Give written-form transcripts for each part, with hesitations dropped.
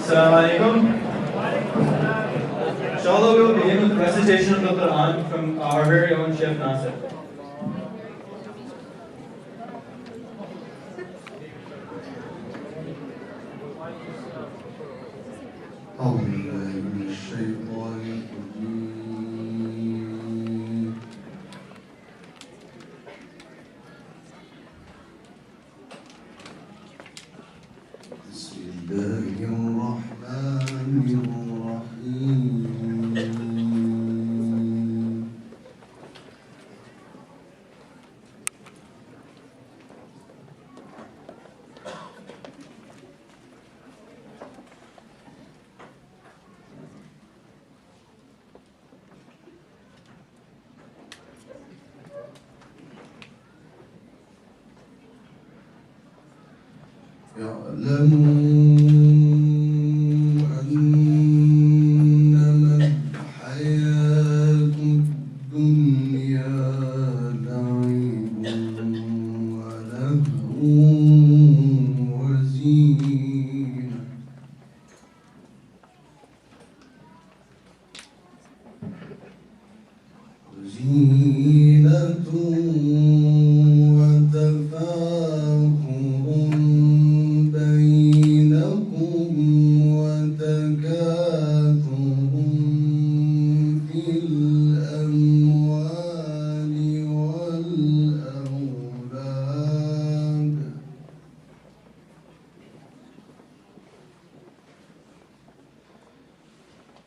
Assalamu alaikum. Inshallah, we will begin with the recitation of the Quran from our very own Shaykh Nasir.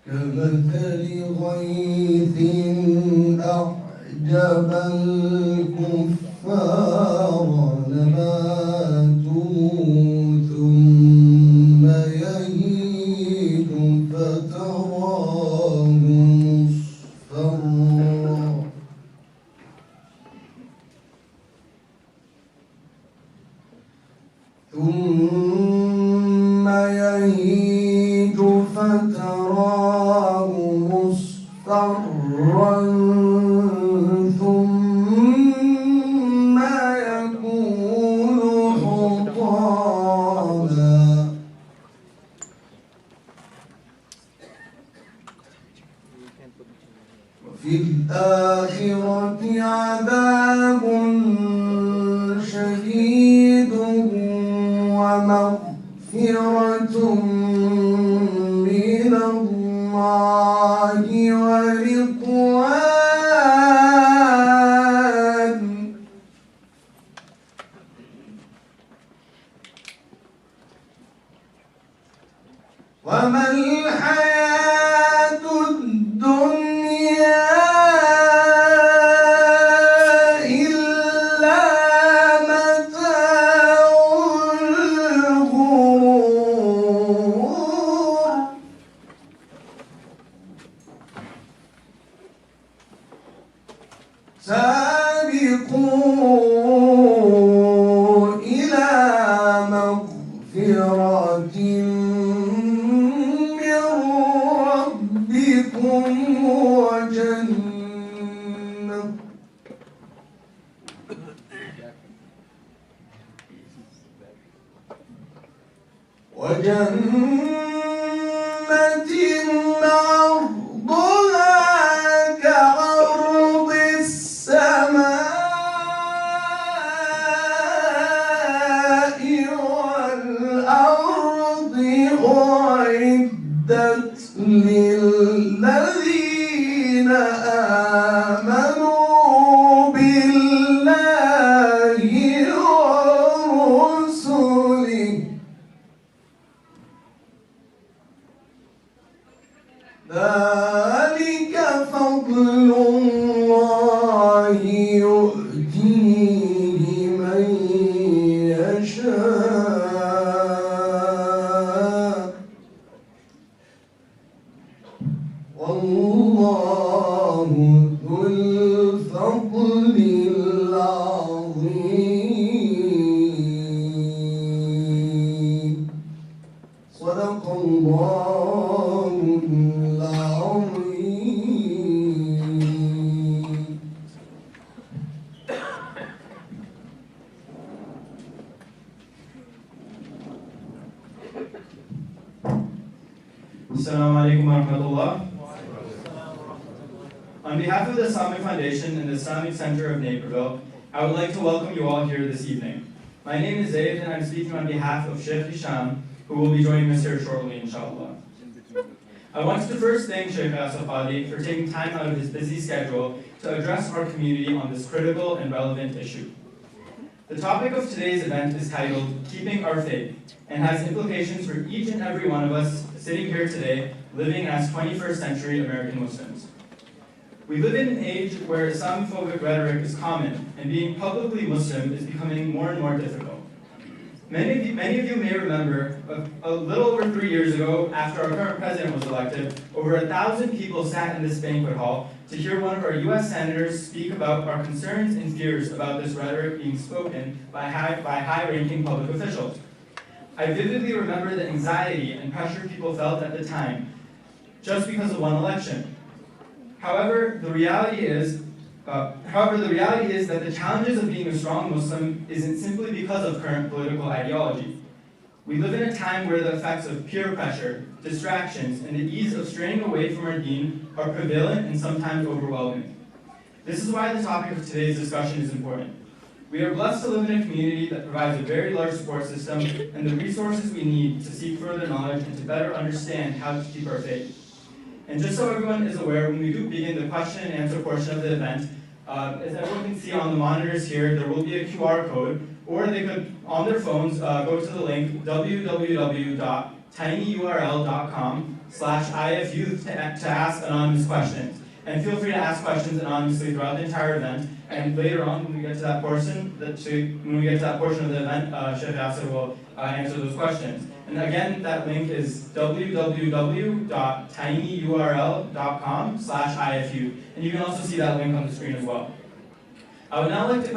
كمثل غيث أعجب الكفار نباته ثم يهيج فتراه مصفرا ثم يهيج فتراه مصفرا ثم يكون حطاما وفي الآخرة عذاب شديد ومغفرة من الله ورضوان وما الحياة الدنيا إلا متاع الغرور سابقوا إلى مغفرة من ربكم وجنة عرضها كعرض السماء والأرض أعدت للذين آمنوا بالله ورسله Assalamu alaikum wa rahmatullah. On behalf of the Islamic Foundation and the Islamic Center of Naperville, I would like to welcome you all here this evening. My name is Zayd and I'm speaking on behalf of Shaykh Hisham, who will be joining us here shortly, inshallah. I wanted to first thank Shaykh Yasir Qadhi for taking time out of his busy schedule to address our community on this critical and relevant issue. The topic of today's event is titled Keeping Our Faith and has implications for each and every one of us sitting here today living as 21st century American Muslims. We live in an age where Islamophobic rhetoric is common and being publicly Muslim is becoming more and more difficult. Many of you may remember a little over 3 years ago, after our current president was elected, over 1,000 people sat in this banquet hall to hear one of our US senators speak about our concerns and fears about this rhetoric being spoken by high-ranking public officials. I vividly remember the anxiety and pressure people felt at the time, just because of one election. However, the reality is that the challenges of being a strong Muslim isn't simply because of current political ideology. We live in a time where the effects of peer pressure, distractions, and the ease of straying away from our deen are prevalent and sometimes overwhelming. This is why the topic of today's discussion is important. We are blessed to live in a community that provides a very large support system and the resources we need to seek further knowledge and to better understand how to keep our faith. And just so everyone is aware, when we do begin the question and answer portion of the event, as everyone can see on the monitors here, there will be a QR code, or they could, on their phones, go to the link www.tinyurl.com/ifyouth to ask anonymous questions. And feel free to ask questions anonymously throughout the entire event. And later on, when we get to that portion, of the event, Shaykh Yasir will answer those questions. And again, that link is www.tinyurl.com/ifu. And you can also see that link on the screen as well. I would now like to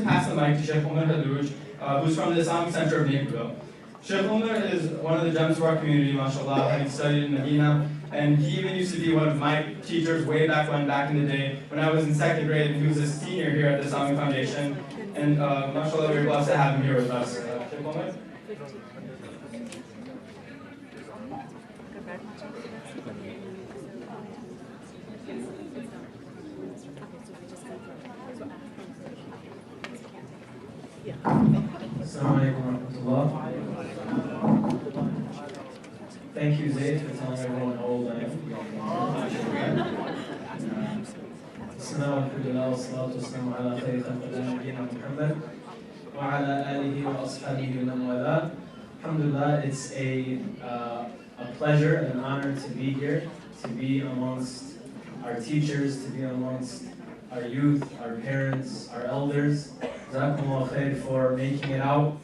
pass the mic to Shaykh who's from the Islamic Center of Naperville. Shaykh is one of the gems of our community, mashallah, having studied in Medina. And he even used to be one of my teachers way back in the day, when I was in 2nd grade, and he was a senior here at the Islamic Foundation. And mashallah, we're blessed to have him here with us. Shaykh Umar? Assalamu alaikum wa rahmatullah. Thank you, Zayd, for telling everyone how old I am. Bismillah, alhamdulillah, wa salatu wa salamu ala khayri khalqillah, nabiyyina Muhammad, wa ala alihi wa ashabihi wa man wala. Alhamdulillah, it's a pleasure and an honor to be here, to be amongst our teachers, to be amongst our youth, our parents, our elders. Jazakumullah khair for making it out.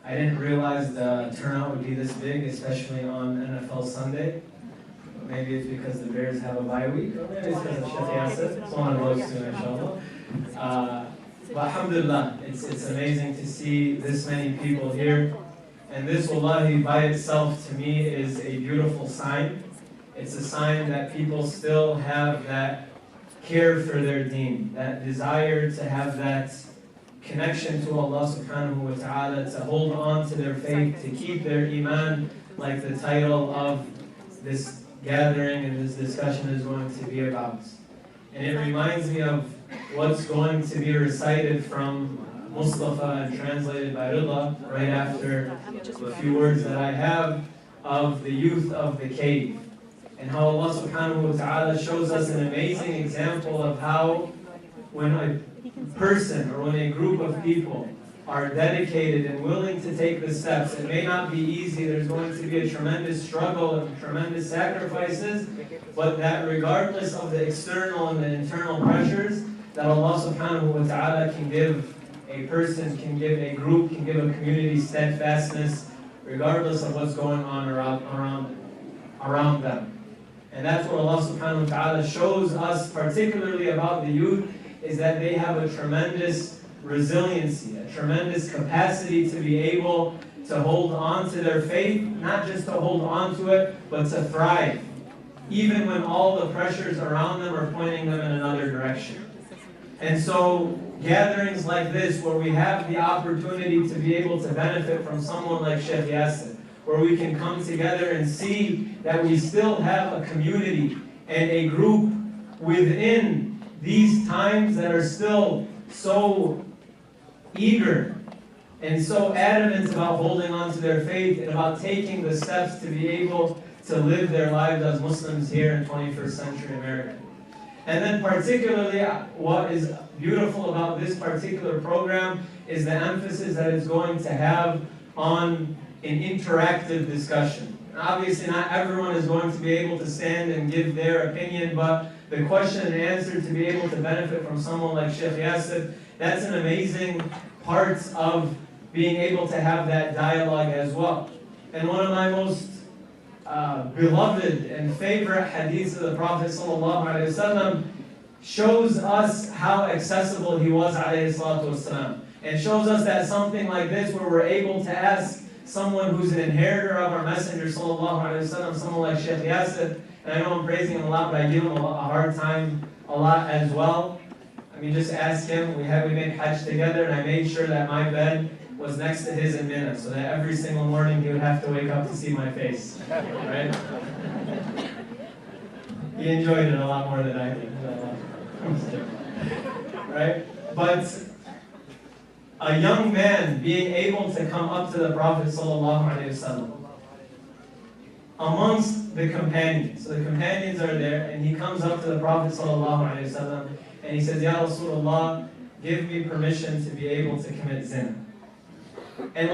I didn't realize the turnout would be this big, especially on NFL Sunday. Maybe it's because the Bears have a bye week, or maybe it's because of Shaykh Yasir. It's one of those two, inshallah. But alhamdulillah, it's amazing to see this many people here. And this, wallahi, by itself, to me, is a beautiful sign. It's a sign that people still have that care for their deen, that desire to have that connection to Allah subhanahu wa ta'ala, to hold on to their faith, to keep their iman, like the title of this gathering and this discussion is going to be about. And it reminds me of what's going to be recited from Mustafa and translated by Rida right after the few words that I have of the youth of the cave, and how Allah subhanahu wa ta'ala shows us an amazing example of how when a person or when a group of people are dedicated and willing to take the steps, it may not be easy, there's going to be a tremendous struggle and tremendous sacrifices, but that regardless of the external and the internal pressures, that Allah subhanahu wa ta'ala can give a person, can give a group, can give a community steadfastness, regardless of what's going on around them. And that's what Allah subhanahu wa ta'ala shows us, particularly about the youth, is that they have a tremendous resiliency, a tremendous capacity to be able to hold on to their faith, not just to hold on to it, but to thrive, even when all the pressures around them are pointing them in another direction. And so gatherings like this, where we have the opportunity to be able to benefit from someone like Shaykh Yasir, where we can come together and see that we still have a community and a group within these times that are still so eager and so adamant about holding on to their faith and about taking the steps to be able to live their lives as Muslims here in 21st century America. And then particularly what is beautiful about this particular program is the emphasis that it's going to have on an interactive discussion. And obviously not everyone is going to be able to stand and give their opinion, but the question and answer to be able to benefit from someone like Shaykh Yasir, that's an amazing part of being able to have that dialogue as well. And one of my most beloved and favorite hadiths of the Prophet ﷺ shows us how accessible he was ﷺ, and shows us that something like this where we're able to ask someone who's an inheritor of our Messenger ﷺ, someone like Shaykh Yasir, and I know I'm praising him a lot, but I give him a hard time a lot as well. I mean, just ask him. We made Hajj together, and I made sure that my bed was next to his in Mina, so that every single morning he would have to wake up to see my face, right? He enjoyed it a lot more than I did, right? But a young man being able to come up to the Prophet ﷺ amongst the companions. So the companions are there, and he comes up to the Prophet ﷺ and he says, Ya Rasulullah, give me permission to be able to commit zina. And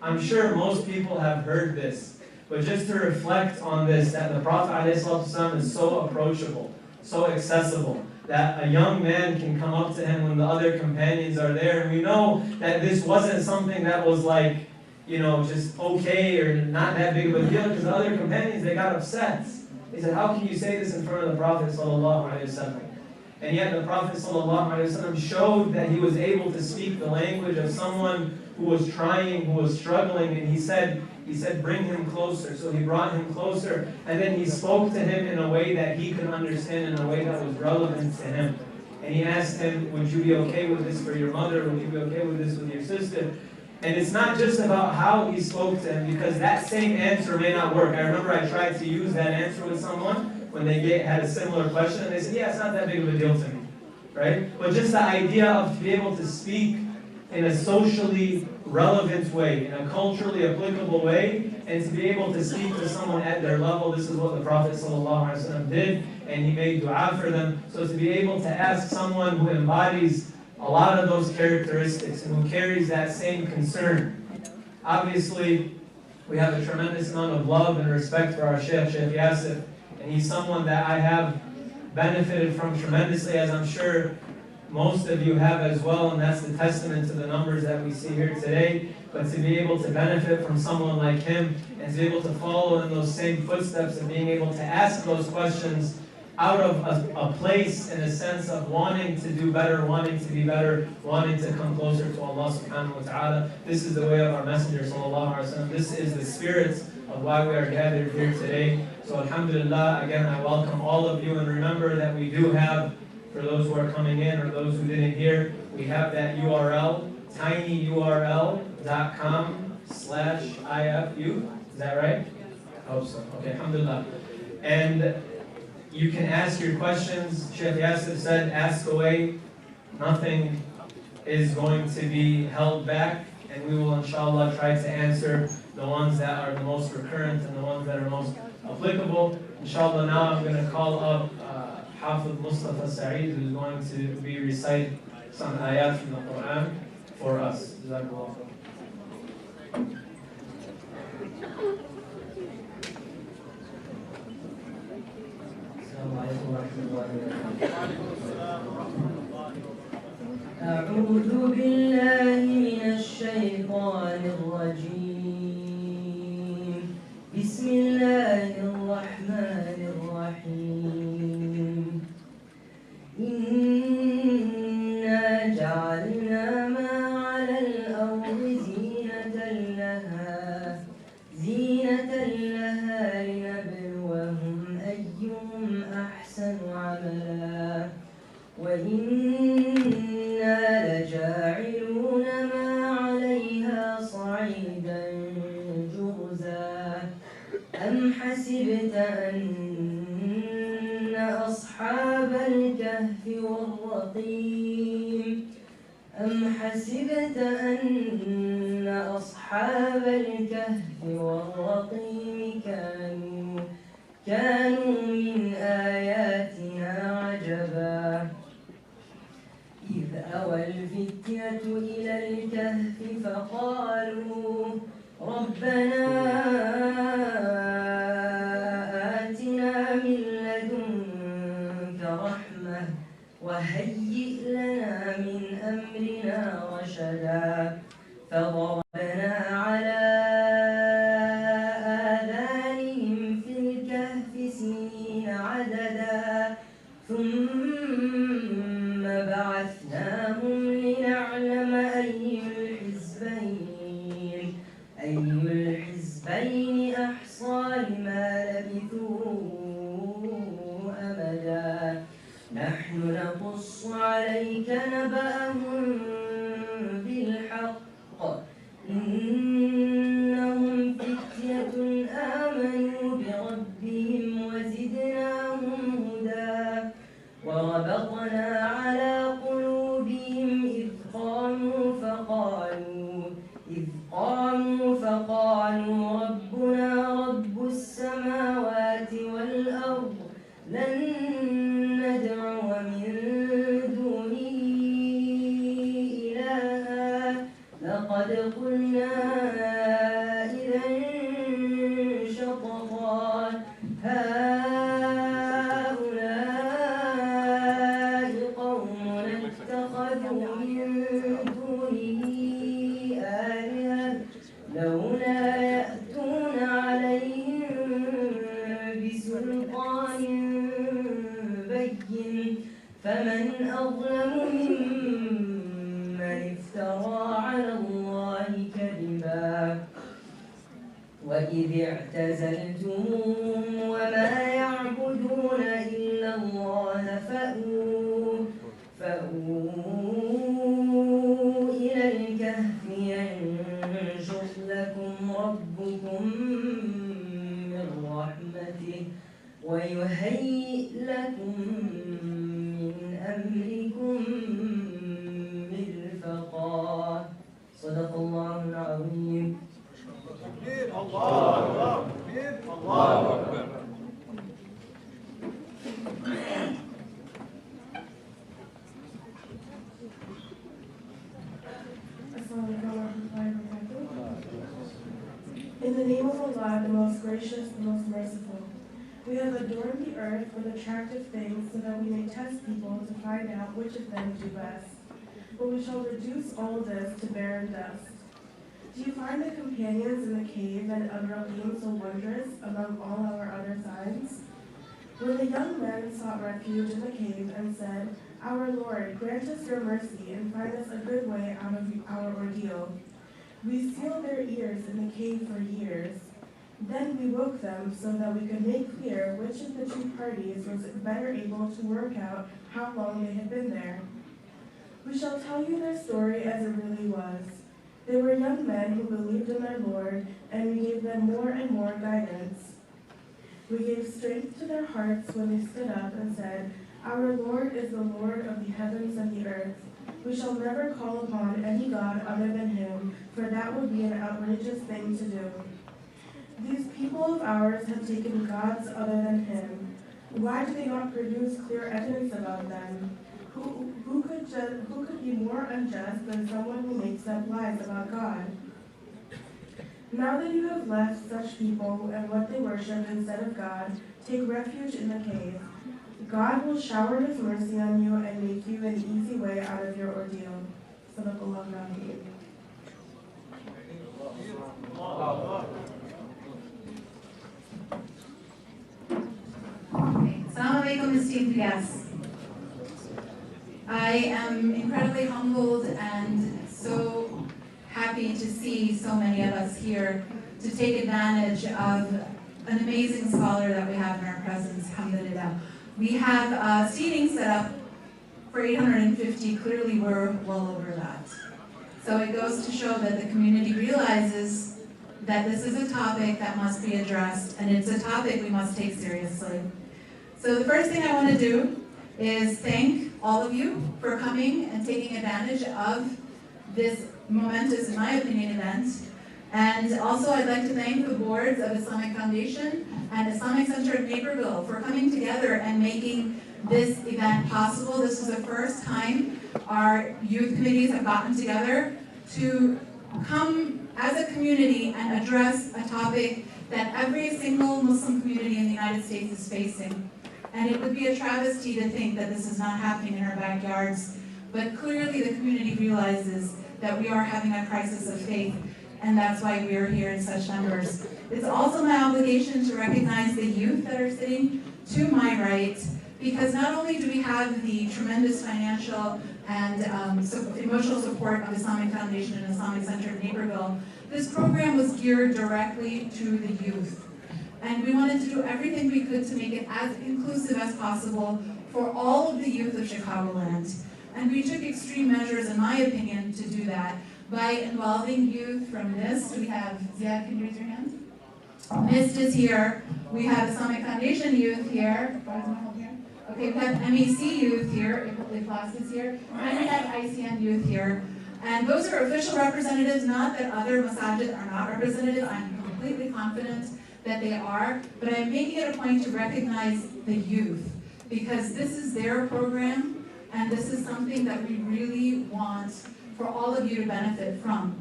I'm sure most people have heard this, but just to reflect on this, that the Prophet ﷺ is so approachable, so accessible, that a young man can come up to him when the other companions are there. And we know that this wasn't something that was just okay or not that big of a deal, because the other companions, they got upset. They said, how can you say this in front of the Prophet ﷺ? And yet the Prophet ﷺ showed that he was able to speak the language of someone who was trying, who was struggling, and he said, bring him closer. So he brought him closer, and then he spoke to him in a way that he could understand, in a way that was relevant to him. And he asked him, would you be okay with this for your mother? Would you be okay with this with your sister? And it's not just about how he spoke to him, because that same answer may not work. I remember I tried to use that answer with someone when they had a similar question, and they said, yeah, it's not that big of a deal to me, right? But just the idea of to be able to speak in a socially relevant way, in a culturally applicable way, and to be able to speak to someone at their level. This is what the Prophet ﷺ did, and he made dua for them. So to be able to ask someone who embodies a lot of those characteristics and who carries that same concern. Obviously, we have a tremendous amount of love and respect for our Shaykh Yasir, and he's someone that I have benefited from tremendously, as I'm sure most of you have as well, and that's the testament to the numbers that we see here today. But to be able to benefit from someone like him, and to be able to follow in those same footsteps of being able to ask those questions out of a place, in a sense of wanting to do better, wanting to be better, wanting to come closer to Allah subhanahu wa ta'ala. This is the way of our Messenger sallallahu alaihi wasallam. This is the spirit of why we are gathered here today. So alhamdulillah, again, I welcome all of you, and remember that we do have, for those who are coming in or those who didn't hear, we have that URL, tinyurl.com/IFU. Is that right? I hope so. Okay, alhamdulillah. And you can ask your questions. Shaykh Yasir said, ask away. Nothing is going to be held back, and we will inshallah try to answer the ones that are the most recurrent and the ones that are most applicable. Inshallah, now I'm going to call up Hafiz Mustafa Sa'id, who's going to be reciting some ayat from the Quran for us. Jazakallah khair. أعوذ بالله من الشيطان الرجيم بسم الله الرحمن الرحيم إنا جعلنا ما على الأرض زينة لها لنبلوهم أيهم أحسن عملا وإنا لجاعلون ما عليها أم حسبت أن أصحاب الكهف والرقيم أم حسبت أن أصحاب الكهف والرقيم كانوا من آياتنا عجبا إذ أوى الفتية إلى الكهف فقالوا ربنا آتنا من لدنك رحمة وهيئ لنا من أمرنا رشدا فضربنا على آذانهم في الكهف سنين عددا ثم بعثناهم لنعلم أي الحزبين أحصى لما لبثوا أمدا نحن نقص عليك نبأهم بالحق إنهم فتية آمنوا بربهم وزدناهم هدى وربطنا على قلوبهم إذ قاموا فقالوا ربنا رب السماوات والأرض لن ندعو من دونه إلها لقد قلنا إذا شططا هؤلاء قوم اتخذوا من دونه آلهة لولا يأتون عليهم بسلطان بين فمن أظلم ممن افترى على الله كذبا وإذ اعتزلتموهم وما يعبدون إلا الله فأووا إلى الكهف ينشر لكم ربكم من رحمته ويهيئ لكم من أمركم مرفقا صدق الله العظيم. الله أكبر. In the name of Allah, the most gracious, the most merciful. We have adorned the earth with attractive things so that we may test people to find out which of them do best. But we shall reduce all this to barren dust. Do you find the companions in the cave and Al-Raqim so wondrous among all our other signs? When the young men sought refuge in the cave and said, Our Lord, grant us your mercy and find us a good way out of our ordeal. We sealed their ears in the cave for years. Then we woke them so that we could make clear which of the two parties was better able to work out how long they had been there. We shall tell you their story as it really was. They were young men who believed in their Lord, and we gave them more and more guidance. We gave strength to their hearts when they stood up and said, Our Lord is the Lord of the heavens and the earth. We shall never call upon any God other than him, for that would be an outrageous thing to do. These people of ours have taken gods other than him. Why do they not produce clear evidence about them? Who could be more unjust than someone who makes up lies about God? Now that you have left such people and what they worship instead of God, take refuge in the cave. God will shower his mercy on you and make you an easy way out of your ordeal. Sadaqallahu al-Azim. Assalamu alaikum, esteemed guests. I am incredibly humbled and so happy to see so many of us here to take advantage of an amazing scholar that we have in our presence, alhamdulillah. We have seating set up for 850, clearly we're well over that. So it goes to show that the community realizes that this is a topic that must be addressed, and it's a topic we must take seriously. So the first thing I want to do is thank all of you for coming and taking advantage of this momentous, in my opinion, event. And also I'd like to thank the boards of Islamic Foundation and Islamic Center of Naperville for coming together and making this event possible. This is the first time our youth committees have gotten together to come as a community and address a topic that every single Muslim community in the United States is facing. And it would be a travesty to think that this is not happening in our backyards. But clearly the community realizes that we are having a crisis of faith, and that's why we are here in such numbers. It's also my obligation to recognize the youth that are sitting to my right, because not only do we have the tremendous financial and emotional support of Islamic Foundation and Islamic Center of Naperville, this program was geared directly to the youth. And we wanted to do everything we could to make it as inclusive as possible for all of the youth of Chicagoland. And we took extreme measures, in my opinion, to do that by involving youth from NIST. We have, Ziad, can you raise your hand? NIST is here. We have Islamic Foundation youth here. Okay, we have MEC youth here, Ikhlas is here, and we have ICN youth here. And those are official representatives, not that other masajid are not representative. I'm completely confident that they are, but I'm making it a point to recognize the youth, because this is their program, and this is something that we really want for all of you to benefit from.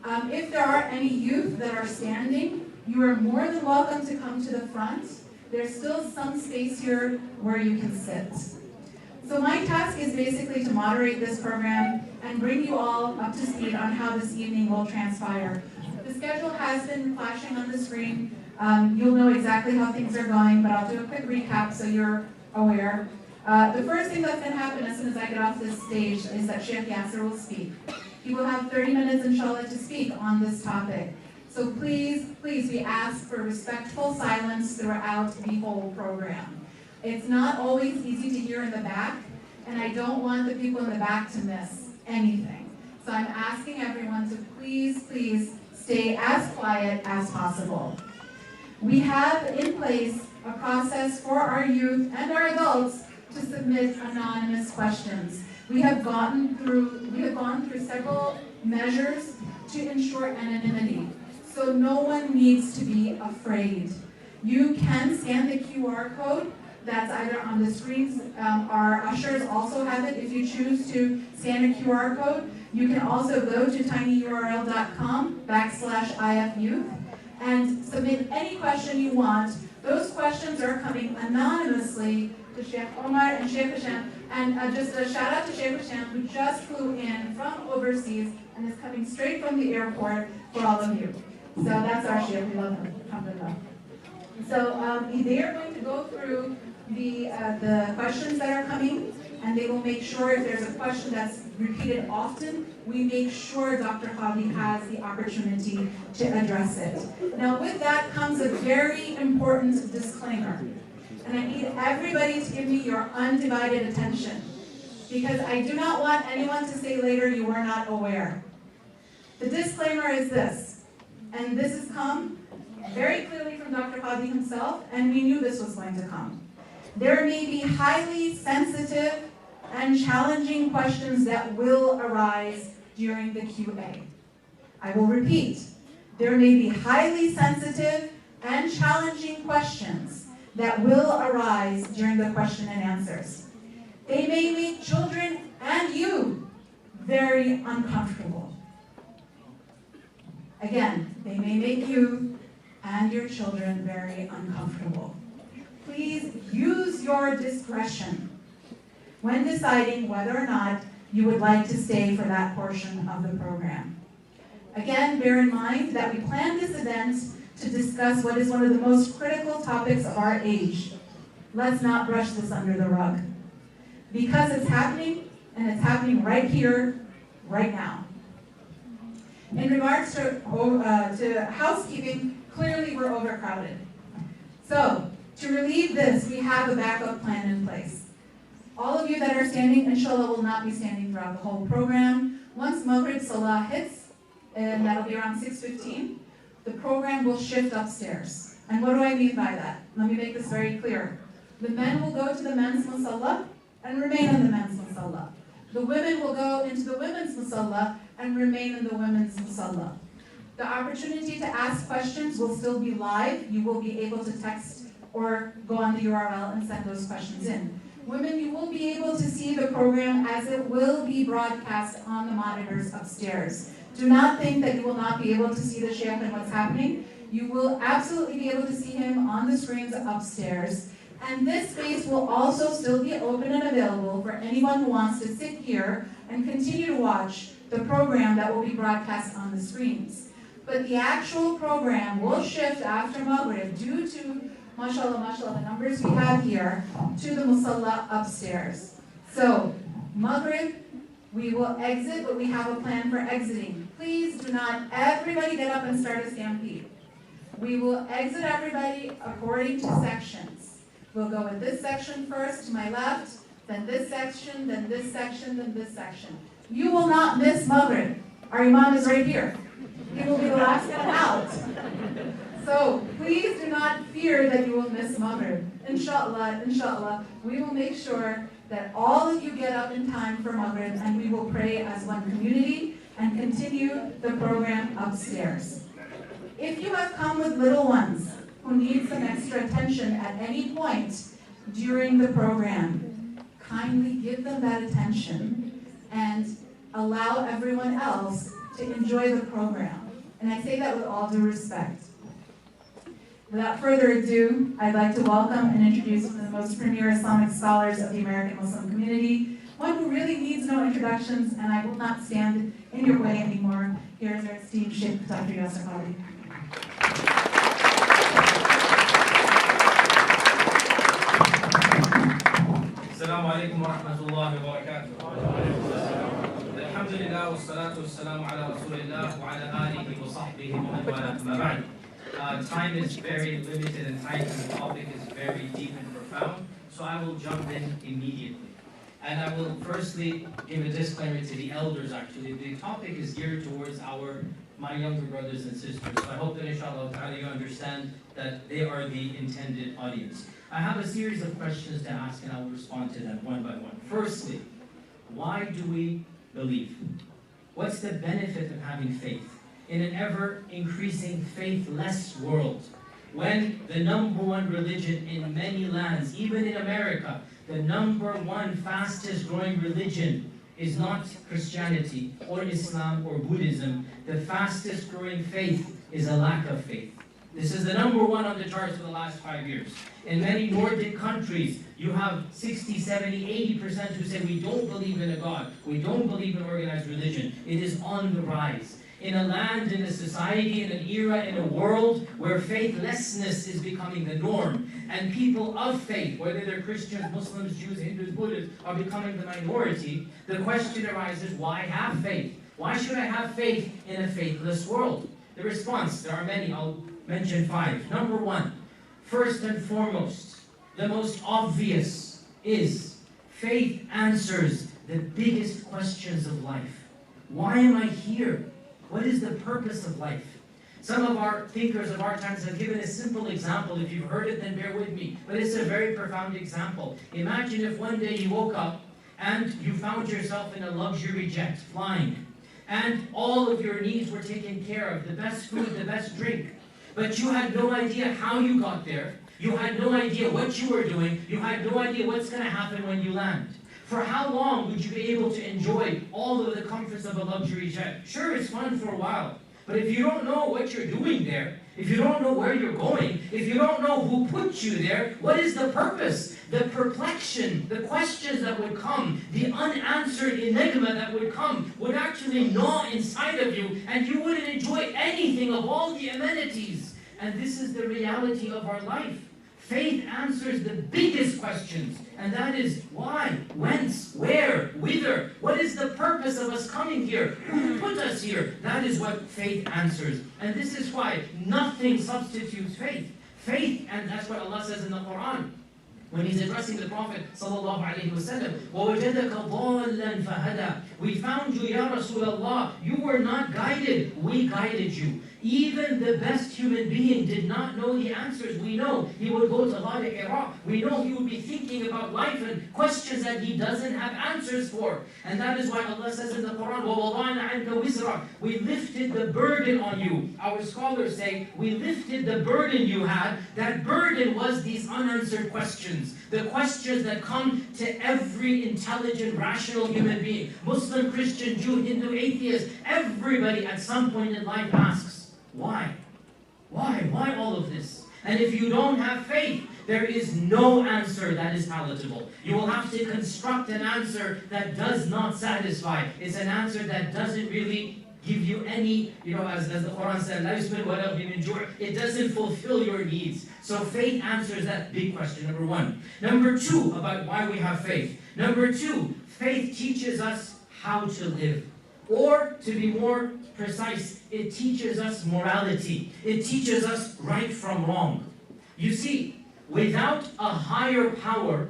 If there are any youth that are standing, you are more than welcome to come to the front. There's still some space here where you can sit. So my task is basically to moderate this program and bring you all up to speed on how this evening will transpire. The schedule has been flashing on the screen. You'll know exactly how things are going, but I'll do a quick recap so you're aware. The first thing that's going to happen as soon as I get off this stage is that Shaykh Yasir will speak. He will have 30 minutes, inshallah, to speak on this topic. So please, please, we ask for respectful silence throughout the whole program. It's not always easy to hear in the back, and I don't want the people in the back to miss anything. So I'm asking everyone to please, please stay as quiet as possible. We have in place a process for our youth and our adults to submit anonymous questions. We have gone through several measures to ensure anonymity. So no one needs to be afraid. You can scan the QR code that's either on the screens. Our ushers also have it if you choose to scan a QR code. You can also go to tinyurl.com/IFYouth and submit any question you want. Those questions are coming anonymously to Sheikh Omar and Sheikh Hisham. And just a shout out to Sheikh Hisham, who just flew in from overseas and is coming straight from the airport for all of you. So that's our Sheikh, we love him, alhamdulillah. So they are going to go through the questions that are coming, and they will make sure if there's a question that's repeated often, we make sure Dr. Qadhi has the opportunity to address it. Now with that comes a very important disclaimer. And I need everybody to give me your undivided attention, because I do not want anyone to say later you were not aware. The disclaimer is this, and this has come very clearly from Dr. Qadhi himself, and we knew this was going to come. There may be highly sensitive and challenging questions that will arise during the Q&A. I will repeat, there may be highly sensitive and challenging questions that will arise during the question and answers. They may make children and you very uncomfortable. Again, they may make you and your children very uncomfortable. Please use your discretion when deciding whether or not you would like to stay for that portion of the program. Again, bear in mind that we planned this event to discuss what is one of the most critical topics of our age. Let's not brush this under the rug. Because it's happening, and it's happening right here, right now. In regards to housekeeping, clearly we're overcrowded. So, to relieve this, we have a backup plan in place. All of you that are standing, inshallah, will not be standing throughout the whole program. Once Maghrib Salah hits, and that'll be around 6:15, the program will shift upstairs. And what do I mean by that? Let me make this very clear. The men will go to the men's musalla and remain in the men's musalla. The women will go into the women's musalla and remain in the women's musalla. The opportunity to ask questions will still be live. You will be able to text or go on the URL and send those questions in. Women, you will be able to see the program as it will be broadcast on the monitors upstairs. Do not think that you will not be able to see the Shaykh and what's happening. You will absolutely be able to see him on the screens upstairs. And this space will also still be open and available for anyone who wants to sit here and continue to watch the program that will be broadcast on the screens. But the actual program will shift after Maghrib due to, mashallah, the numbers we have here, to the musalla upstairs. So, Maghrib, we will exit, but we have a plan for exiting. Please do not everybody get up and start a stampede. We will exit everybody according to sections. We'll go in this section first, to my left, then this section, then this section, then this section. You will not miss Maghrib. Our Imam is right here. He will be the last one out. So please do not fear that you will miss Maghrib. Inshallah, we will make sure that all of you get up in time for Maghrib and we will pray as one community and continue the program upstairs. If you have come with little ones who need some extra attention at any point during the program, kindly give them that attention and allow everyone else to enjoy the program. And I say that with all due respect. Without further ado, I'd like to welcome and introduce one of the most premier Islamic scholars of the American Muslim community, one who really needs no introductions, and I will not stand in your way anymore. Here's our esteemed Shaykh, Dr. Yasir Qadhi. Assalamu alaikum wa rahmatullahi wa barakatuh. Alhamdulillah wa salatu wa salamu ala rasulillah wa ala alihi wa sahbihi wa man wala amma ba'd. Time is very limited and tight, and the topic is very deep and profound, so I will jump in immediately. And I will firstly give a disclaimer to the elders actually. The topic is geared towards my younger brothers and sisters, so I hope that inshallah ta'ala you understand that they are the intended audience. I have a series of questions to ask and I will respond to them one by one. Firstly, why do we believe? What's the benefit of having faith in an ever-increasing faithless world? When the number one religion in many lands, even in America, the number one fastest growing religion is not Christianity or Islam or Buddhism. The fastest growing faith is a lack of faith. This is the number one on the charts for the last 5 years. In many Nordic countries, you have 60, 70, 80% who say we don't believe in a God. We don't believe in organized religion. It is on the rise. In a land, in a society, in an era, in a world where faithlessness is becoming the norm, and people of faith, whether they're Christians, Muslims, Jews, Hindus, Buddhists, are becoming the minority, the question arises, why have faith? Why should I have faith in a faithless world? The response, there are many, I'll mention 5. Number 1, first and foremost, the most obvious is faith answers the biggest questions of life. Why am I here? What is the purpose of life? Some of our thinkers of our times have given a simple example. If you've heard it, then bear with me. But it's a very profound example. Imagine if one day you woke up and you found yourself in a luxury jet flying, and all of your needs were taken care of, the best food, the best drink. But you had no idea how you got there. You had no idea what you were doing. You had no idea what's going to happen when you land. For how long would you be able to enjoy all of the comforts of a luxury jet? Sure, it's fun for a while. But if you don't know what you're doing there, if you don't know where you're going, if you don't know who put you there, what is the purpose? The perplexion, the questions that would come, the unanswered enigma that would come, would actually gnaw inside of you, and you wouldn't enjoy anything of all the amenities. And this is the reality of our life. Faith answers the biggest questions, and that is why, whence, where, whither, what is the purpose of us coming here, who put us here? That is what faith answers. And this is why nothing substitutes faith. Faith, and that's what Allah says in the Quran, when He's addressing the Prophet sallallahu alaihi wasallam, وَوَجَدَكَ ضَالًّا فَهَدَى. We found you, Ya Rasulullah. You were not guided, we guided you. Even the best human being did not know the answers. We know he would go to Ghar Hira. We know he would be thinking about life and questions that he doesn't have answers for. And that is why Allah says in the Quran, وَوَضَعْنَا عَنْكَ وِزْرَكَ. We lifted the burden on you. Our scholars say, we lifted the burden you had. That burden was these unanswered questions. The questions that come to every intelligent, rational human being. Muslim, Christian, Jew, Hindu, atheist. Everybody at some point in life asks, why? Why? Why all of this? And if you don't have faith, there is no answer that is palatable. You will have to construct an answer that does not satisfy. It's an answer that doesn't really give you any, as the Quran said, it doesn't fulfill your needs. So faith answers that big question, number one. Number two, about why we have faith. Number two, faith teaches us how to live. Or, to be more precise, it teaches us morality. It teaches us right from wrong. You see, without a higher power,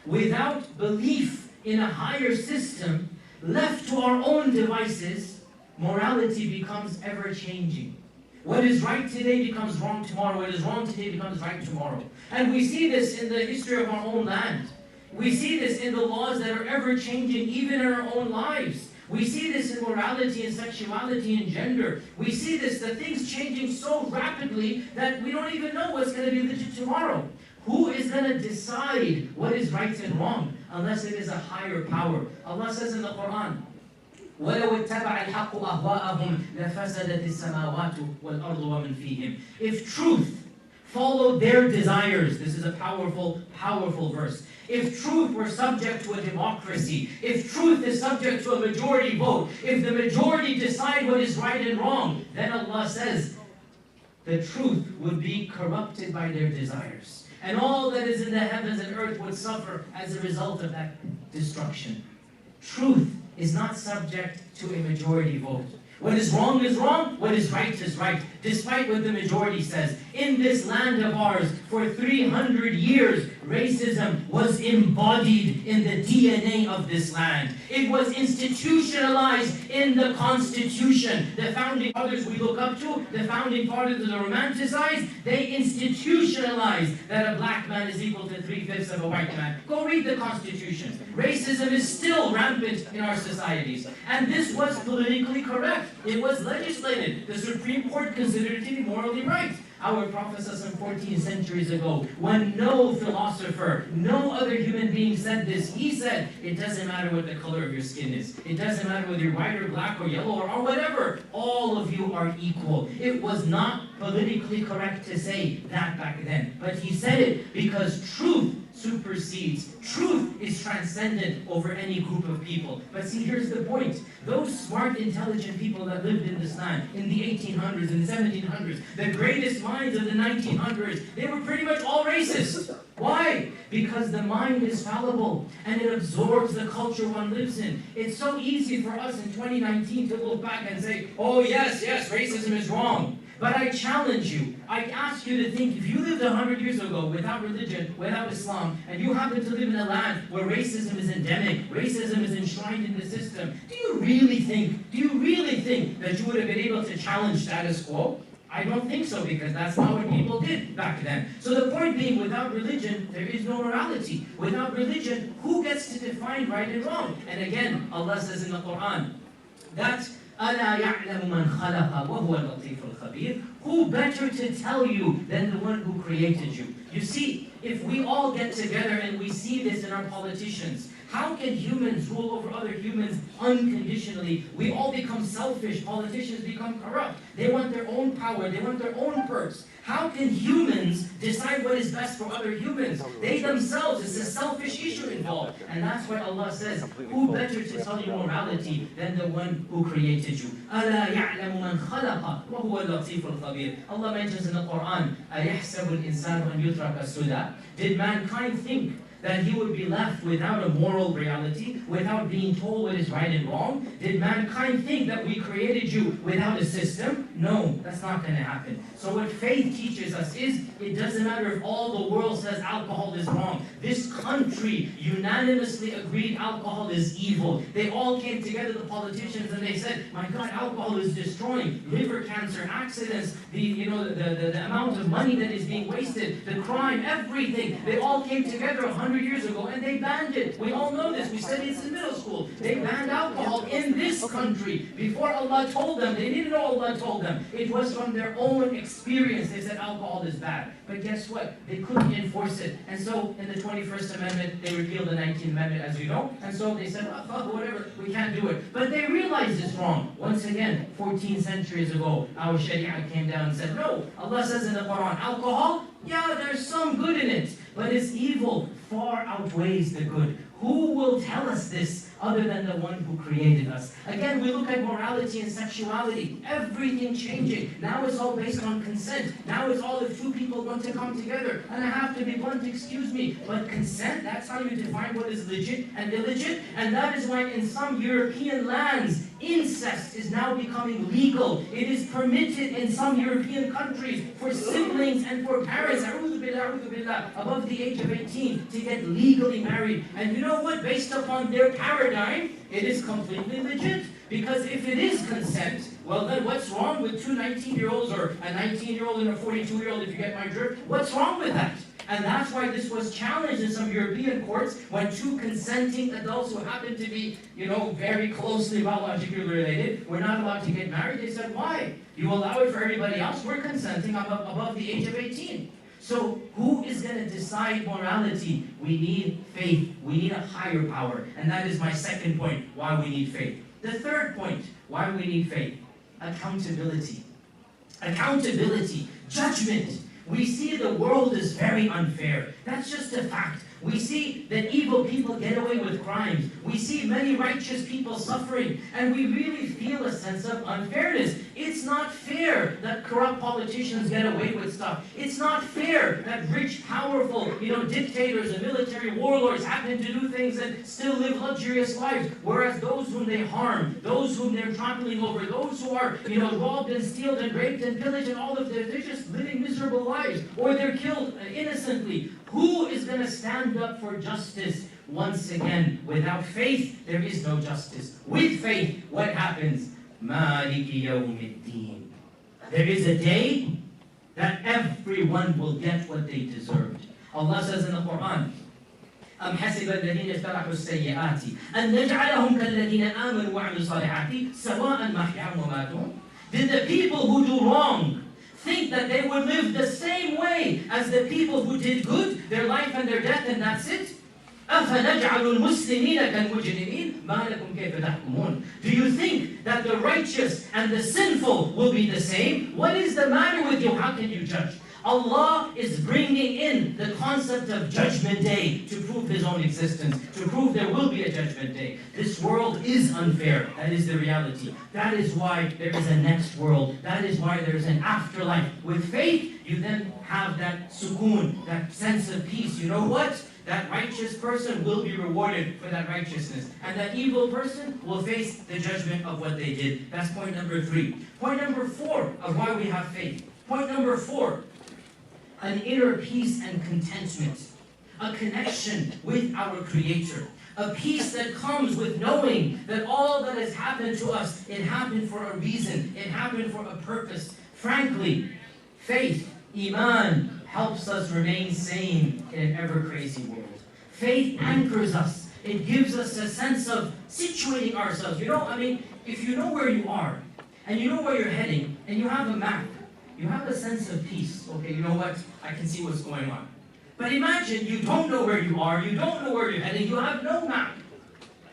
without belief in a higher system, left to our own devices, morality becomes ever-changing. What is right today becomes wrong tomorrow. What is wrong today becomes right tomorrow. And we see this in the history of our own land. We see this in the laws that are ever-changing, even in our own lives. We see this in morality and sexuality and gender. We see this, the things changing so rapidly that we don't even know what's going to be legit tomorrow. Who is going to decide what is right and wrong unless it is a higher power? Allah says in the Quran, وَلَوْ اتَّبَعَ الْحَقُّ أَهْوَاءَهُمْ لَفَسَدَتِ السَّمَاوَاتُ وَالْأَرْضُ وَمَنْ فِيهِمْ. If truth followed their desires, this is a powerful, powerful verse. If truth were subject to a democracy, if truth is subject to a majority vote, if the majority decide what is right and wrong, then Allah says the truth would be corrupted by their desires. And all that is in the heavens and earth would suffer as a result of that destruction. Truth is not subject to a majority vote. What is wrong, what is right, despite what the majority says. In this land of ours, for 300 years, racism was embodied in the DNA of this land. It was institutionalized in the Constitution. The founding fathers we look up to, the founding fathers that are romanticized, they institutionalized that a black man is equal to 3/5 of a white man. Go read the Constitution. Racism is still rampant in our societies. And this was politically correct. It was legislated. The Supreme Court considered it to be morally right. Our Prophet 14 centuries ago, when no philosopher, no other human being said this, he said, it doesn't matter what the color of your skin is. It doesn't matter whether you're white or black or yellow or whatever. All of you are equal. It was not politically correct to say that back then. But he said it because truth supersedes. Truth is transcendent over any group of people. But see, here's the point. Those smart, intelligent people that lived in this land in the 1800s and the 1700s, the greatest minds of the 1900s, they were pretty much all racist. Why? Because the mind is fallible and it absorbs the culture one lives in. It's so easy for us in 2019 to look back and say, oh yes, racism is wrong. But I challenge you, I ask you to think, if you lived 100 years ago without religion, without Islam, and you happen to live in a land where racism is endemic, racism is enshrined in the system, do you really think that you would have been able to challenge status quo? I don't think so, because that's not what people did back then. So the point being, without religion, there is no morality. Without religion, who gets to define right and wrong? And again, Allah says in the Quran, that أَلَا يَعْلَمُ مَنْ خَلَقَ وَهُوَ اللَّطِيفُ الْخَبِيرُ. Who better to tell you than the one who created you? You see, if we all get together and we see this in our politicians, how can humans rule over other humans unconditionally? We all become selfish. Politicians become corrupt. They want their own power. They want their own perks. How can humans decide what is best for other humans? They themselves, it's a selfish issue involved. And that's why Allah says, who better to tell you morality than the one who created you? أَلَا يَعْلَمُ مَنْ خَلَقَ وَهُوَ اللَّطِيفُ الْخَبِيرُ. Allah mentions in the Quran, أَيَحْسَبُ الْإِنسَانُ أَنْ يُتْرَكَ سُدًى. Did mankind think that he would be left without a moral reality, without being told what is right and wrong? Did mankind think that we created you without a system? No, that's not going to happen. So what faith teaches us is, it doesn't matter if all the world says alcohol is wrong. This country unanimously agreed alcohol is evil. They all came together, the politicians, and they said, my God, alcohol is destroying liver cancer, accidents, the amount of money that is being wasted, the crime, everything. They all came together 100 years ago and they banned it. We all know this. We studied this in middle school. They banned alcohol in this country. Before Allah told them, they didn't know Allah told them. It was from their own experience. They said alcohol is bad. But guess what? They couldn't enforce it. And so in the 21st Amendment, they repealed the 19th Amendment, as you know. And so they said, well, fuck, whatever, we can't do it. But they realized it's wrong. Once again, 14 centuries ago, our Sharia came down and said, no, Allah says in the Quran, alcohol, yeah, there's some good in it, but its evil far outweighs the good. Who will tell us this other than the one who created us? Again, we look at morality and sexuality. Everything changing. Now it's all based on consent. Now it's all if two people want to come together. And I have to be blunt, excuse me, but consent, that's how you define what is legit and illegit. And that is why in some European lands, incest is now becoming legal. It is permitted in some European countries for siblings and for parents, above the age of 18, to get legally married. And you know what? Based upon their paradigm, it is completely legit. Because if it is consent, well then what's wrong with two 19-year-olds or a 19-year-old and a 42-year-old, if you get my drift? What's wrong with that? And that's why this was challenged in some European courts when two consenting adults who happen to be, very closely biologically related were not allowed to get married. They said, why? You allow it for everybody else? We're consenting above the age of 18. So who is going to decide morality? We need faith. We need a higher power. And that is my second point, why we need faith. The third point, why we need faith. Accountability. Accountability. Judgment. We see the world is very unfair. That's just a fact. We see that evil people get away with crimes. We see many righteous people suffering. And we really feel a sense of unfairness. It's not fair that corrupt politicians get away with stuff. It's not fair that rich, powerful, dictators and military warlords happen to do things and still live luxurious lives. Whereas those whom they harm, those whom they're trampling over, those who are, robbed and stealed and raped and pillaged and all of this, they're just living miserable lives. Or they're killed innocently. Who is going to stand up for justice? Once again, without faith, there is no justice. With faith, what happens? Maliki yawmiddin. There is a day that everyone will get what they deserved. Allah says in the Quran, أم حسب الذين اجترحوا السيئات أن نجعلهم كالذين آمنوا وعملوا الصالحات سواء محياهم وماتهم. Did the people who do wrong think that they would live the same way as the people who did good, their life and their death, and that's it? أَفَنَجْعَلُ الْمُسْلِمِينَ كَالْمُجْرِمِينَ مَا لَكُمْ كَيْفَ تَحْكُمُونَ. Do you think that the righteous and the sinful will be the same? What is the matter with you? How can you judge? Allah is bringing in the concept of judgment day to prove His own existence, to prove there will be a judgment day. This world is unfair. That is the reality. That is why there is a next world. That is why there is an afterlife. With faith, you then have that sukoon, that sense of peace. You know what? That righteous person will be rewarded for that righteousness. And that evil person will face the judgment of what they did. That's point number 3. Point number 4 of why we have faith. Point number 4. An inner peace and contentment, a connection with our Creator, a peace that comes with knowing that all that has happened to us, it happened for a reason, it happened for a purpose. Frankly, faith, iman, helps us remain sane in an ever-crazy world. Faith anchors us. It gives us a sense of situating ourselves. If you know where you are, and you know where you're heading, and you have a map, you have a sense of peace. Okay, you know what? I can see what's going on. But imagine you don't know where you are, you don't know where you're heading, you have no map.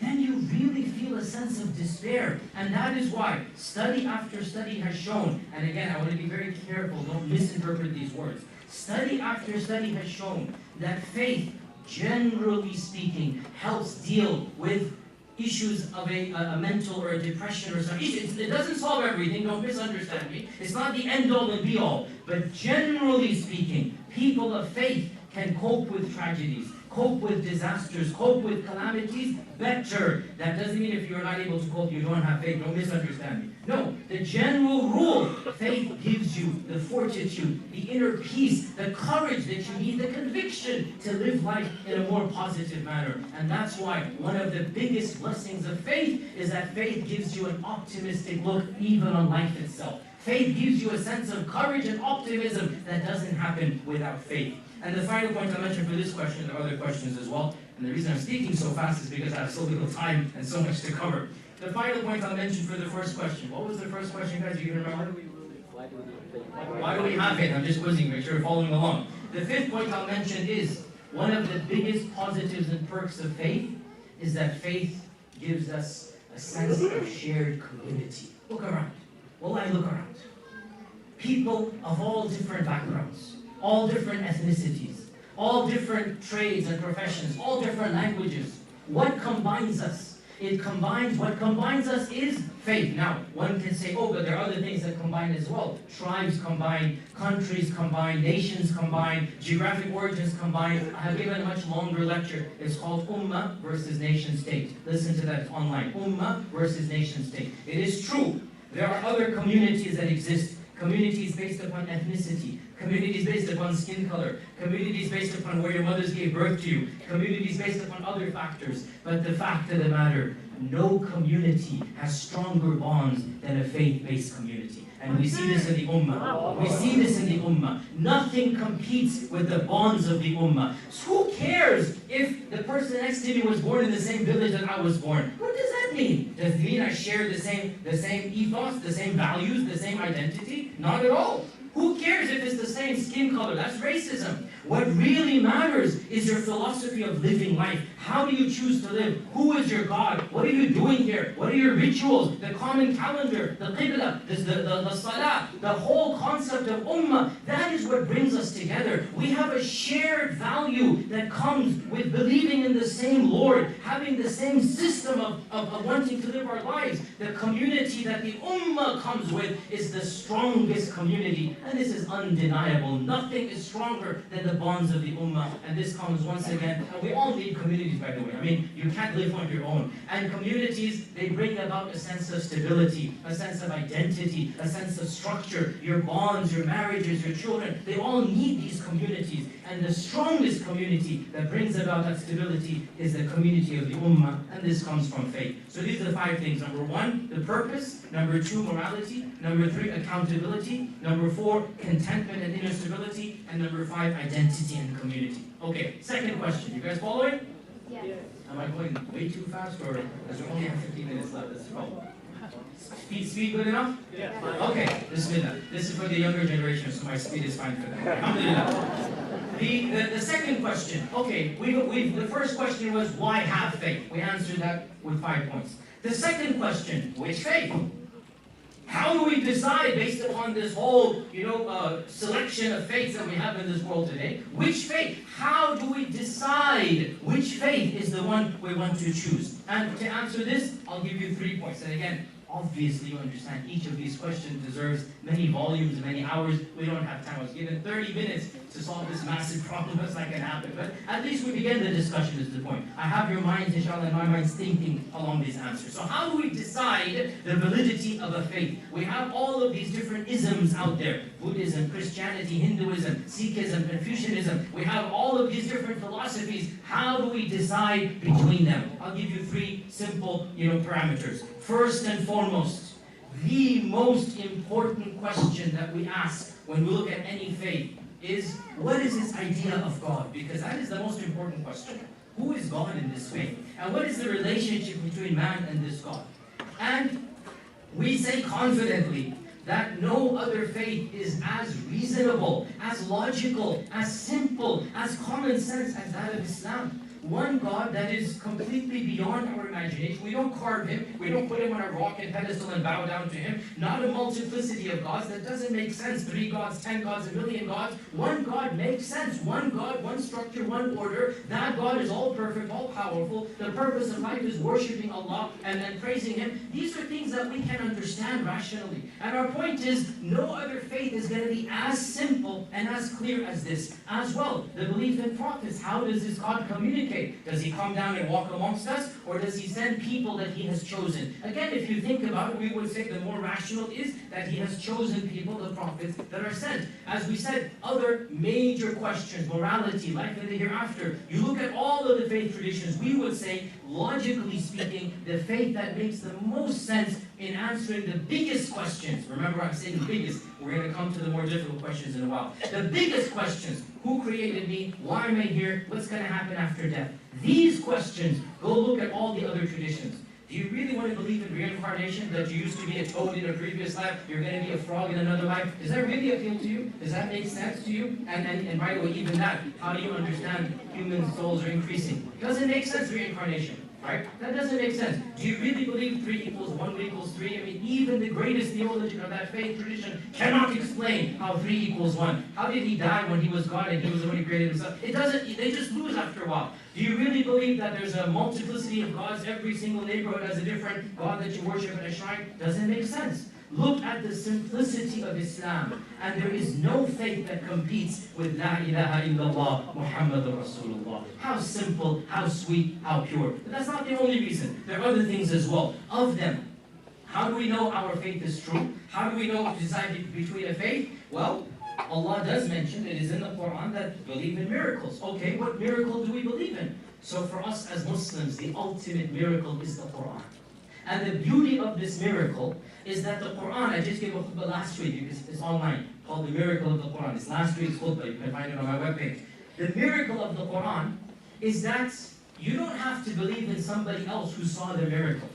Then you really feel a sense of despair. And that is why study after study has shown, and again, I want to be very careful, don't misinterpret these words. Study after study has shown that faith, generally speaking, helps deal with issues of a mental or a depression or something. It doesn't solve everything, don't misunderstand me. It's not the end-all and be-all. But generally speaking, people of faith can cope with tragedies, cope with disasters, cope with calamities better. That doesn't mean if you're not able to cope, you don't have faith. Don't misunderstand me. No, the general rule, faith gives you the fortitude, the inner peace, the courage that you need, the conviction to live life in a more positive manner. And that's why one of the biggest blessings of faith is that faith gives you an optimistic look even on life itself. Faith gives you a sense of courage and optimism that doesn't happen without faith. And the final point I mentioned for this question, there are other questions as well, and the reason I'm speaking so fast is because I have so little time and so much to cover. The final point I'll mention for the first question. What was the first question, guys? Do you remember? Why do we have it? I'm just quizzing, make sure you're following along. The fifth point I'll mention is, one of the biggest positives and perks of faith is that faith gives us a sense of shared community. Look around. Wallahi, look around. People of all different backgrounds, all different ethnicities, all different trades and professions, all different languages. What combines us? What combines us is faith. Now, one can say, oh, but there are other things that combine as well. Tribes combine, countries combine, nations combine, geographic origins combine. I have given a much longer lecture. It's called Ummah versus Nation State. Listen to that, it's online. Ummah versus Nation State. It is true. There are other communities that exist. Communities based upon ethnicity, communities based upon skin color, communities based upon where your mothers gave birth to you, communities based upon other factors. But the fact of the matter, no community has stronger bonds than a faith-based community. And we see this in the Ummah. We see this in the Ummah. Nothing competes with the bonds of the Ummah. So who cares if the person next to me was born in the same village that I was born? What does that mean? Does it mean I share the same ethos, the same values, the same identity? Not at all. Who cares if it's the same skin color? That's racism. What really matters is your philosophy of living life. How do you choose to live? Who is your God? What are you doing here? What are your rituals? The common calendar, the qibla, the salah, the whole concept of ummah. That is what brings us together. We have a shared value that comes with believing in the same Lord, having the same system of wanting to live our lives. The community that the ummah comes with is the strongest community. And this is undeniable. Nothing is stronger than the bonds of the ummah. And this comes once again. And we all need communities, by the way. I mean, you can't live on your own. And communities, they bring about a sense of stability, a sense of identity, a sense of structure. Your bonds, your marriages, your children, they all need these communities. And the strongest community that brings about that stability is the community of the ummah. And this comes from faith. So these are the 5 things. Number 1, the purpose. Number 2, morality. Number 3, accountability. Number 4, contentment and inner stability. And number 5, identity and community. Okay, second question. You guys following? Yeah. Am I going way too fast, or does it only have 15 minutes left? That's problem. Speed good enough? Yeah. Okay, bismillah. This is for the younger generation, so my speed is fine for them. Alhamdulillah. The second question. Okay, the first question was, why have faith? We answered that with 5 points. The second question, which faith? How do we decide, based upon this whole, selection of faiths that we have in this world today, which faith? How do we decide which faith is the one we want to choose? And to answer this, I'll give you 3 points. And again, obviously you understand each of these questions deserves many volumes, many hours. We don't have time. I was given 30 minutes to solve this massive problem as that can happen. But at least we begin the discussion is the point. I have your minds, inshallah, and my mind's thinking along these answers. So how do we decide the validity of a faith? We have all of these different isms out there. Buddhism, Christianity, Hinduism, Sikhism, Confucianism. We have all of these different philosophies. How do we decide between them? I'll give you 3 simple, parameters. First and foremost, the most important question that we ask when we look at any faith is, what is this idea of God? Because that is the most important question. Who is God in this faith? And what is the relationship between man and this God? And we say confidently that no other faith is as reasonable, as logical, as simple, as common sense as that of Islam. one God that is completely beyond our imagination. We don't carve him, we don't put him on a rock and pedestal and bow down to him. Not a multiplicity of gods, that doesn't make sense. 3 gods, 10 gods, a million gods. One God makes sense. One God, one structure, one order. That God is all perfect, all powerful. The purpose of life is worshiping Allah and praising him. These are things that we can understand rationally. And our point is, no other faith is going to be as simple and as clear as this. As well, the belief in prophets. How does this God communicate? Does he come down and walk amongst us? Or does he send people that he has chosen? Again, if you think about it, we would say the more rational is that he has chosen people, the prophets, that are sent. As we said, other major questions, morality, life in the hereafter. You look at all of the faith traditions, we would say, logically speaking, the faith that makes the most sense in answering the biggest questions. Remember, I'm saying the biggest. We're going to come to the more difficult questions in a while. The biggest questions. Who created me? Why am I here? What's going to happen after death? These questions, go look at all the other traditions. Do you really want to believe in reincarnation? That you used to be a toad in a previous life, you're going to be a frog in another life? Does that really appeal to you? Does that make sense to you? And by the way, even that, how do you understand human souls are increasing? It doesn't make sense, reincarnation. Right? That doesn't make sense. Do you really believe 3 equals 1 equals 3? I mean, even the greatest theologian of that faith tradition cannot explain how 3 equals 1. How did he die when he was God and he was the one who created himself? It doesn't, they just lose after a while. Do you really believe that there's a multiplicity of gods? Every single neighborhood has a different God that you worship at a shrine? Doesn't make sense. Look at the simplicity of Islam, and there is no faith that competes with La ilaha illallah Muhammadur Rasulullah. How simple, how sweet, how pure. But that's not the only reason. There are other things as well. Of them, how do we know our faith is true? How do we know to decide between a faith? Well, Allah does mention, it is in the Quran, that believe in miracles. Okay, what miracle do we believe in? So for us as Muslims, the ultimate miracle is the Quran. And the beauty of this miracle is that the Quran, I just gave a khutbah last week, because it's online, called The Miracle of the Quran. It's last week's khutbah, you can find it on my webpage. The miracle of the Quran is that you don't have to believe in somebody else who saw the miracle.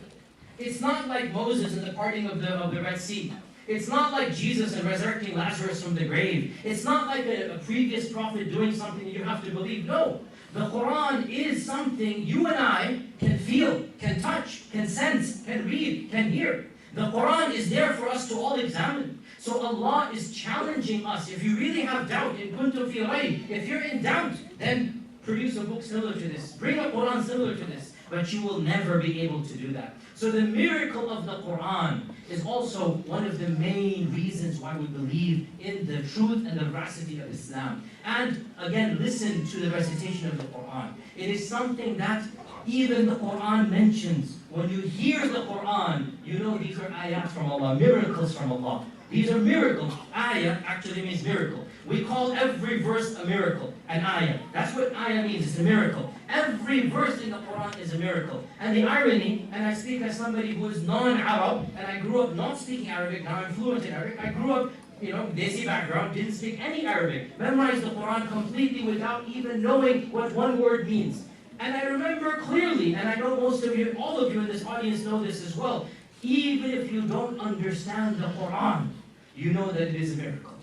It's not like Moses and the parting of the Red Sea. It's not like Jesus and resurrecting Lazarus from the grave. It's not like a previous prophet doing something you have to believe. No. The Quran is something you and I can feel, can touch, can sense, can read, can hear. The Quran is there for us to all examine. So Allah is challenging us. If you really have doubt, in kuntum fi rayb, if you're in doubt, then produce a book similar to this. Bring a Quran similar to this. But you will never be able to do that. So the miracle of the Quran is also one of the main reasons why we believe in the truth and the veracity of Islam. And again, listen to the recitation of the Quran. It is something that even the Quran mentions. When you hear the Quran, you know these are ayat from Allah, miracles from Allah. These are miracles. Ayah actually means miracle. We call every verse a miracle, an ayah. That's what ayah means, it's a miracle. Every verse in the Quran is a miracle. And the irony, and I speak as somebody who is non-Arab, and I grew up not speaking Arabic, now I'm fluent in Arabic. I grew up, Desi background, didn't speak any Arabic. Memorized the Quran completely without even knowing what one word means. And I remember clearly, and I know most of you, all of you in this audience know this as well, even if you don't understand the Quran, you know that it is a miracle.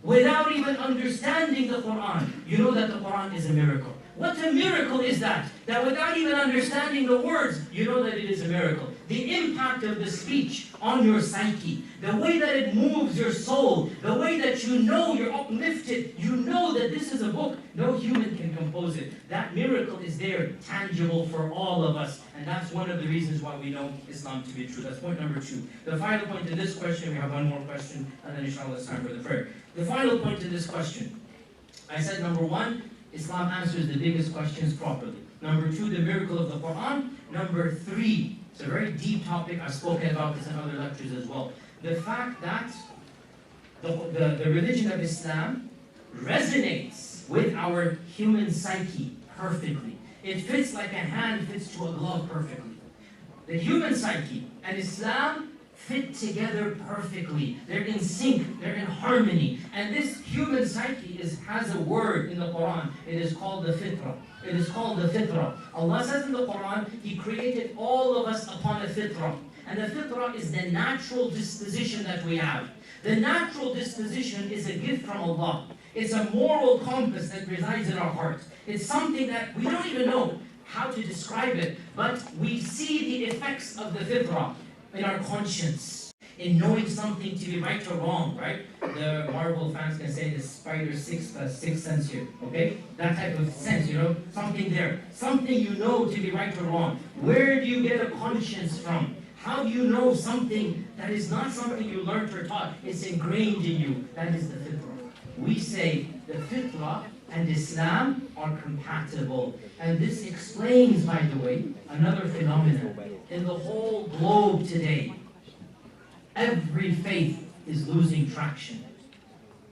Without even understanding the Quran, you know that the Quran is a miracle. What a miracle is that? That without even understanding the words, you know that it is a miracle. The impact of the speech on your psyche, the way that it moves your soul, the way that you know you're uplifted, you know that this is a book, no human can compose it. That miracle is there, tangible for all of us. And that's one of the reasons why we know Islam to be true. That's point number 2. The final point to this question, we have one more question, and then inshallah it's time for the prayer. The final point to this question, I said number 1, Islam answers the biggest questions properly. Number 2, the miracle of the Quran. Number 3, it's a very deep topic, I've spoken about this in other lectures as well. The fact that the religion of Islam resonates with our human psyche perfectly. It fits like a hand fits to a glove perfectly. The human psyche and Islam fit together perfectly. They're in sync, they're in harmony. And this human psyche has a word in the Quran. It is called the fitrah. It is called the fitrah. Allah says in the Quran, He created all of us upon a fitrah. And the fitrah is the natural disposition that we have. The natural disposition is a gift from Allah. It's a moral compass that resides in our hearts. It's something that we don't even know how to describe it, but we see the effects of the fitrah in our conscience, in knowing something to be right or wrong, right? The Marvel fans can say the spider sixth sense here, okay? That type of sense, you know, something there. Something you know to be right or wrong. Where do you get a conscience from? How do you know something that is not something you learned or taught? It's ingrained in you. That is the fitrah. We say the fitrah and Islam are compatible. And this explains, by the way, another phenomenon. In the whole globe today, every faith is losing traction.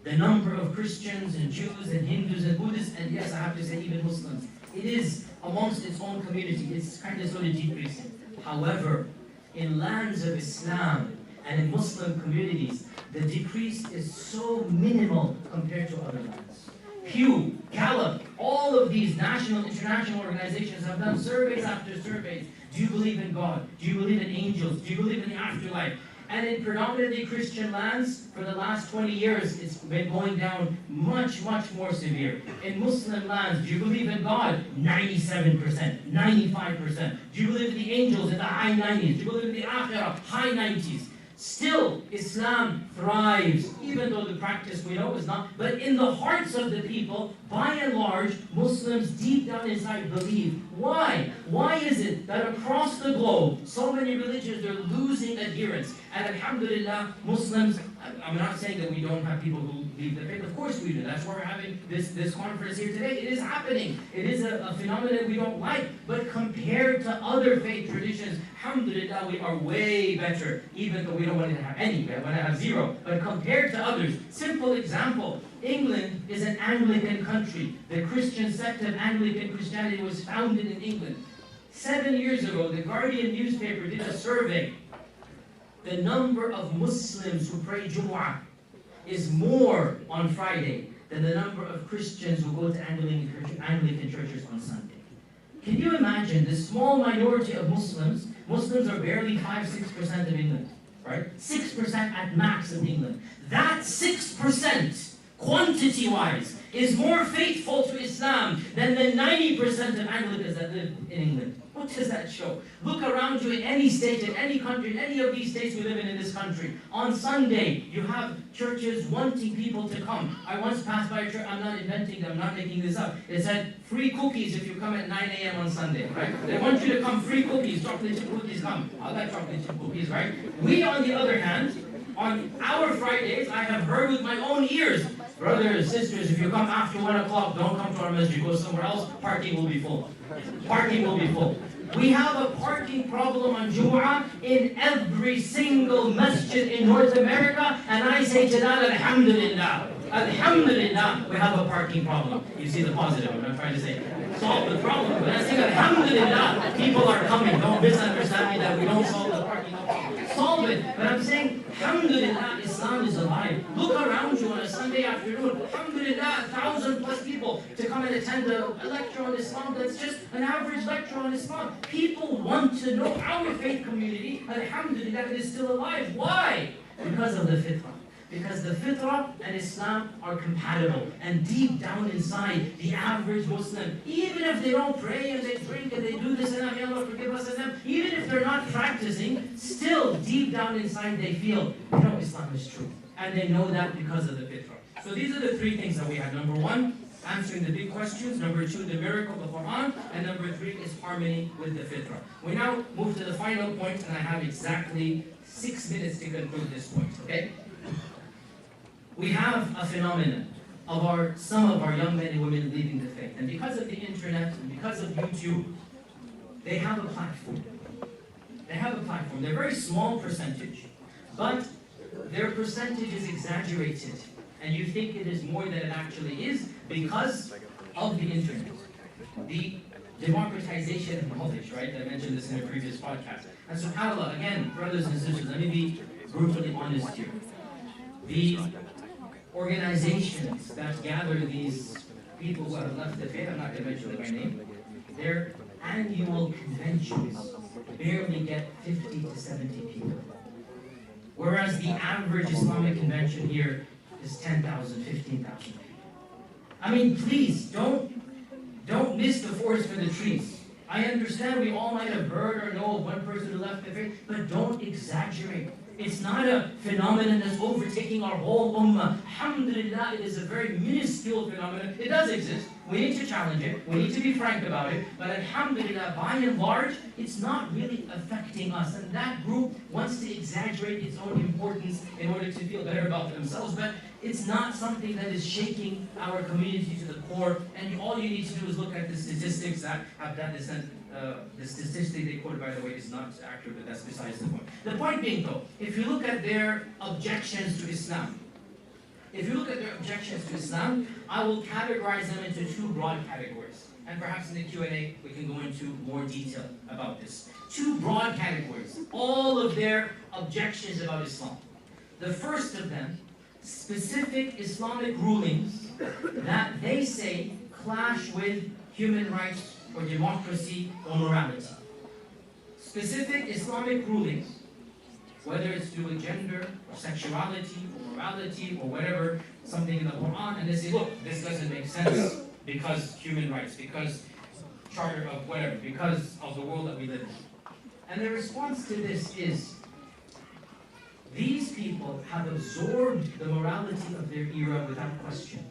The number of Christians and Jews and Hindus and Buddhists, and yes, I have to say even Muslims, it is amongst its own community. It's kind of sort of decreasing. However, in lands of Islam and in Muslim communities, the decrease is so minimal compared to other lands. Pew, Gallup, all of these national, international organizations have done surveys after surveys. Do you believe in God? Do you believe in angels? Do you believe in the afterlife? And in predominantly Christian lands, for the last 20 years, it's been going down much, much more severe. In Muslim lands, do you believe in God? 97%, 95%. Do you believe in the angels in the high 90s? Do you believe in the akhirah? High 90s. Still, Islam thrives, even though the practice we know is not. But in the hearts of the people, by and large, Muslims deep down inside believe. Why? Why is it that across the globe, so many religions are losing adherence? And alhamdulillah, Muslims, I'm not saying that we don't have people who leave the faith. Of course we do. That's why we're having this conference here today. It is happening. It is a phenomenon we don't like. But compared to other faith traditions, alhamdulillah, we are way better. Even though we don't want to have any. We want to have zero. But compared to others, simple example. England is an Anglican country. The Christian sect of Anglican Christianity was founded in England. 7 years ago, the Guardian newspaper did a survey. The number of Muslims who pray Jumu'ah is more on Friday than the number of Christians who go to Anglican churches on Sunday. Can you imagine the small minority of Muslims? Muslims are barely 5-6% of England, right? 6% at max of England. That 6%, quantity-wise, is more faithful to Islam than the 90% of Anglicans that live in England. What does that show? Look around you in any state, in any country, in any of these states we live in this country. On Sunday, you have churches wanting people to come. I once passed by a church, I'm not inventing them, I'm not making this up. It said, free cookies if you come at 9 a.m. on Sunday, right? They want you to come, free cookies, chocolate chip cookies, come. I like chocolate chip cookies, right? We, on the other hand, on our Fridays, I have heard with my own ears, brothers, sisters, if you come after 1 o'clock, don't come to our masjid, go somewhere else, parking will be full. Parking will be full. We have a parking problem on Jumu'ah in every single masjid in North America, and I say to that, alhamdulillah. Alhamdulillah, we have a parking problem. You see the positive, I'm not trying to say solve the problem, but I say alhamdulillah, people are coming. Don't misunderstand me that we don't solve the parking problem. Solve it, but I'm saying, alhamdulillah, Islam is alive. Look around you on a Sunday afternoon, alhamdulillah, 1,000+ people to come and attend a lecture on Islam that's just an average lecture on Islam. People want to know our faith community, alhamdulillah, it is still alive. Why? Because of the fitrah. Because the fitrah and Islam are compatible. And deep down inside, the average Muslim, even if they don't pray and they drink and they do this and that, may Allah forgive us and them, even if they're not practicing, still deep down inside they feel, Islam is true. And they know that because of the fitrah. So these are the three things that we have. Number one, answering the big questions. Number two, the miracle of the Quran. And number three is harmony with the fitrah. We now move to the final point, and I have exactly 6 minutes to conclude this point, okay? We have a phenomenon of some of our young men and women leaving the faith. And because of the internet and because of YouTube, they have a platform. They have a platform. They're a very small percentage, but their percentage is exaggerated. And you think it is more than it actually is because of the internet. The democratization of knowledge, right? I mentioned this in a previous podcast. And subhanAllah, again, brothers and sisters, let me be brutally honest here. The organizations that gather these people who have left the faith, I'm not going to mention their name, their annual conventions barely get 50 to 70 people. Whereas the average Islamic convention here is 10,000, 15,000 people. I mean, please, don't miss the forest for the trees. I understand we all might have heard or know of one person who left the faith, but don't exaggerate. It's not a phenomenon that's overtaking our whole ummah. Alhamdulillah, it is a very minuscule phenomenon. It does exist. We need to challenge it. We need to be frank about it. But alhamdulillah, by and large, it's not really affecting us. And that group wants to exaggerate its own importance in order to feel better about themselves. But it's not something that is shaking our community to the core. And all you need to do is look at the statistics that have done this. And the statistic they quoted, by the way, is not accurate, but that's besides the point. The point being, though, if you look at their objections to Islam, I will categorize them into two broad categories. And perhaps in the Q&A, we can go into more detail about this. Two broad categories. All of their objections about Islam. The first of them, specific Islamic rulings that they say clash with human rights or democracy or morality. Specific Islamic rulings, whether it's to do with gender or sexuality or morality or whatever, something in the Quran, and they say, look, this doesn't make sense because human rights, because charter of whatever, because of the world that we live in. And the response to this is, these people have absorbed the morality of their era without question.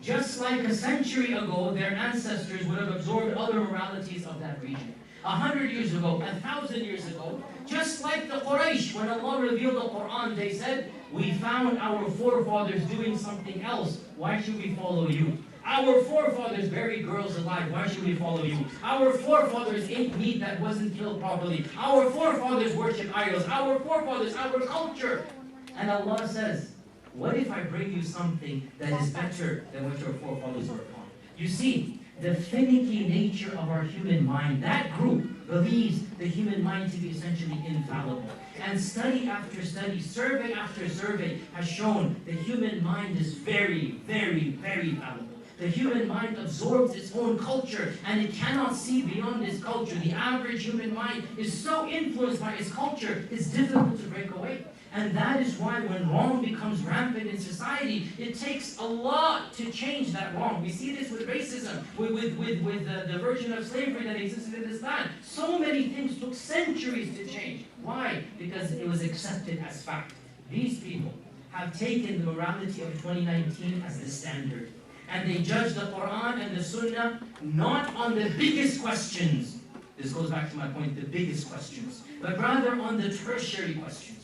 Just like a century ago, their ancestors would have absorbed other moralities of that region. 100 years ago, 1,000 years ago, just like the Quraysh, when Allah revealed the Quran, they said, we found our forefathers doing something else. Why should we follow you? Our forefathers buried girls alive. Why should we follow you? Our forefathers ate meat that wasn't killed properly. Our forefathers worship idols. Our forefathers, our culture. And Allah says, what if I bring you something that is better than what your forefathers were upon? You see, the finicky nature of our human mind, that group believes the human mind to be essentially infallible. And study after study, survey after survey has shown the human mind is very, very, very fallible. The human mind absorbs its own culture and it cannot see beyond its culture. The average human mind is so influenced by its culture, it's difficult to break away. And that is why when wrong becomes rampant in society, it takes a lot to change that wrong. We see this with racism, with the version of slavery that existed in this land. So many things took centuries to change. Why? Because it was accepted as fact. These people have taken the morality of 2019 as the standard. And they judge the Quran and the Sunnah not on the biggest questions. This goes back to my point, the biggest questions. But rather on the tertiary questions.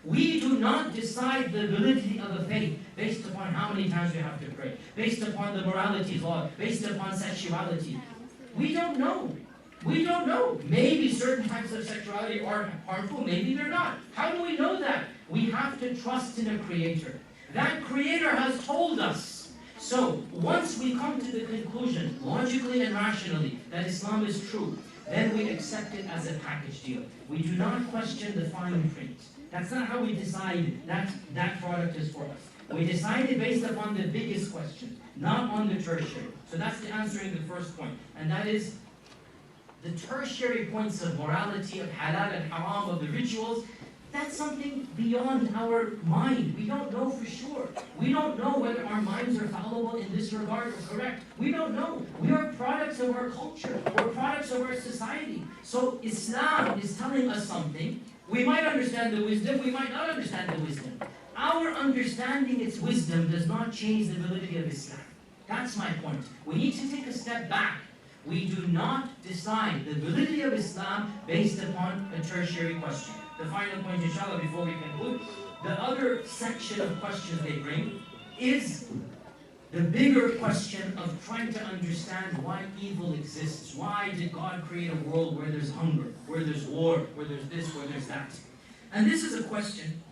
We do not decide the validity of a faith based upon how many times we have to pray, based upon the morality law, based upon sexuality. We don't know. We don't know. Maybe certain types of sexuality are harmful, maybe they're not. How do we know that? We have to trust in a creator. That creator has told us. So, once we come to the conclusion, logically and rationally, that Islam is true, then we accept it as a package deal. We do not question the fine print. That's not how we decide that product is for us. We decide it based upon the biggest question, not on the tertiary. So that's the answering the first point. And that is the tertiary points of morality, of halal and haram, of the rituals. That's something beyond our mind. We don't know for sure. We don't know whether our minds are fallible in this regard or correct. We don't know. We are products of our culture. We're products of our society. So Islam is telling us something. We might understand the wisdom, we might not understand the wisdom. Our understanding its wisdom does not change the validity of Islam. That's my point. We need to take a step back. We do not decide the validity of Islam based upon a tertiary question. The final point, inshallah, before we conclude, the other section of questions they bring is the bigger question of trying to understand why evil exists. Why did God create a world where there's hunger, where there's war, where there's this, where there's that? And this is a question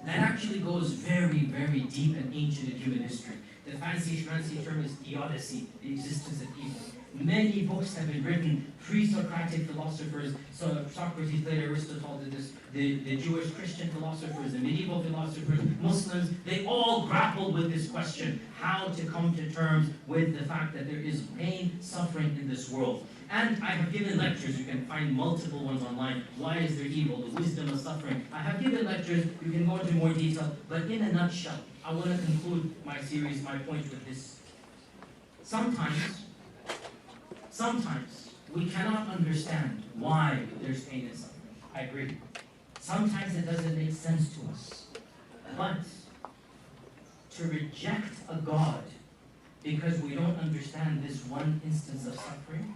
that actually goes very, very deep and ancient in human history. The fancy term is theodicy, the existence of evil. Many books have been written, pre-Socratic philosophers, so Socrates, Plato, Aristotle did this, the Jewish Christian philosophers, the medieval philosophers, Muslims, they all grappled with this question, how to come to terms with the fact that there is pain, suffering in this world. And I have given lectures, you can find multiple ones online, why is there evil, the wisdom of suffering. I have given lectures, you can go into more detail, but in a nutshell, I want to conclude my series, my point with this Sometimes we cannot understand why there's pain and suffering. I agree. Sometimes it doesn't make sense to us. But to reject a God because we don't understand this one instance of suffering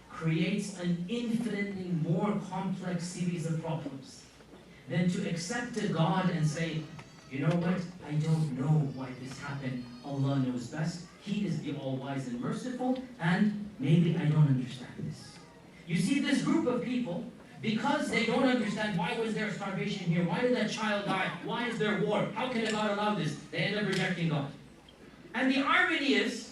creates an infinitely more complex series of problems than to accept a God and say, you know what, I don't know why this happened. Allah knows best. He is the all-wise and merciful, and maybe I don't understand this. You see, this group of people, because they don't understand why was there starvation here, why did that child die, why is there war, how can God allow this, they end up rejecting God. And the irony is,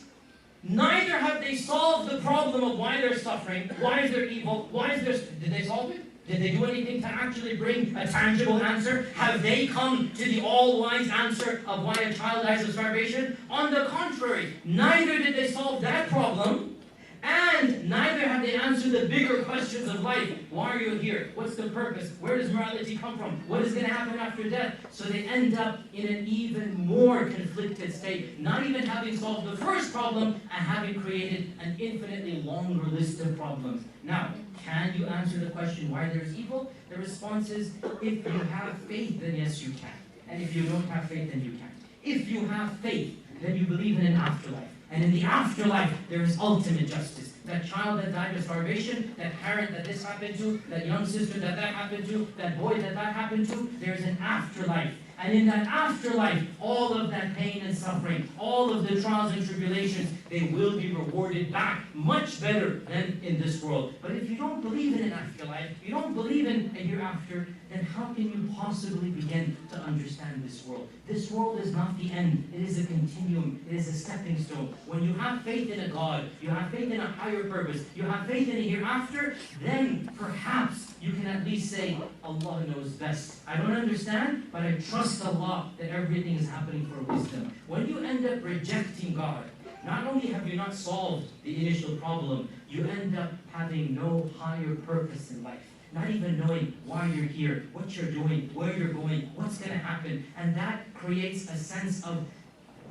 neither have they solved the problem of why they're suffering, why is there evil, did they solve it? Did they do anything to actually bring a tangible answer? Have they come to the all-wise answer of why a child dies of starvation? On the contrary, neither did they solve that problem, and neither have they answered the bigger questions of life. Why are you here? What's the purpose? Where does morality come from? What is going to happen after death? So they end up in an even more conflicted state, not even having solved the first problem and having created an infinitely longer list of problems. Now, can you answer the question why there's evil? The response is, if you have faith, then yes, you can. And if you don't have faith, then you can't. If you have faith, then you believe in an afterlife. And in the afterlife, there is ultimate justice. That child that died of starvation, that parent that this happened to, that young sister that happened to, that boy that happened to, there's an afterlife. And in that afterlife, all of that pain and suffering, all of the trials and tribulations, they will be rewarded back much better than in this world. But if you don't believe in an afterlife, you don't believe in a hereafter, then how can you possibly begin to understand this world? This world is not the end. It is a continuum. It is a stepping stone. When you have faith in a God, you have faith in a higher purpose, you have faith in a hereafter, then perhaps you can at least say, Allah knows best. I don't understand, but I trust Allah that everything is happening for wisdom. When you end up rejecting God, not only have you not solved the initial problem, you end up having no higher purpose in life. Not even knowing why you're here, what you're doing, where you're going, what's going to happen. And that creates a sense of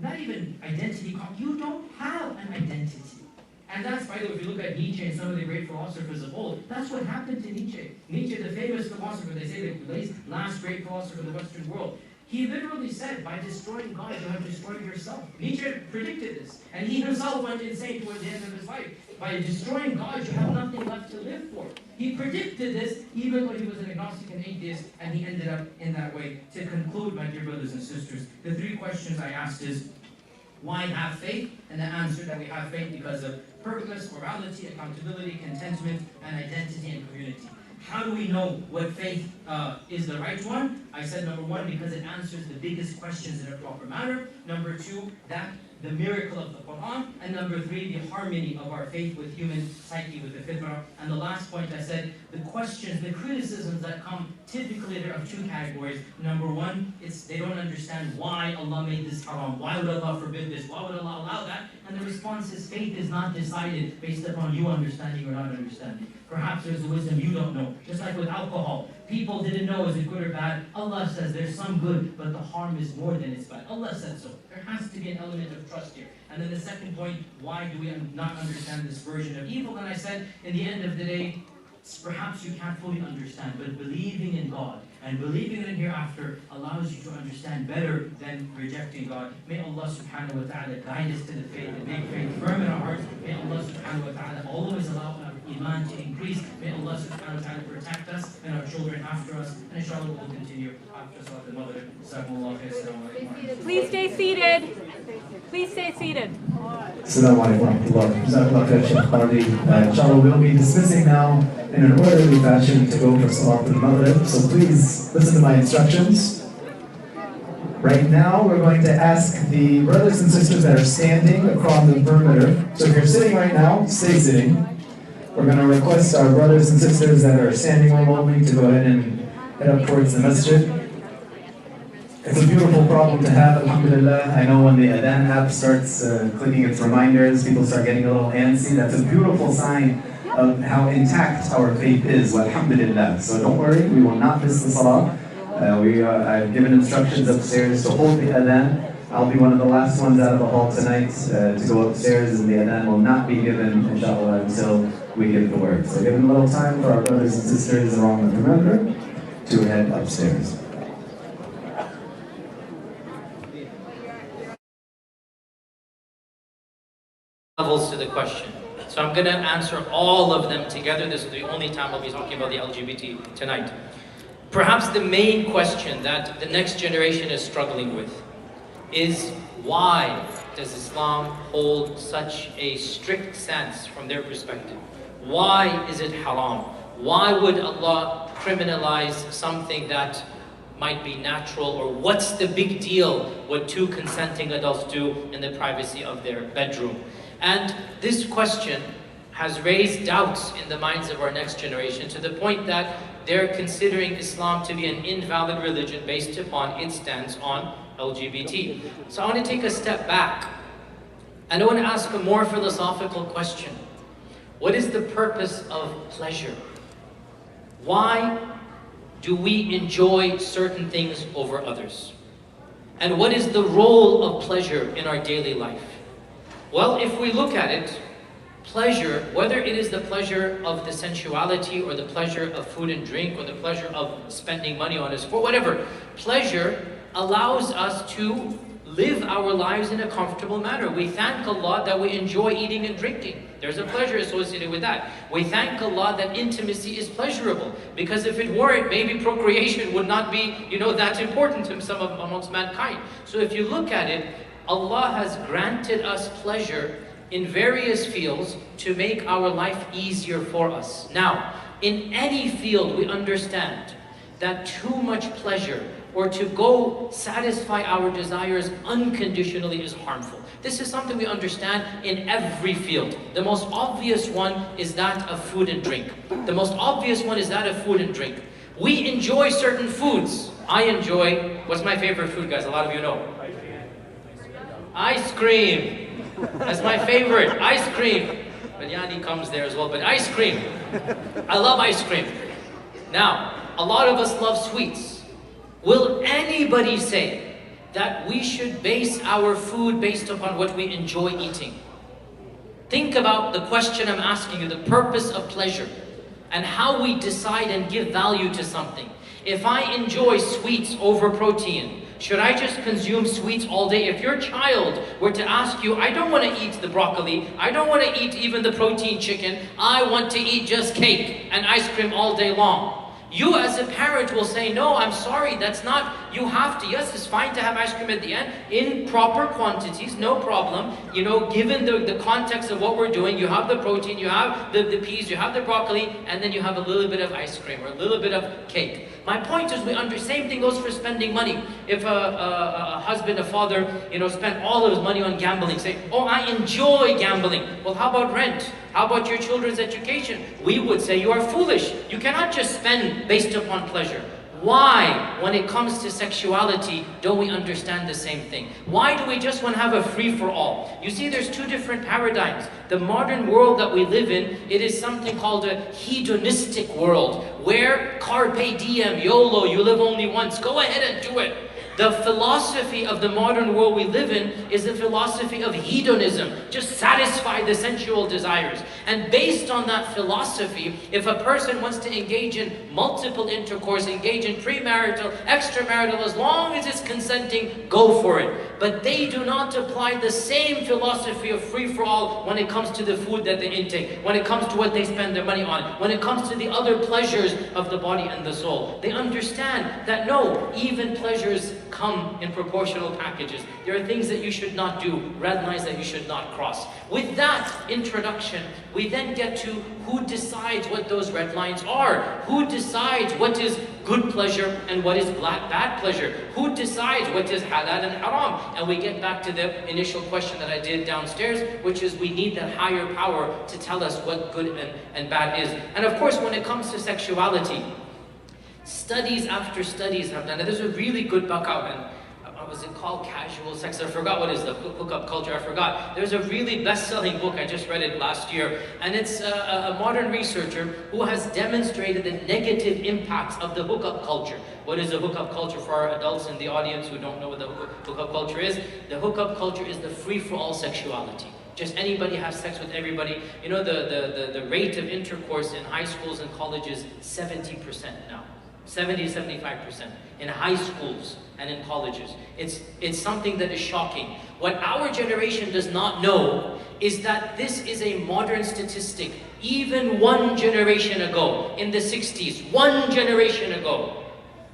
not even identity. You don't have an identity. And that's, by the way, if you look at Nietzsche and some of the great philosophers of old, that's what happened to Nietzsche. Nietzsche, the famous philosopher, they say the last great philosopher of the Western world, he literally said, by destroying God, you have destroyed yourself. Nietzsche predicted this. And he himself went insane towards the end of his life. By destroying God, you have nothing left to live for. He predicted this, even though he was an agnostic and atheist, and he ended up in that way. To conclude, my dear brothers and sisters, the three questions I asked is, why have faith? And the answer that we have faith because of purpose, morality, accountability, contentment, and identity and community. How do we know what faith is the right one? I said number one, because it answers the biggest questions in a proper manner. Number two, that the miracle of the Quran. And number three, the harmony of our faith with human psyche, with the fitrah. And the last point I said, the questions, the criticisms that come, typically there are two categories. Number one, it's they don't understand why Allah made this haram. Why would Allah forbid this? Why would Allah allow that? And the response is faith is not decided based upon you understanding or not understanding. Perhaps there's a wisdom you don't know. Just like with alcohol. People didn't know is it good or bad. Allah says there's some good, but the harm is more than it's bad. Allah said so. There has to be an element of trust here. And then the second point, why do we not understand this version of evil? And I said, in the end of the day, perhaps you can't fully understand, but believing in God and believing in hereafter allows you to understand better than rejecting God. May Allah subhanahu wa ta'ala guide us to the faith and make faith firm in our hearts. May Allah subhanahu wa ta'ala always allow our iman to increase. May Allah subhanahu wa ta'ala protect us and our children after us. And inshallah we'll continue after Salat al-Maghrib. Please stay seated. Please stay seated. Assalamu alaikum wa rahmatullah. Jazakallah khair, Shaykh Qadhi. Inshallah we'll be dismissing now in an orderly fashion to go for Salat al-Maghrib. So please listen to my instructions. Right now we're going to ask the brothers and sisters that are standing across the perimeter. So if you're sitting right now, stay sitting. We're going to request our brothers and sisters that are standing remotely to go ahead and head up towards the masjid. It's a beautiful problem to have, alhamdulillah. I know when the Adhan app starts clicking its reminders, people start getting a little antsy. That's a beautiful sign of how intact our faith is, alhamdulillah. So don't worry, we will not miss the salah. I've given instructions upstairs to hold the Adhan I'll be one of the last ones out of the hall tonight to go upstairs, and the adhan will not be given, inshallah, until we give the word. So give them a little time for our brothers and sisters along with the member to head upstairs. Levels to the question. So I'm going to answer all of them together. This is the only time I'll be talking about the LGBT tonight. Perhaps the main question that the next generation is struggling with is, why does Islam hold such a strict stance from their perspective? Why is it haram? Why would Allah criminalize something that might be natural? Or what's the big deal what two consenting adults do in the privacy of their bedroom? And this question has raised doubts in the minds of our next generation to the point that they're considering Islam to be an invalid religion based upon its stance on LGBT. So I want to take a step back and I want to ask a more philosophical question. What is the purpose of pleasure? Why do we enjoy certain things over others? And what is the role of pleasure in our daily life? Well, if we look at it, pleasure, whether it is the pleasure of the sensuality or the pleasure of food and drink or the pleasure of spending money on a sport, whatever, pleasure allows us to live our lives in a comfortable manner. We thank Allah that we enjoy eating and drinking. There's a pleasure associated with that. We thank Allah that intimacy is pleasurable, because if it weren't, maybe procreation would not be, that important to some amongst mankind. So if you look at it, Allah has granted us pleasure in various fields to make our life easier for us. Now, in any field we understand that too much pleasure or to go satisfy our desires unconditionally is harmful. This is something we understand in every field. The most obvious one is that of food and drink. The most obvious one is that of food and drink. We enjoy certain foods. I enjoy, what's my favorite food, guys? A lot of you know. Ice cream. That's my favorite, ice cream. Biryani comes there as well, but ice cream. I love ice cream. Now, a lot of us love sweets. Will anybody say that we should base our food based upon what we enjoy eating? Think about the question I'm asking you, the purpose of pleasure, and how we decide and give value to something. If I enjoy sweets over protein, should I just consume sweets all day? If your child were to ask you, I don't want to eat the broccoli, I don't want to eat even the protein chicken, I want to eat just cake and ice cream all day long. You as a parent will say, no, I'm sorry, that's not, you have to, yes, it's fine to have ice cream at the end, in proper quantities, no problem. Given the context of what we're doing, you have the protein, you have the peas, you have the broccoli, and then you have a little bit of ice cream or a little bit of cake. My point is, same thing goes for spending money. If a husband, a father, spent all of his money on gambling, say, oh, I enjoy gambling. Well, how about rent? How about your children's education? We would say you are foolish. You cannot just spend based upon pleasure. Why, when it comes to sexuality, don't we understand the same thing? Why do we just want to have a free-for-all? You see, there's two different paradigms. The modern world that we live in, it is something called a hedonistic world, where carpe diem, YOLO, you live only once, go ahead and do it. The philosophy of the modern world we live in is the philosophy of hedonism. Just satisfy the sensual desires. And based on that philosophy, if a person wants to engage in multiple intercourse, engage in premarital, extramarital, as long as it's consenting, go for it. But they do not apply the same philosophy of free-for-all when it comes to the food that they intake, when it comes to what they spend their money on, when it comes to the other pleasures of the body and the soul. They understand that no, even pleasures come in proportional packages. There are things that you should not do, red lines that you should not cross. With that introduction, we then get to who decides what those red lines are. Who decides what is good pleasure and what is bad pleasure? Who decides what is halal and haram? And we get back to the initial question that I did downstairs, which is we need that higher power to tell us what good and bad is. And of course, when it comes to sexuality, studies after studies have done, and there's a really good book out, and was it called? Casual sex. I forgot what is the hookup culture. I forgot. There's a really best-selling book. I just read it last year, and it's a modern researcher who has demonstrated the negative impacts of the hookup culture. What is the hookup culture for our adults in the audience who don't know what the hookup culture is? The hookup culture is the free-for-all sexuality. Just anybody has sex with everybody. You know, the rate of intercourse in high schools and colleges, 70% now. 70 to 75% in high schools and in colleges. It's something that is shocking. What our generation does not know is that this is a modern statistic. Even one generation ago, in the 60s, one generation ago,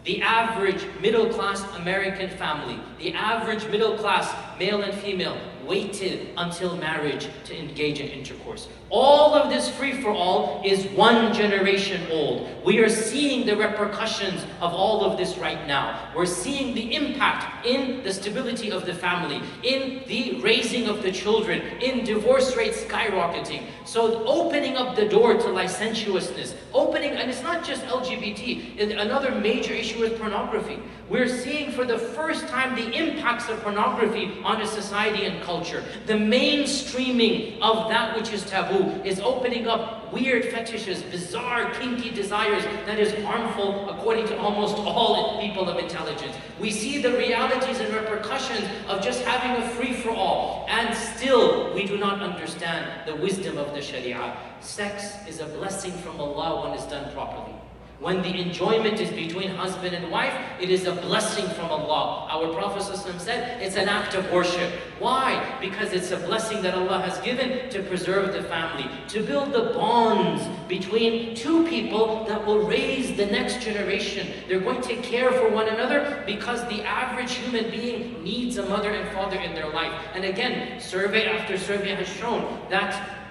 the average middle-class American family, the average middle-class male and female, waited until marriage to engage in intercourse. All of this free-for-all is one generation old. We are seeing the repercussions of all of this right now. We're seeing the impact in the stability of the family, in the raising of the children, in divorce rates skyrocketing. So opening up the door to licentiousness, and it's not just LGBT, another major issue is pornography. We're seeing for the first time the impacts of pornography on a society and culture. The mainstreaming of that which is taboo is opening up weird fetishes, bizarre, kinky desires that is harmful according to almost all people of intelligence. We see the realities and repercussions of just having a free-for-all, and still we do not understand the wisdom of the Sharia. Sex is a blessing from Allah when it's done properly. When the enjoyment is between husband and wife, it is a blessing from Allah. Our Prophet ﷺ said it's an act of worship. Why? Because it's a blessing that Allah has given to preserve the family, to build the bonds between two people that will raise the next generation. They're going to care for one another because the average human being needs a mother and father in their life. And again, survey after survey has shown that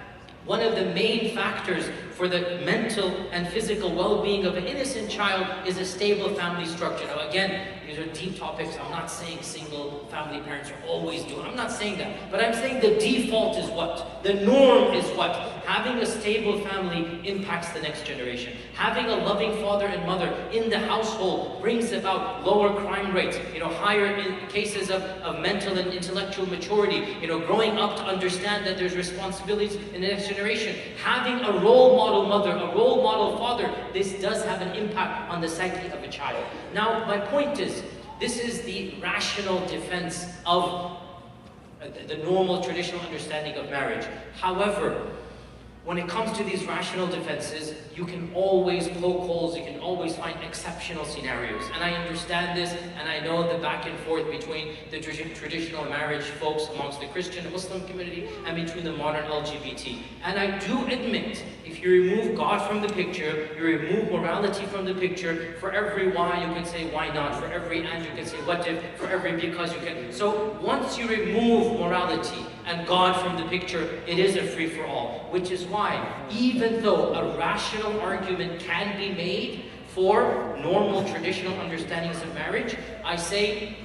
one of the main factors for the mental and physical well-being of an innocent child is a stable family structure. Now again, these are deep topics. I'm not saying single family parents are always doing. I'm not saying that. But I'm saying the default is what? The norm is what? Having a stable family impacts the next generation. Having a loving father and mother in the household brings about lower crime rates, higher in cases of mental and intellectual maturity, growing up to understand that there's responsibilities in the next generation. Having a role model mother, a role model father, this does have an impact on the psyche of a child. Now, my point is, this is the rational defense of the normal traditional understanding of marriage. However, when it comes to these rational defenses, you can always poke holes, you can always find exceptional scenarios. And I understand this, and I know the back and forth between the traditional marriage folks amongst the Christian and Muslim community and between the modern LGBT. And I do admit, if you remove God from the picture, you remove morality from the picture, for every why you can say why not, for every and you can say what if, for every because you can. So once you remove morality and God from the picture, it is a free-for-all, which is why, even though a rational argument can be made for normal traditional understandings of marriage, I say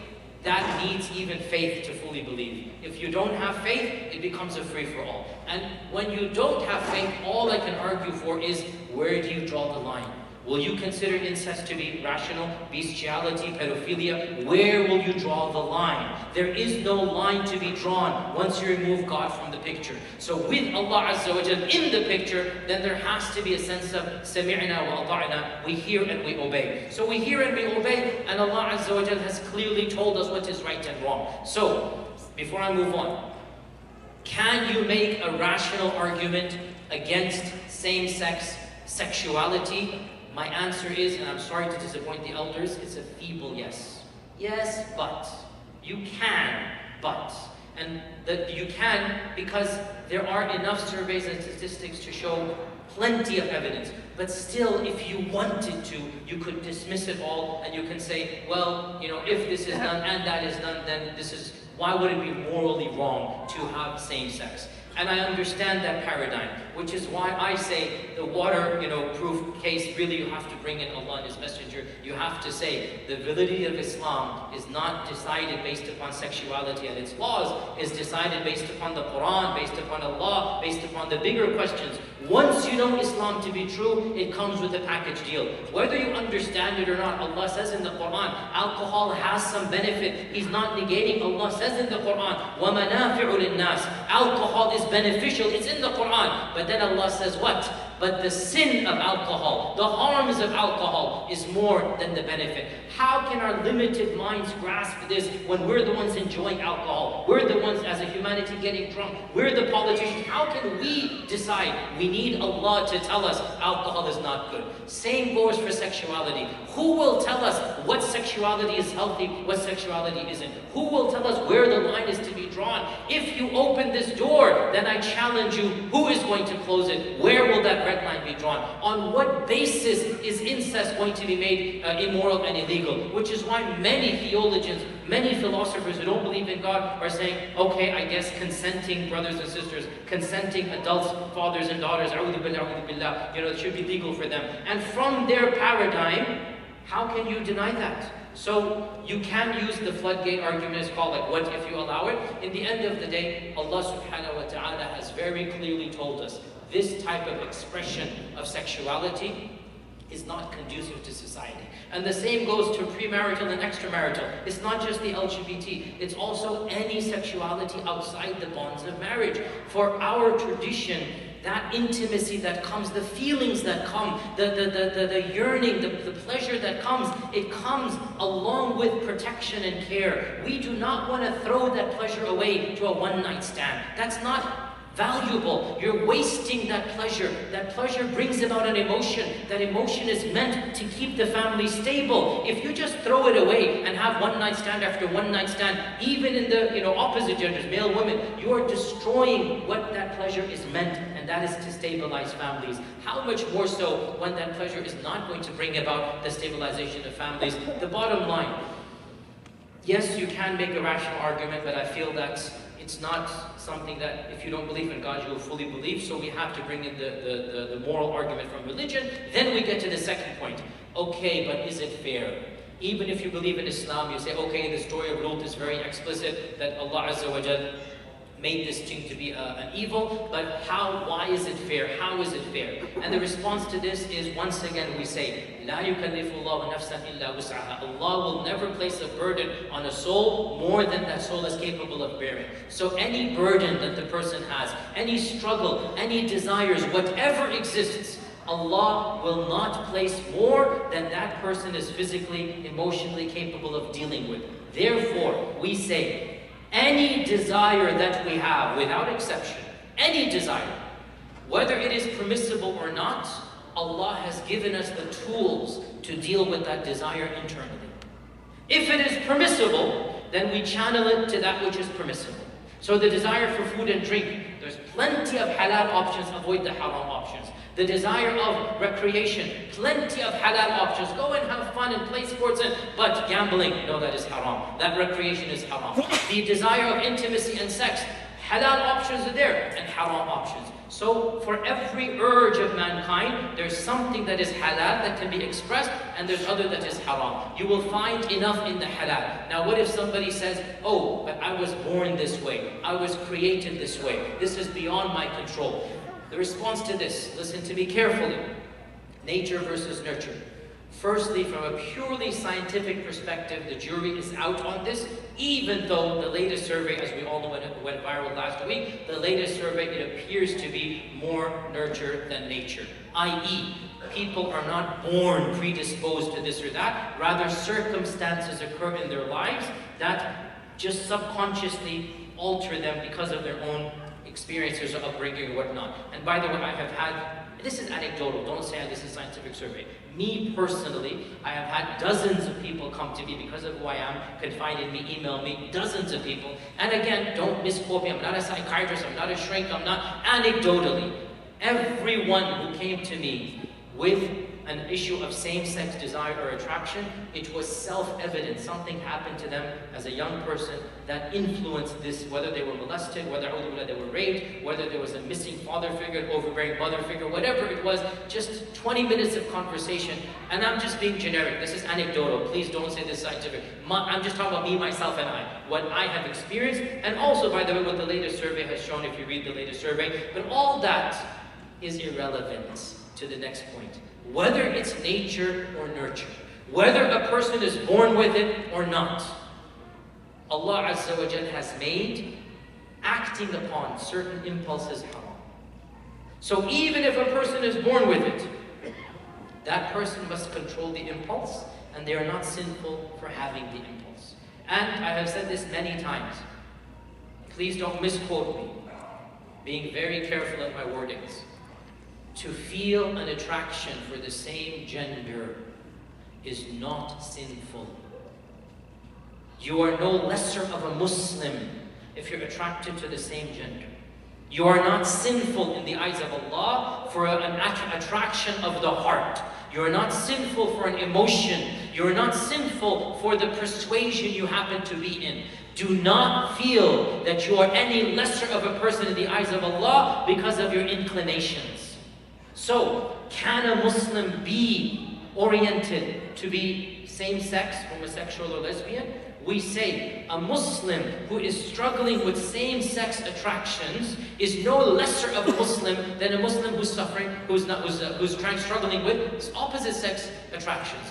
that needs even faith to fully believe. If you don't have faith, it becomes a free-for-all. And when you don't have faith, all I can argue for is, where do you draw the line? Will you consider incest to be rational, bestiality, pedophilia? Where will you draw the line? There is no line to be drawn once you remove God from the picture. So with Allah Azza wa Jal in the picture, then there has to be a sense of sami'na wa ata'na. We hear and we obey. So we hear and we obey, and Allah Azza wa Jal has clearly told us what is right and wrong. So, before I move on, can you make a rational argument against same-sex sexuality? My answer is, and I'm sorry to disappoint the elders, it's a feeble yes. Yes, but. You can, but. And you can because there are enough surveys and statistics to show plenty of evidence. But still, if you wanted to, you could dismiss it all and you can say, well, if this is done and that is done, then this is, why would it be morally wrong to have same sex? And I understand that paradigm, which is why I say the water, proof case, really you have to bring in Allah and His Messenger. You have to say the validity of Islam is not decided based upon sexuality and its laws, is decided based upon the Quran, based upon Allah, based upon the bigger questions. Once you know Islam to be true, it comes with a package deal. Whether you understand it or not, Allah says in the Quran, alcohol has some benefit. He's not negating. Allah says in the Quran, وَمَنَافِعُ لِلنَّاسِ. Alcohol is beneficial. It's in the Quran. But then Allah says what? But the sin of alcohol, the harms of alcohol is more than the benefit. How can our limited minds grasp this when we're the ones enjoying alcohol? We're the ones as a humanity getting drunk. We're the politicians. How can we decide? We need Allah to tell us alcohol is not good. Same goes for sexuality. Who will tell us what sexuality is healthy, what sexuality isn't? Who will tell us where the line is to be drawn? If you open this door, then I challenge you, who is going to close it? Where will that red line be drawn? On what basis is incest going to be made immoral and illegal? Which is why many theologians, many philosophers who don't believe in God are saying, okay, I guess consenting brothers and sisters, consenting adults, fathers and daughters, it should be legal for them. And from their paradigm, how can you deny that? So you can use the floodgate argument as called, like, what if you allow it? In the end of the day, Allah subhanahu wa ta'ala has very clearly told us this type of expression of sexuality is not conducive to society. And the same goes to premarital and extramarital. It's not just the LGBT, it's also any sexuality outside the bonds of marriage. For our tradition, that intimacy that comes, the feelings that come, the yearning, the pleasure that comes, it comes along with protection and care. We do not want to throw that pleasure away to a one-night stand. That's not valuable. You're wasting that pleasure. That pleasure brings about an emotion. That emotion is meant to keep the family stable. If you just throw it away and have one night stand after one night stand, even in the opposite genders, male, women, you are destroying what that pleasure is meant, and that is to stabilize families. How much more so when that pleasure is not going to bring about the stabilization of families? The bottom line, yes, you can make a rational argument, but I feel that it's not something that if you don't believe in God, you will fully believe. So we have to bring in the moral argument from religion. Then we get to the second point. Okay, but is it fair? Even if you believe in Islam, you say, okay, the story of Lut is very explicit, that Allah Azza wa Jal made this thing to be an evil, but why is it fair? How is it fair? And the response to this is, once again, we say, لا يكلف الله نفسا إلا وسعها. Allah will never place a burden on a soul more than that soul is capable of bearing. So any burden that the person has, any struggle, any desires, whatever exists, Allah will not place more than that person is physically, emotionally capable of dealing with. Therefore, we say, any desire that we have, without exception, any desire, whether it is permissible or not, Allah has given us the tools to deal with that desire internally. If it is permissible, then we channel it to that which is permissible. So the desire for food and drink, there's plenty of halal options, avoid the haram options. The desire of recreation, plenty of halal options. Go and have fun and play sports, but gambling, no, that is haram. That recreation is haram. The desire of intimacy and sex, halal options are there, and haram options. So for every urge of mankind, there's something that is halal that can be expressed, and there's other that is haram. You will find enough in the halal. Now what if somebody says, oh, but I was born this way, I was created this way, this is beyond my control. The response to this, listen to me carefully, nature versus nurture. Firstly, from a purely scientific perspective, the jury is out on this, even though the latest survey, as we all know, when it went viral last week, the latest survey, it appears to be more nurture than nature. I.e., people are not born predisposed to this or that, rather circumstances occur in their lives that just subconsciously alter them because of their own experiences of upbringing or whatnot. And by the way, I have had, this is anecdotal, don't say this is a scientific survey. Me personally, I have had dozens of people come to me because of who I am, confide in me, email me, dozens of people. And again, don't misquote me, I'm not a psychiatrist, I'm not a shrink, I'm not, anecdotally. Everyone who came to me with an issue of same-sex desire or attraction. It was self-evident. Something happened to them as a young person that influenced this, whether they were molested, whether they were raped, whether there was a missing father figure, an overbearing mother figure, whatever it was, just 20 minutes of conversation. And I'm just being generic. This is anecdotal. Please don't say this is scientific. I'm just talking about me, myself, and I. What I have experienced, and also, by the way, what the latest survey has shown, if you read the latest survey. But all that is irrelevant to the next point. Whether it's nature or nurture, whether a person is born with it or not, Allah Azza wa Jal has made acting upon certain impulses haram. So even if a person is born with it, that person must control the impulse, and they are not sinful for having the impulse. And I have said this many times. Please don't misquote me. Being very careful at my wordings. To feel an attraction for the same gender is not sinful. You are no lesser of a Muslim if you're attracted to the same gender. You are not sinful in the eyes of Allah for an attraction of the heart. You are not sinful for an emotion. You are not sinful for the persuasion you happen to be in. Do not feel that you are any lesser of a person in the eyes of Allah because of your inclinations. So, can a Muslim be oriented to be same-sex, homosexual or lesbian? We say a Muslim who is struggling with same-sex attractions is no lesser of a Muslim than a Muslim who's suffering, who's struggling with opposite-sex attractions.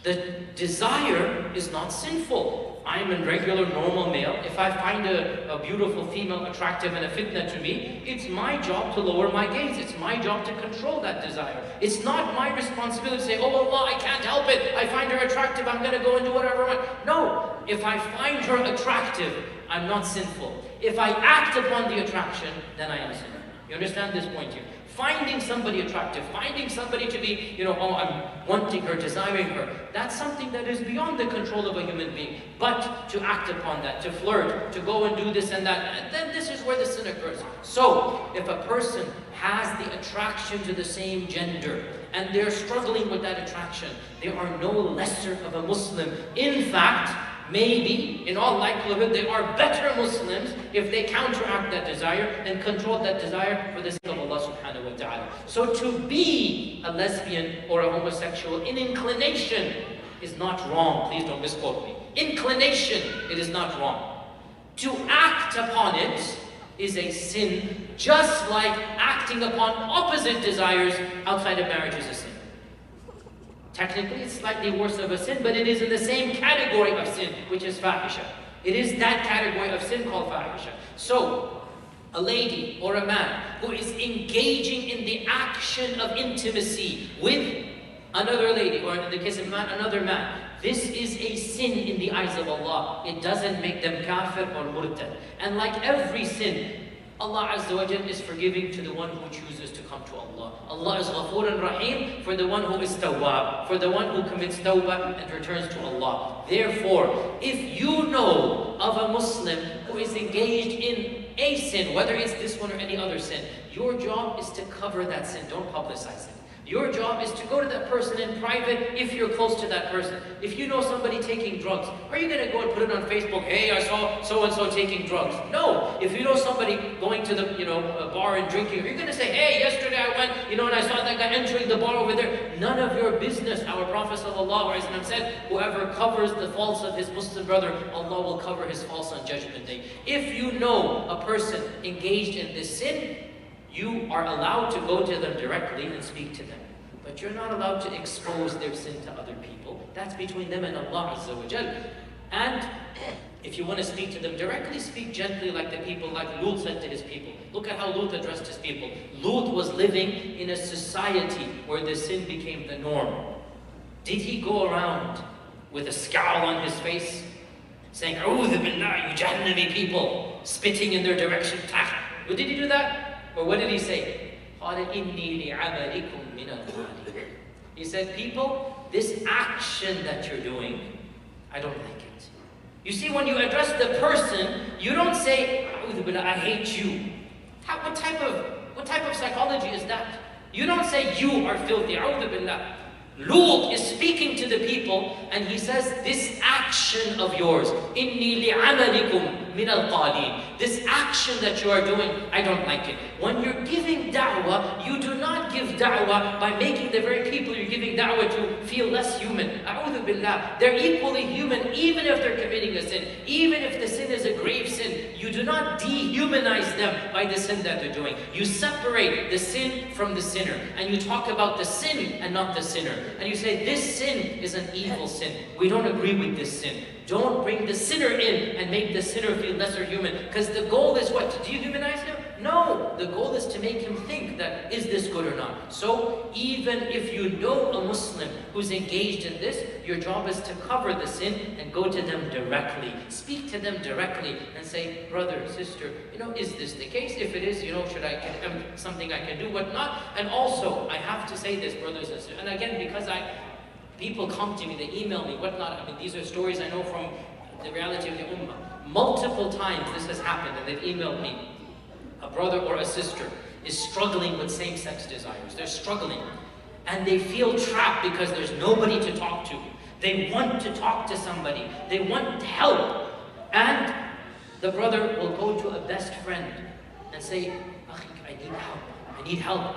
The desire is not sinful. I'm a regular, normal male. If I find a beautiful female attractive and a fitna to me, it's my job to lower my gaze. It's my job to control that desire. It's not my responsibility to say, oh Allah, I can't help it. I find her attractive, I'm going to go and do whatever I want. No, if I find her attractive, I'm not sinful. If I act upon the attraction, then I am sinful. You understand this point here? Finding somebody attractive, finding somebody to be, oh, I'm wanting her, desiring her, that's something that is beyond the control of a human being. But to act upon that, to flirt, to go and do this and that, and then this is where the sin occurs. So, if a person has the attraction to the same gender, and they're struggling with that attraction, they are no lesser of a Muslim. In fact, maybe, in all likelihood, they are better Muslims if they counteract that desire and control that desire for the sake of Allah subhanahu wa ta'ala. So to be a lesbian or a homosexual in inclination is not wrong. Please don't misquote me. Inclination, it is not wrong. To act upon it is a sin, just like acting upon opposite desires outside of marriage is a sin. Technically, it's slightly worse of a sin, but it is in the same category of sin, which is fahisha. It is that category of sin called fahisha. So, a lady or a man who is engaging in the action of intimacy with another lady, or in the case of a man, another man, this is a sin in the eyes of Allah. It doesn't make them kafir or murtad. And like every sin, Allah Azza wa Jal is forgiving to the one who chooses to come to Allah. Allah is Ghafoor and Rahim for the one who is Tawwab, for the one who commits Tawbah and returns to Allah. Therefore, if you know of a Muslim who is engaged in a sin, whether it's this one or any other sin, your job is to cover that sin. Don't publicize it. Your job is to go to that person in private if you're close to that person. If you know somebody taking drugs, are you going to go and put it on Facebook, hey, I saw so-and-so taking drugs? No. If you know somebody going to the a bar and drinking, you're going to say, hey, yesterday I went, and I saw that guy entering the bar over there. None of your business. Our Prophet ﷺ said, whoever covers the faults of his Muslim brother, Allah will cover his faults on Judgment Day. If you know a person engaged in this sin, you are allowed to go to them directly and speak to them. But you're not allowed to expose their sin to other people. That's between them and Allah Azza wa Jal. And if you want to speak to them directly, speak gently like the people, like Lut said to his people. Look at how Lut addressed his people. Lut was living in a society where the sin became the norm. Did he go around with a scowl on his face, saying, A'udhu billah, you Jahannami people, spitting in their direction? Did he do that? Or what did he say? He said, people, this action that you're doing, I don't like it. You see, when you address the person, you don't say, I hate you. What type of psychology is that? You don't say you are filthy. Lut is speaking to the people, and he says, this action of yours, إِنِّي لِعَمَلِكُمْ مِنَ الْقَالِينَ. This action that you are doing, I don't like it. When you're giving da'wah, you do not give da'wah by making the very people you're giving da'wah to feel less human. A'udhu billah. They're equally human, even if they're committing a sin. Even if the sin is a grave sin, you do not dehumanize them by the sin that they're doing. You separate the sin from the sinner, and you talk about the sin and not the sinner. And you say, this sin is an evil sin. We don't agree with this sin. Don't bring the sinner in and make the sinner feel lesser human. Because the goal is what? To dehumanize him? No. The goal is to make him think that, is this good or not? So, even if you know a Muslim who's engaged in this, your job is to cover the sin and go to them directly. Speak to them directly and say, brother, sister, is this the case? If it is, should I, something I can do, what not? And also, I have to say this, brothers and sisters, and again, because people come to me, they email me, whatnot. I mean, these are stories I know from the reality of the Ummah. Multiple times this has happened, and they've emailed me. A brother or a sister is struggling with same-sex desires. They're struggling. And they feel trapped because there's nobody to talk to. They want to talk to somebody. They want help. And the brother will go to a best friend and say, I need help. I need help.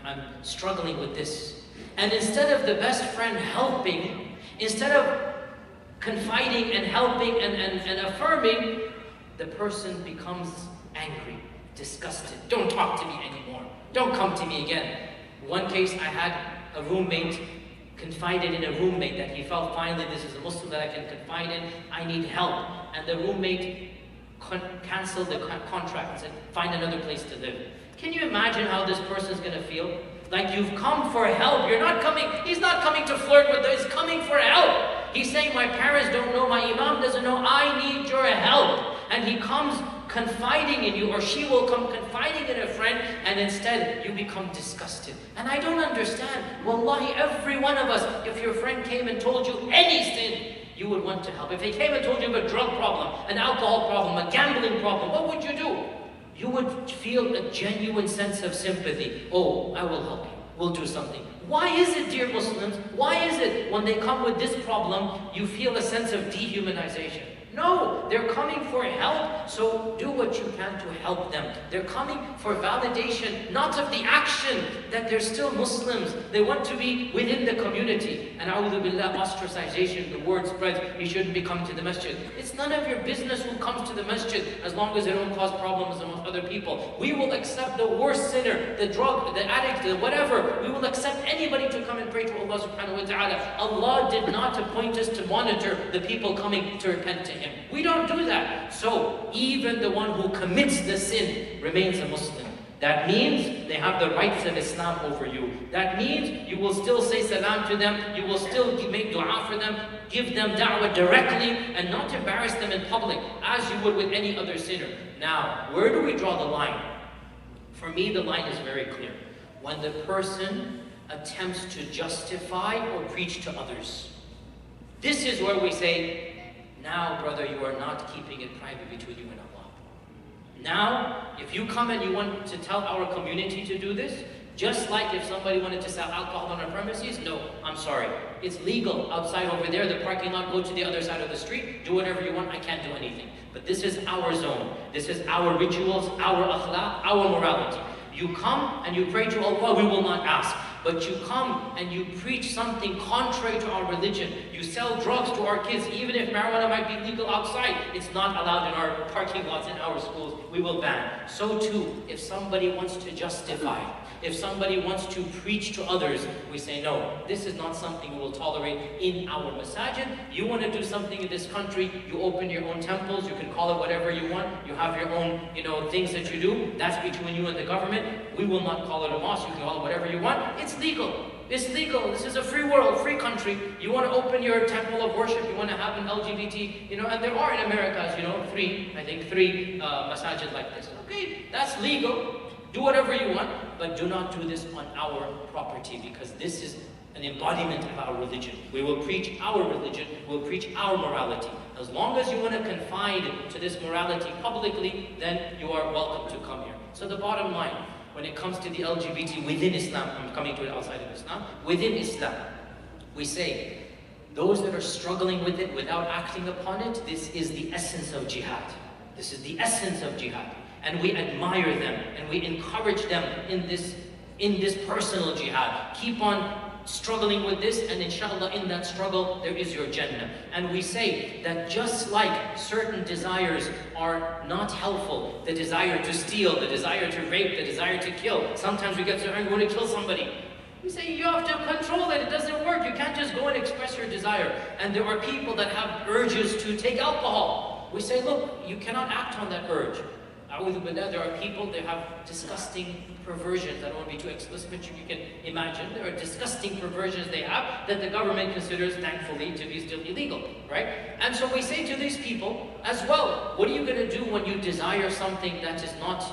I'm struggling with this. And instead of the best friend helping, instead of confiding and helping and affirming, the person becomes angry, disgusted. Don't talk to me anymore. Don't come to me again. One case, I had a roommate confided in a roommate that he felt, finally, this is a Muslim that I can confide in. I need help. And the roommate canceled the contract and said, find another place to live. Can you imagine how this person's going to feel? Like, you've come for help. You're not coming, he's not coming to flirt with us, he's coming for help. He's saying, my parents don't know, my imam doesn't know, I need your help. And he comes confiding in you, or she will come confiding in a friend, and instead you become disgusted. And I don't understand. Wallahi, every one of us, if your friend came and told you any sin, you would want to help. If they came and told you of a drug problem, an alcohol problem, a gambling problem, what would you do? You would feel a genuine sense of sympathy. Oh, I will help you. We'll do something. Why is it, dear Muslims, why is it when they come with this problem, you feel a sense of dehumanization? No, they're coming for help, so do what you can to help them. They're coming for validation, not of the action, that they're still Muslims. They want to be within the community. And a'udhu billah, ostracization, the word spreads, you shouldn't be coming to the masjid. It's none of your business who comes to the masjid, as long as they don't cause problems among other people. We will accept the worst sinner, the drug, the addict, the whatever. We will accept anybody to come and pray to Allah subhanahu wa ta'ala. Allah did not appoint us to monitor the people coming to repent to Him. We don't do that. So, even the one who commits the sin remains a Muslim. That means they have the rights of Islam over you. That means you will still say salam to them, you will still make dua for them, give them da'wah directly, and not embarrass them in public, as you would with any other sinner. Now, where do we draw the line? For me, the line is very clear. When the person attempts to justify or preach to others. This is where we say, now, brother, you are not keeping it private between you and Allah. Now, if you come and you want to tell our community to do this, just like if somebody wanted to sell alcohol on our premises, no, I'm sorry. It's legal outside over there, the parking lot, go to the other side of the street, do whatever you want, I can't do anything. But this is our zone. This is our rituals, our akhlaq, our morality. You come and you pray to Allah, we will not ask. But you come and you preach something contrary to our religion. You sell drugs to our kids, even if marijuana might be legal outside, it's not allowed in our parking lots, in our schools, we will ban. So too, if somebody wants to justify, if somebody wants to preach to others, we say, no, this is not something we will tolerate in our masajid. You want to do something in this country, you open your own temples, you can call it whatever you want, you have your own, things that you do, that's between you and the government. We will not call it a mosque, you can call it whatever you want. It's legal. It's legal. This is a free world, free country. You want to open your temple of worship, you want to have an LGBT, and there are in America, as three masajid like this. Okay, that's legal. Do whatever you want, but do not do this on our property, because this is an embodiment of our religion. We will preach our religion, we'll preach our morality. As long as you want to confide to this morality publicly, then you are welcome to come here. So the bottom line, when it comes to the LGBT within Islam, I'm coming to it outside of Islam, within Islam, We say, those that are struggling with it without acting upon it, this is the essence of jihad. This is the essence of jihad. And we admire them and we encourage them in this personal jihad. Keep on struggling with this, and inshallah in that struggle there is your Jannah. And we say that just like certain desires are not helpful, the desire to steal, the desire to rape, the desire to kill, sometimes we get so angry, we want to kill somebody. We say you have to control it, it doesn't work, you can't just go and express your desire. And there are people that have urges to take alcohol. We say, look, you cannot act on that urge. There are people, they have disgusting perversions. I don't want to be too explicit, but you can imagine. There are disgusting perversions they have that the government considers, thankfully, to be still illegal, right? And so we say to these people as well, what are you going to do when you desire something that is not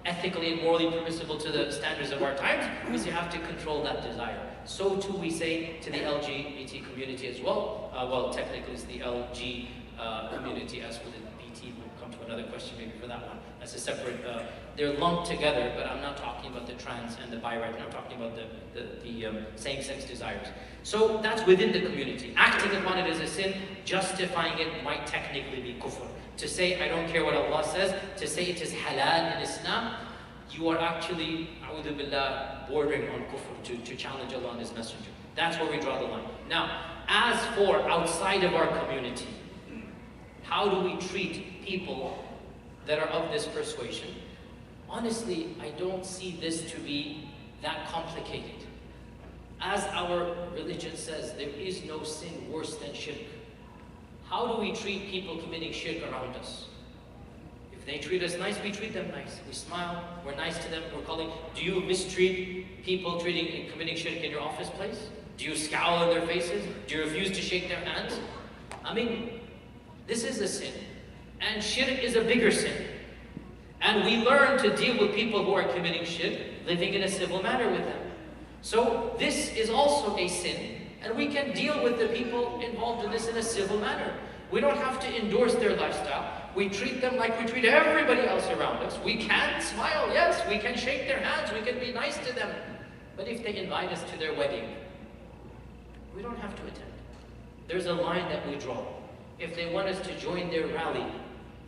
ethically and morally permissible to the standards of our times? We say you have to control that desire. So too we say to the LGBT community as well. Well, technically it's the LG community as for the BT. We'll come to another question maybe for that one. That's a separate, they're lumped together, but I'm not talking about the trans and the bi right now. I'm talking about the same-sex desires. So that's within the community. Acting upon it as a sin, justifying it might technically be kufr. To say, I don't care what Allah says, to say it is halal in Islam, you are actually, a'udhu billah, bordering on kufr, to challenge Allah and His Messenger. That's where we draw the line. Now, as for outside of our community, how do we treat people that are of this persuasion? Honestly, I don't see this to be that complicated. As our religion says, there is no sin worse than shirk. How do we treat people committing shirk around us? If they treat us nice, we treat them nice. We smile, we're nice to them, we're calling. Do you mistreat people committing shirk in your office place? Do you scowl in their faces? Do you refuse to shake their hands? I mean, this is a sin. And shirk is a bigger sin. And we learn to deal with people who are committing shirk, living in a civil manner with them. So this is also a sin, and we can deal with the people involved in this in a civil manner. We don't have to endorse their lifestyle. We treat them like we treat everybody else around us. We can smile, yes, we can shake their hands, we can be nice to them. But if they invite us to their wedding, we don't have to attend. There's a line that we draw. If they want us to join their rally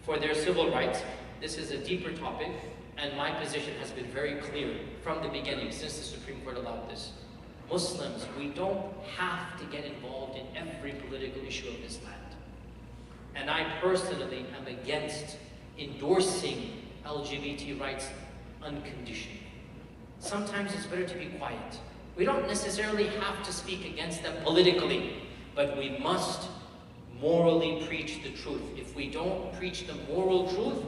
for their civil rights, this is a deeper topic, and my position has been very clear from the beginning, since the Supreme Court allowed this. Muslims, we don't have to get involved in every political issue of this land. And I personally am against endorsing LGBT rights unconditionally. Sometimes it's better to be quiet. We don't necessarily have to speak against them politically, but we must morally preach the truth. If we don't preach the moral truth,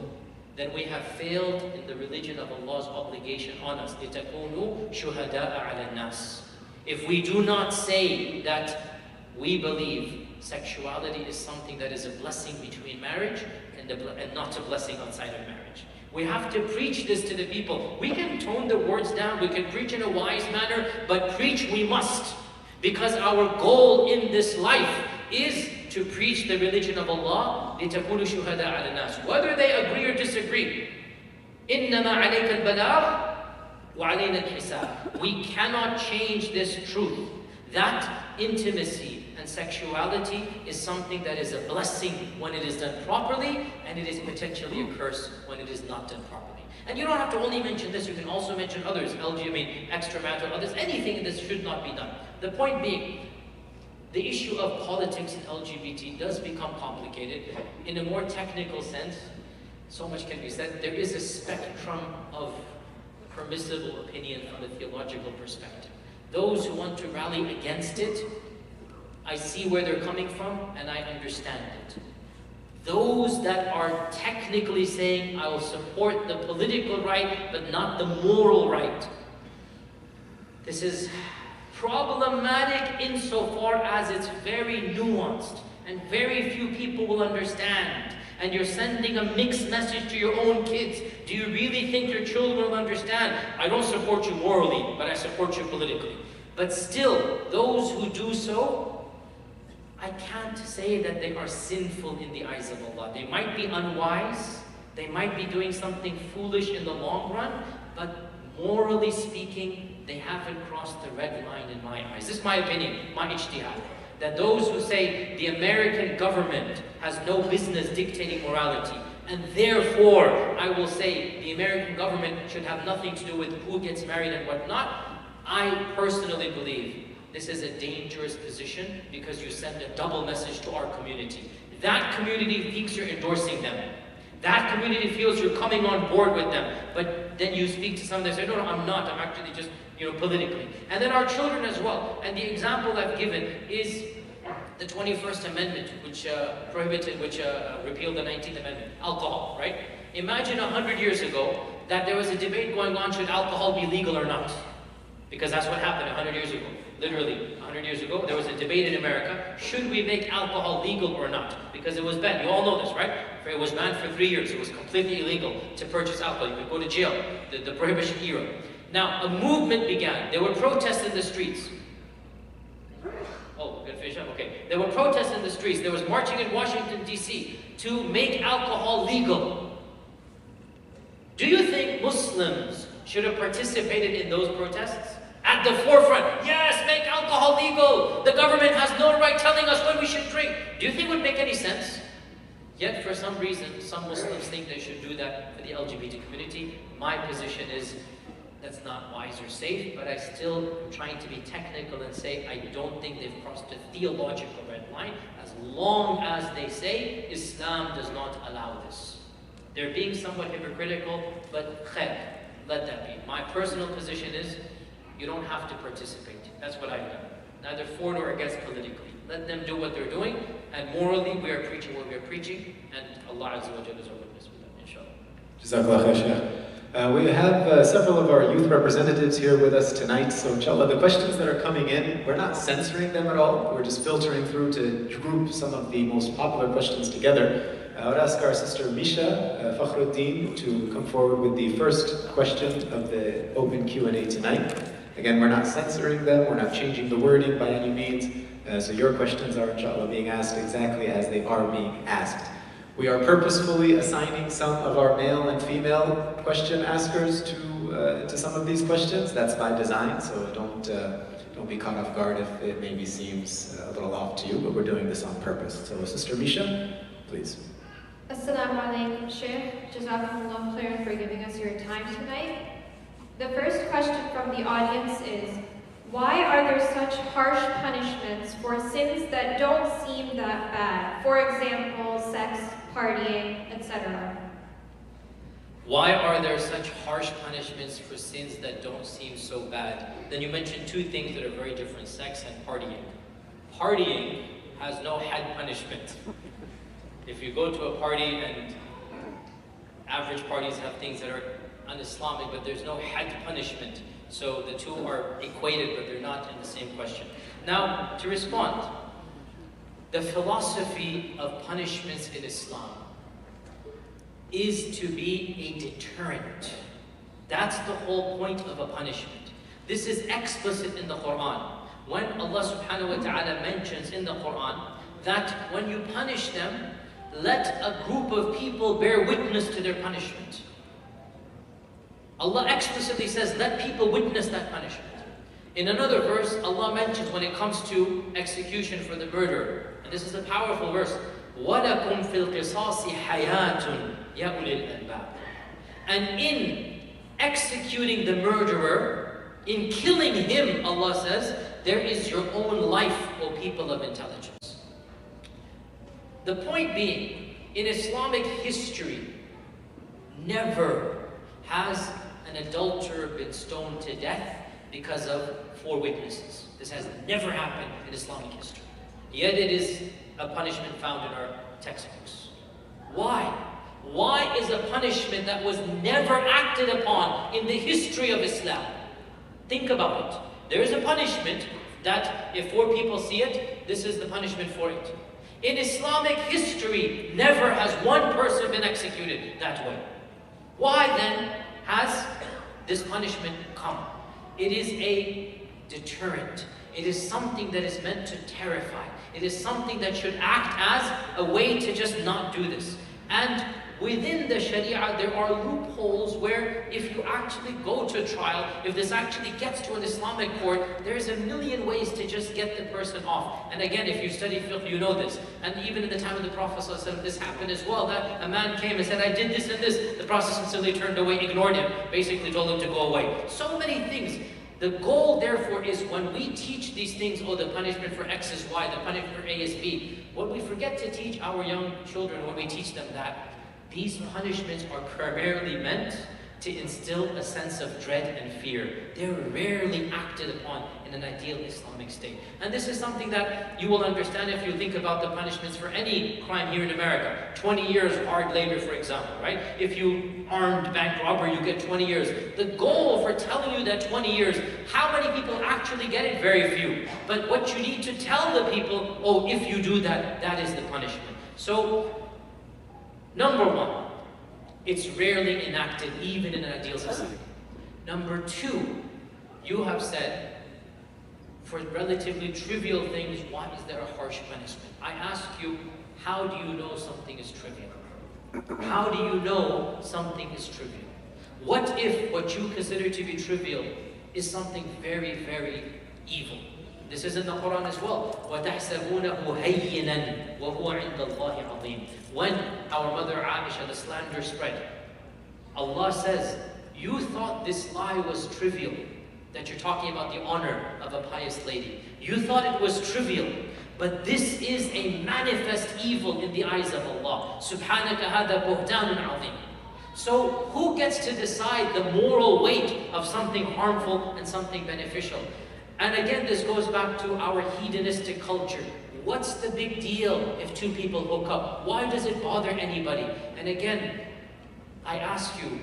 then we have failed in the religion of Allah's obligation on us. لِتَكُونُوا شُهَدَاءَ عَلَى النَّاسِ. If we do not say that we believe sexuality is something that is a blessing between marriage and not a blessing outside of marriage. We have to preach this to the people. We can tone the words down, we can preach in a wise manner, but preach we must. Because our goal in this life is to preach the religion of Allah, لِتَكُونُوا شُهَدَاءَ عَلَى النَّاسِ. Whether they agree or disagree. إِنَّمَا عَلَيْكَ الْبَلَاغُ وَعَلَيْنَا الْحِسَابُ. We cannot change this truth. That intimacy and sexuality is something that is a blessing when it is done properly, and it is potentially a curse when it is not done properly. And you don't have to only mention this, you can also mention others, extramarital, others, anything in this should not be done. The point being, the issue of politics in LGBT does become complicated. In a more technical sense, so much can be said. There is a spectrum of permissible opinion from a theological perspective. Those who want to rally against it, I see where they're coming from and I understand it. Those that are technically saying, I will support the political right but not the moral right, this is problematic insofar as it's very nuanced and very few people will understand. And you're sending a mixed message to your own kids. Do you really think your children will understand? I don't support you morally, but I support you politically. But still, those who do so, I can't say that they are sinful in the eyes of Allah. They might be unwise, they might be doing something foolish in the long run, but morally speaking, they haven't crossed the red line in my eyes. This is my opinion, my ijtihad. That those who say the American government has no business dictating morality, and therefore I will say the American government should have nothing to do with who gets married and whatnot, I personally believe this is a dangerous position because you send a double message to our community. That community thinks you're endorsing them. That community feels you're coming on board with them. But then you speak to some, they say, no, I'm not, I'm actually just, politically. And then our children as well. And the example I've given is the 21st Amendment, which repealed the 19th Amendment, alcohol, right? Imagine 100 years ago that there was a debate going on, should alcohol be legal or not? Because that's what happened 100 years ago. Literally, 100 years ago, there was a debate in America, should we make alcohol legal or not? Because it was banned. You all know this, right? It was banned for 3 years. It was completely illegal to purchase alcohol. You could go to jail, the prohibition era. Now, a movement began. There were protests in the streets. Oh, we're gonna finish up? Okay. There were protests in the streets. There was marching in Washington, D.C. to make alcohol legal. Do you think Muslims should have participated in those protests? At the forefront, yes, make alcohol legal. The government has no right telling us when we should drink. Do you think it would make any sense? Yet, for some reason, some Muslims think they should do that for the LGBT community. My position is that's not wise or safe, but I still am trying to be technical and say I don't think they've crossed a theological red line as long as they say Islam does not allow this. They're being somewhat hypocritical, but khair, let that be. My personal position is you don't have to participate. That's what I've done. Neither for nor against politically. Let them do what they're doing, and morally we are preaching what we are preaching, and Allah Azza wa Jalla is our witness with that, inshallah. Jazakallah khair, Shaykh. We have several of our youth representatives here with us tonight, so inshallah the questions that are coming in, we're not censoring them at all, we're just filtering through to group some of the most popular questions together. I would ask our sister Misha Fakhruddin to come forward with the first question of the open Q&A tonight. Again, we're not censoring them, we're not changing the wording by any means, so your questions are inshallah being asked exactly as they are being asked. We are purposefully assigning some of our male and female question askers to some of these questions. That's by design, so don't be caught off guard if it maybe seems a little off to you, but we're doing this on purpose. So Sister Misha, please. Assalamu alaikum, Shaykh. Jazakumullah khairan for giving us your time tonight. The first question from the audience is, why are there such harsh punishments for sins that don't seem that bad? For example, sex, partying, etc. Why are there such harsh punishments for sins that don't seem so bad? Then you mentioned two things that are very different, sex and partying. Partying has no had punishment. If you go to a party, and average parties have things that are un-Islamic, but there's no had punishment. So the two are equated, but they're not in the same question. Now, to respond, the philosophy of punishments in Islam is to be a deterrent. That's the whole point of a punishment. This is explicit in the Quran. When Allah subhanahu wa ta'ala mentions in the Quran that when you punish them, let a group of people bear witness to their punishment. Allah explicitly says, let people witness that punishment. In another verse, Allah mentions when it comes to execution for the murderer, and this is a powerful verse, وَلَكُمْ فِي الْقِصَاصِ حَيَاتٌ يَا أُولِي الْأَلْبَابِ. And in executing the murderer, in killing him, Allah says, there is your own life, O people of intelligence. The point being, in Islamic history, never has an adulterer been stoned to death because of 4 witnesses. This has never happened in Islamic history. Yet it is a punishment found in our textbooks. Why? Why is a punishment that was never acted upon in the history of Islam? Think about it. There is a punishment that if 4 people see it, this is the punishment for it. In Islamic history, never has 1 person been executed that way. Why then has this punishment come? It is a deterrent. It is something that is meant to terrify. It is something that should act as a way to just not do this. And within the Sharia, there are loopholes where if you actually go to trial, if this actually gets to an Islamic court, there's a million ways to just get the person off. And again, if you study fiqh, you know this. And even in the time of the Prophet ﷺ, this happened as well, that a man came and said, I did this and this. The Prophet simply turned away, ignored him, basically told him to go away. So many things. The goal, therefore, is when we teach these things, oh, the punishment for X is Y, the punishment for A is B, what we forget to teach our young children when we teach them that these punishments are primarily meant to instill a sense of dread and fear. They're rarely acted upon in an ideal Islamic state. And this is something that you will understand if you think about the punishments for any crime here in America. 20 years hard labor, for example, right? If you armed bank robber, you get 20 years. The goal for telling you that 20 years, how many people actually get it? Very few. But what you need to tell the people, oh, if you do that, that is the punishment. So, number one, it's rarely enacted even in an ideal society. Number two, you have said, for relatively trivial things, why is there a harsh punishment? I ask you, how do you know something is trivial? How do you know something is trivial? What if what you consider to be trivial is something very, very evil? This is in the Quran as well. وَتَحْسَبُونَهُ هَيِّنًا وَهُوَ عِنْدَ اللَّهِ عَظِيمٌ. When our mother Aisha, the slander spread, Allah says, you thought this lie was trivial, that you're talking about the honor of a pious lady. You thought it was trivial, but this is a manifest evil in the eyes of Allah. Subhanaka hada buhtanun azim. So who gets to decide the moral weight of something harmful and something beneficial? And again, this goes back to our hedonistic culture. What's the big deal if two people hook up? Why does it bother anybody? And again, I ask you,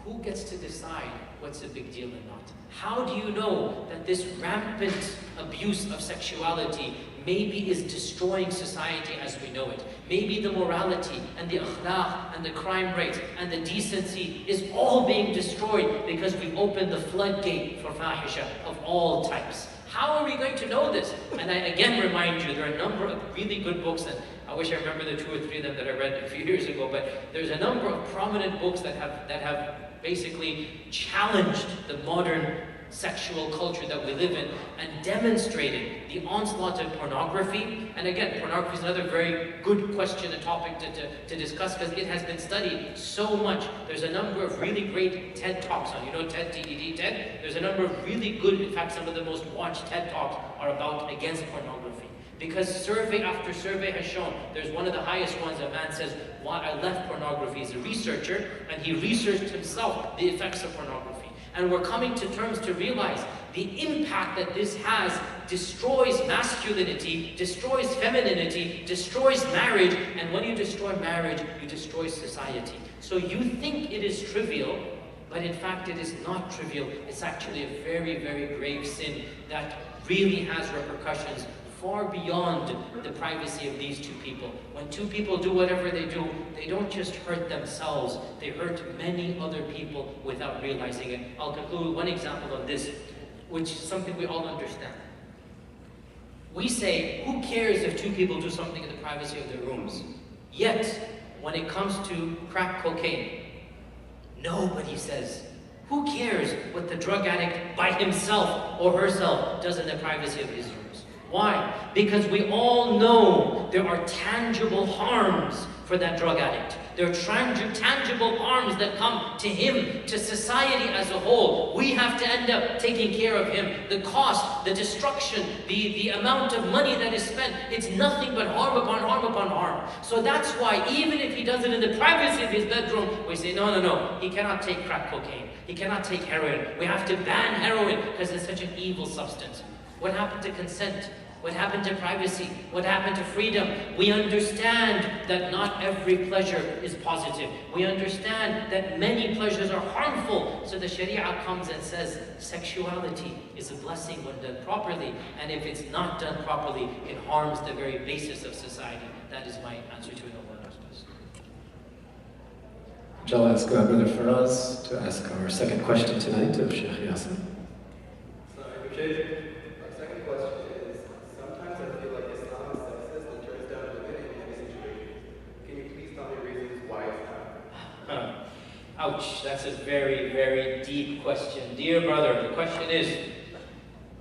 who gets to decide what's a big deal and not? How do you know that this rampant abuse of sexuality maybe is destroying society as we know it? Maybe the morality and the akhlaq and the crime rate and the decency is all being destroyed because we've opened the floodgate for fahisha of all types. How are we going to know this? And I again remind you, there are a number of really good books, and I wish I remember the 2 or 3 of them that I read a few years ago, but there's a number of prominent books that have basically challenged the modern sexual culture that we live in and demonstrated the onslaught of pornography. And again, pornography is another very good question and topic to discuss because it has been studied so much. There's a number of really great TED Talks on, you know TED, TED, TED? There's a number of really good, in fact some of the most watched TED Talks are about against pornography. Because survey after survey has shown, there's one of the highest ones, a man says, why I left pornography. He's a researcher, and he researched himself the effects of pornography. And we're coming to terms to realize the impact that this has destroys masculinity, destroys femininity, destroys marriage, and when you destroy marriage, you destroy society. So you think it is trivial, but in fact it is not trivial. It's actually a very, very grave sin that really has repercussions far beyond the privacy of these two people. When two people do whatever they do, they don't just hurt themselves, they hurt many other people without realizing it. I'll conclude with one example of this, which is something we all understand. We say, who cares if two people do something in the privacy of their rooms? Yet, when it comes to crack cocaine, nobody says, who cares what the drug addict by himself or herself does in the privacy of his room? Why? Because we all know there are tangible harms for that drug addict. There are tangible harms that come to him, to society as a whole. We have to end up taking care of him. The cost, the destruction, the amount of money that is spent, it's nothing but harm upon harm upon harm. So that's why even if he does it in the privacy of his bedroom, we say, no, he cannot take crack cocaine. He cannot take heroin. We have to ban heroin because it's such an evil substance. What happened to consent? What happened to privacy? What happened to freedom? We understand that not every pleasure is positive. We understand that many pleasures are harmful. So the Sharia comes and says sexuality is a blessing when done properly. And if it's not done properly, it harms the very basis of society. That is my answer to it. I'll ask Brother Faraz to ask our second question tonight of Shaykh Yasir. Why very, very deep question. Dear brother, the question is,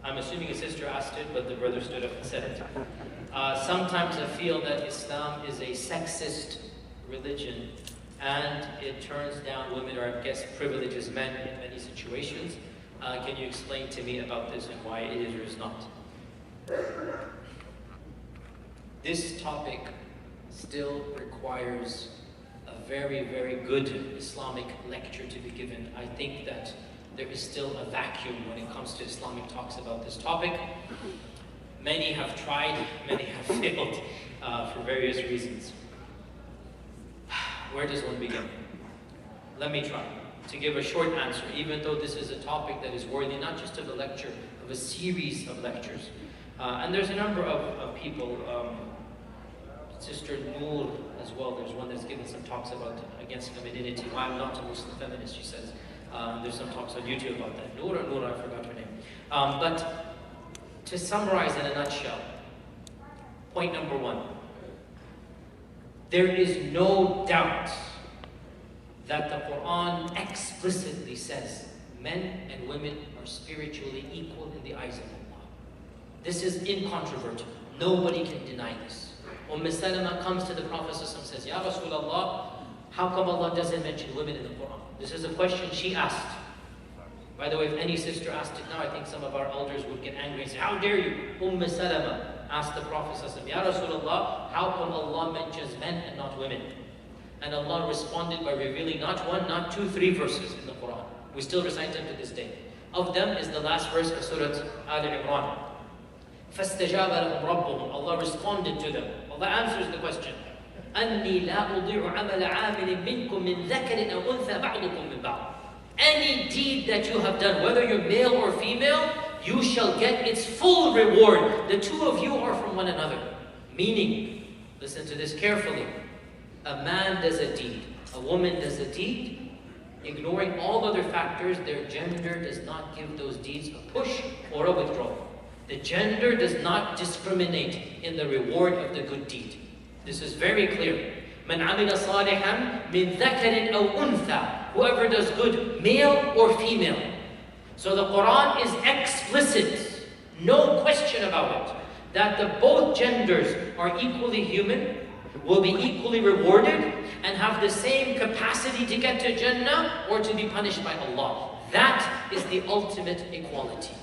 I'm assuming a sister asked it, but the brother stood up and said it. Sometimes I feel that Islam is a sexist religion, and it turns down women, or I guess privileges men in many situations. Can you explain to me about this and why it is or is not? This topic still requires a very, very good Islamic lecture to be given. I think that there is still a vacuum when it comes to Islamic talks about this topic. Many have tried, many have failed for various reasons. Where does one begin? Let me try to give a short answer, even though this is a topic that is worthy not just of a lecture, of a series of lectures. And there's a number of people, Sister Noor as well, there's one that's given some talks about against femininity. Why I'm not a Muslim feminist, she says. There's some talks on YouTube about that. Noor, I forgot her name. But to summarize in a nutshell, point number one, there is no doubt that the Quran explicitly says men and women are spiritually equal in the eyes of Allah. This is incontrovertible. Nobody can deny this. Salama comes to the Prophet and says, Ya Rasulullah, how come Allah doesn't mention women in the Quran? This is a question she asked. By the way, if any sister asked it now, I think some of our elders would get angry and say, how dare you? Salama asked the Prophet, Ya Rasulullah, how come Allah mentions men and not women? And Allah responded by revealing not one, not two, 3 verses in the Quran. We still recite them to this day. Of them is the last verse of Surah Al-Imran. فَاسْتَجَابَ لَهُمْ رَبُّهُم. Allah responded to them. Allah answers the question. أَنِّي لَا أُضِيعُ عَمَلَ عَامِلٍ مِّنكُم مِّن ذَكَرٍ أَوْ أُنثَىٰ بَعْضُكُم مِّن بَعْضٍ. Any deed that you have done, whether you're male or female, you shall get its full reward. The two of you are from one another. Meaning, listen to this carefully. A man does a deed, a woman does a deed, ignoring all other factors, their gender does not give those deeds a push or a withdrawal. The gender does not discriminate in the reward of the good deed. This is very clear. مَنْ عَمِلَ صَالِحًا مِنْ ذَكَرٍ أَوْ أُنْثَىٰ. Whoever does good, male or female. So the Quran is explicit, no question about it, that the both genders are equally human, will be equally rewarded, and have the same capacity to get to Jannah or to be punished by Allah. That is the ultimate equality.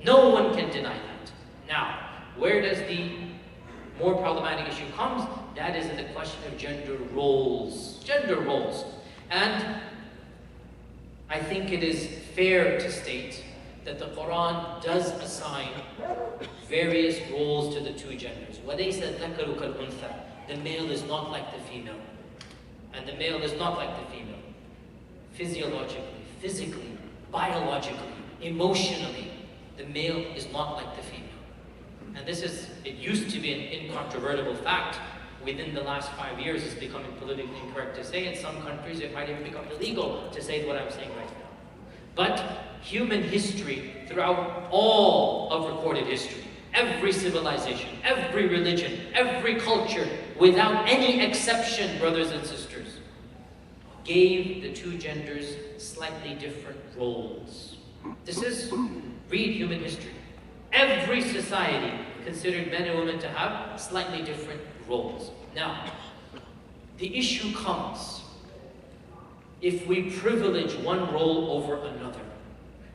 No one can deny that. Now, where does the more problematic issue come? That is in the question of gender roles. Gender roles. And I think it is fair to state that the Quran does assign various roles to the two genders. وَلَيْسَ الذَّكَرُ كَالْأُنثَىٰ. The male is not like the female. And the male is not like the female. Physiologically, physically, biologically, emotionally, the male is not like the female. And this is, it used to be an incontrovertible fact. Within the last 5 years, it's becoming politically incorrect to say. In some countries, it might even become illegal to say what I'm saying right now. But human history, throughout all of recorded history, every civilization, every religion, every culture, without any exception, brothers and sisters, gave the two genders slightly different roles. This is, read human history. Every society considered men and women to have slightly different roles. Now, the issue comes if we privilege one role over another,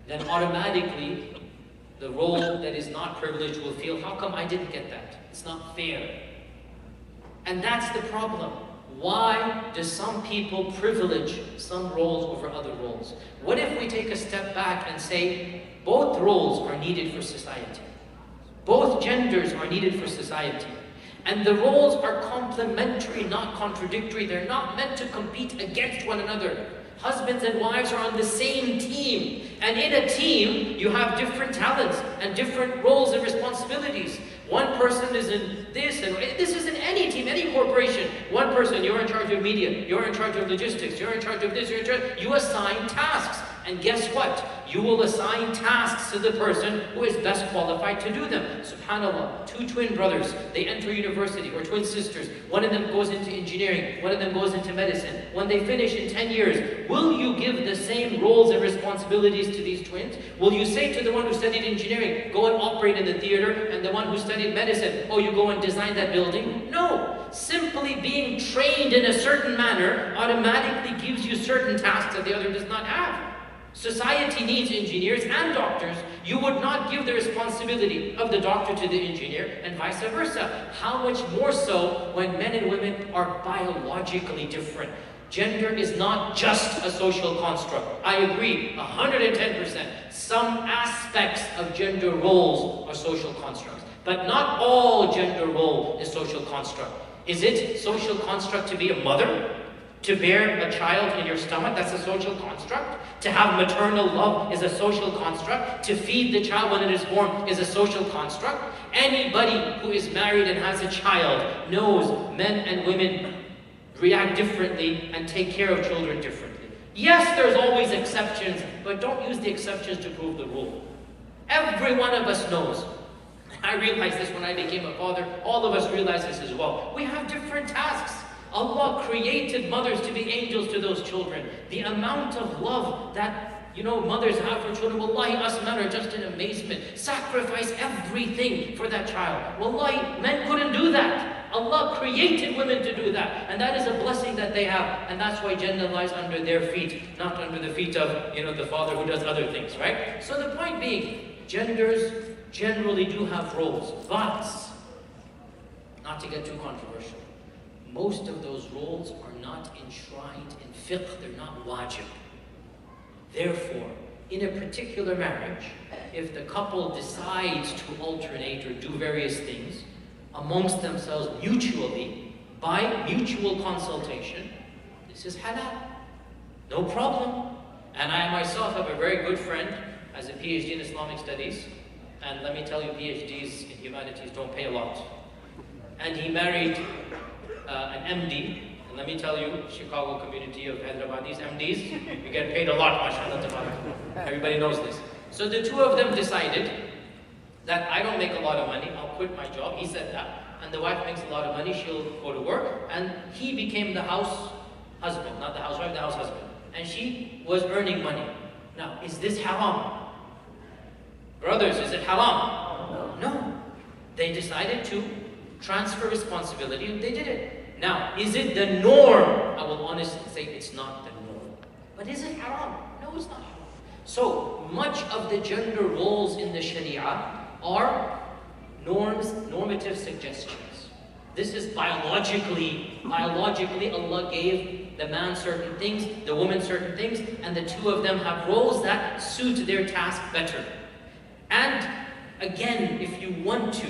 then automatically the role that is not privileged will feel, how come I didn't get that? It's not fair. And that's the problem. Why do some people privilege some roles over other roles? What if we take a step back and say, both roles are needed for society. Both genders are needed for society. And the roles are complementary, not contradictory. They're not meant to compete against one another. Husbands and wives are on the same team. And in a team, you have different talents and different roles and responsibilities. One person is in this, and this is in any team, any corporation. One person, you're in charge of media, you're in charge of logistics, you're in charge of this, you're in charge. You assign tasks. And guess what? You will assign tasks to the person who is best qualified to do them. SubhanAllah, two twin brothers, they enter university, or twin sisters. One of them goes into engineering, one of them goes into medicine. When they finish in 10 years, will you give the same roles and responsibilities to these twins? Will you say to the one who studied engineering, go and operate in the theater, and the one who studied medicine, oh, you go and design that building? No. Simply being trained in a certain manner automatically gives you certain tasks that the other does not have. Society needs engineers and doctors. You would not give the responsibility of the doctor to the engineer and vice versa. How much more so when men and women are biologically different. Gender is not just a social construct. I agree, 110%. Some aspects of gender roles are social constructs, but not all gender role is social construct. Is it social construct to be a mother? To bear a child in your stomach, that's a social construct. To have maternal love is a social construct. To feed the child when it is born is a social construct. Anybody who is married and has a child knows men and women react differently and take care of children differently. Yes, there's always exceptions, but don't use the exceptions to prove the rule. Every one of us knows. I realized this when I became a father. All of us realize this as well. We have different tasks. Allah created mothers to be angels to those children. The amount of love that, mothers have for children, wallahi, us men are just in amazement. Sacrifice everything for that child. Wallahi, men couldn't do that. Allah created women to do that. And that is a blessing that they have. And that's why Jannah lies under their feet, not under the feet of, the father who does other things, right? So the point being, genders generally do have roles, but, not to get too controversial, most of those roles are not enshrined in fiqh, they're not wajib. Therefore, in a particular marriage, if the couple decides to alternate or do various things amongst themselves mutually, by mutual consultation, this is halal. No problem. And I myself have a very good friend, has a PhD in Islamic studies, and let me tell you, PhDs in humanities don't pay a lot. And he married an MD, and let me tell you, Chicago community of Hyderabadis, MDs, you get paid a lot, mashallah. Everybody knows this. So the two of them decided that I don't make a lot of money, I'll quit my job. He said that. And the wife makes a lot of money, she'll go to work. And he became the house husband, not the housewife, the house husband. And she was earning money. Now, is this haram? Brothers, is it haram? No. They decided to transfer responsibility and they did it. Now, is it the norm? I will honestly say it's not the norm. But is it haram? No, it's not haram. So, much of the gender roles in the Sharia are normative suggestions. This is biologically Allah gave the man certain things, the woman certain things, and the two of them have roles that suit their task better. And again, if you want to,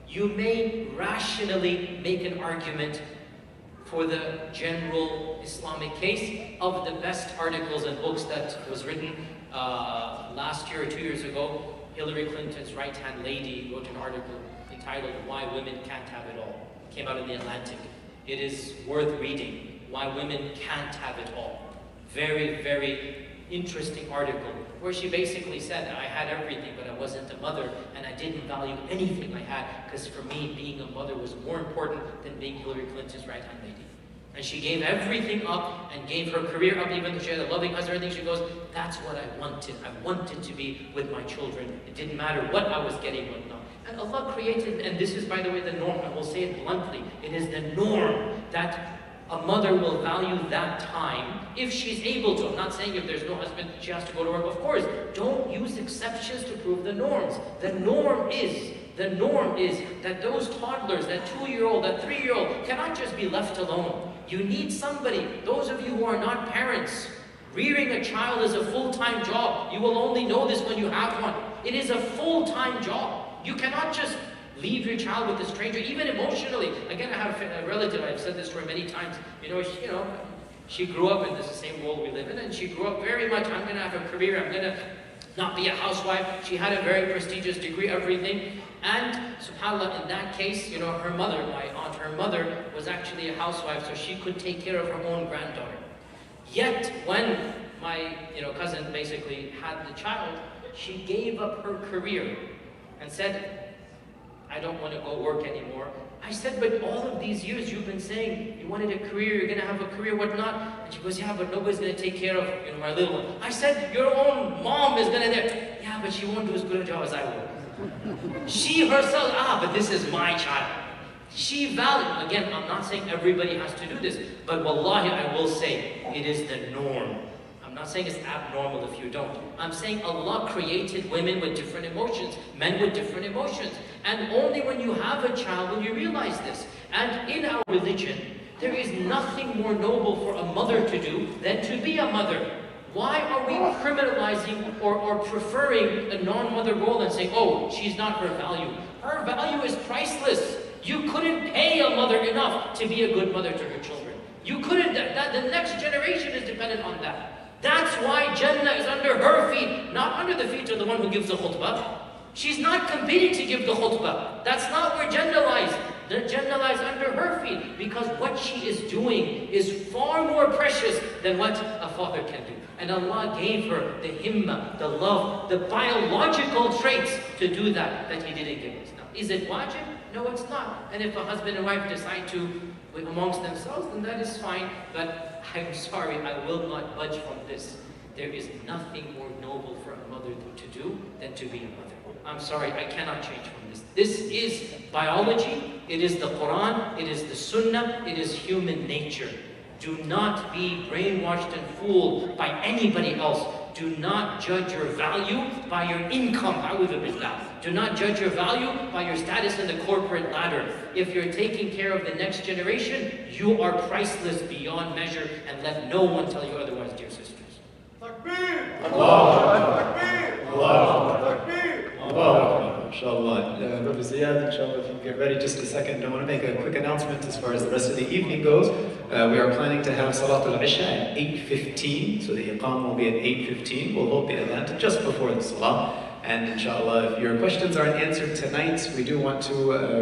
you may rationally make an argument for the general Islamic case. Of the best articles and books that was written last year or 2 years ago, Hillary Clinton's right-hand lady wrote an article entitled "Why Women Can't Have It All." It came out in the Atlantic. It is worth reading. Why Women Can't Have It All. Very, very interesting article where she basically said that I had everything, but I wasn't a mother, and I didn't value anything I had, because for me, being a mother was more important than being Hillary Clinton's right-hand lady. And she gave everything up and gave her career up, even though she had a loving husband. Everything. She goes, that's what I wanted. I wanted to be with my children. It didn't matter what I was getting, what not. And Allah created, and this is, by the way, the norm. I will say it bluntly. It is the norm that a mother will value that time if she's able to. I'm not saying if there's no husband, she has to go to work. Of course, don't use exceptions to prove the norms. The norm is that those toddlers, that 2-year-old, that 3-year-old, cannot just be left alone. You need somebody. Those of you who are not parents, rearing a child is a full-time job. You will only know this when you have one. It is a full-time job. You cannot just leave your child with a stranger, even emotionally. Again, I have a relative, I've said this to her many times. She grew up in the same world we live in, and she grew up very much, I'm going to have a career, I'm going to not be a housewife. She had a very prestigious degree, everything. And subhanAllah, in that case, her mother, my aunt, her mother was actually a housewife, so she could take care of her own granddaughter. Yet, when my cousin basically had the child, she gave up her career and said, I don't want to go work anymore. I said, but all of these years you've been saying you wanted a career, you're going to have a career, whatnot. And she goes, yeah, but nobody's going to take care of my little one. I said, your own mom is going to do. Yeah, but she won't do as good a job as I will. She herself, but this is my child. She valued, again, I'm not saying everybody has to do this, but wallahi, I will say, it is the norm. I'm not saying it's abnormal if you don't. I'm saying Allah created women with different emotions, men with different emotions. And only when you have a child will you realize this. And in our religion, there is nothing more noble for a mother to do than to be a mother. Why are we criminalizing or preferring a non-mother role and saying, oh, she's not her value? Her value is priceless. You couldn't pay a mother enough to be a good mother to her children. You couldn't, the next generation is dependent on that. That's why Jannah is under her feet, not under the feet of the one who gives the khutbah. She's not competing to give the khutbah. That's not where Jannah lies. The Jannah lies under her feet because what she is doing is far more precious than what a father can do. And Allah gave her the himmah, the love, the biological traits to do that He didn't give us. Now, is it wajib? No, it's not. And if a husband and wife decide to amongst themselves, then that is fine. But I'm sorry, I will not budge from this. There is nothing more noble for a mother to do than to be a mother. I'm sorry, I cannot change from this. This is biology, it is the Quran, it is the Sunnah, it is human nature. Do not be brainwashed and fooled by anybody else. Do not judge your value by your income. Do not judge your value by your status in the corporate ladder. If you're taking care of the next generation, you are priceless beyond measure, and let no one tell you otherwise, dear sisters. Takbir! Allah! Takbir! Allah! Takbir! Allah! Inshallah. Brother Ziyad, inshallah, if you can get ready just a second. I want to make a quick announcement as far as the rest of the evening goes. We are planning to have Salatul Isha at 8:15, so the Iqam will be at 8:15. We'll hold the adhan just before the Salah. And inshallah, if your questions aren't answered tonight, we do want to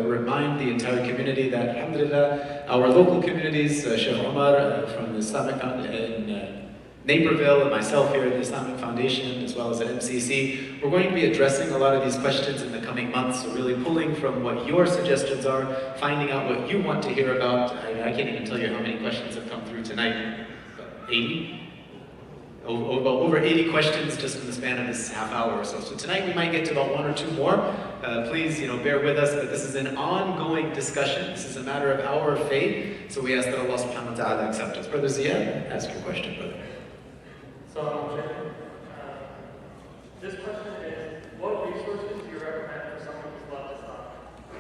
remind the entire community that, alhamdulillah, our local communities, Shaykh Umar from the Islamic in Naperville and myself here at the Islamic Foundation, as well as at MCC, we're going to be addressing a lot of these questions in the coming months, so really pulling from what your suggestions are, finding out what you want to hear about. I can't even tell you how many questions have come through tonight. 80? Over 80 questions just in the span of this half hour or so. So tonight we might get to about 1 or 2 more. Please, bear with us, but this is an ongoing discussion. This is a matter of our faith, so we ask that Allah subhanahu wa ta'ala accept us. Brother Ziyad, ask your question, brother. So, this question is, what resources do you recommend for someone who's left Islam?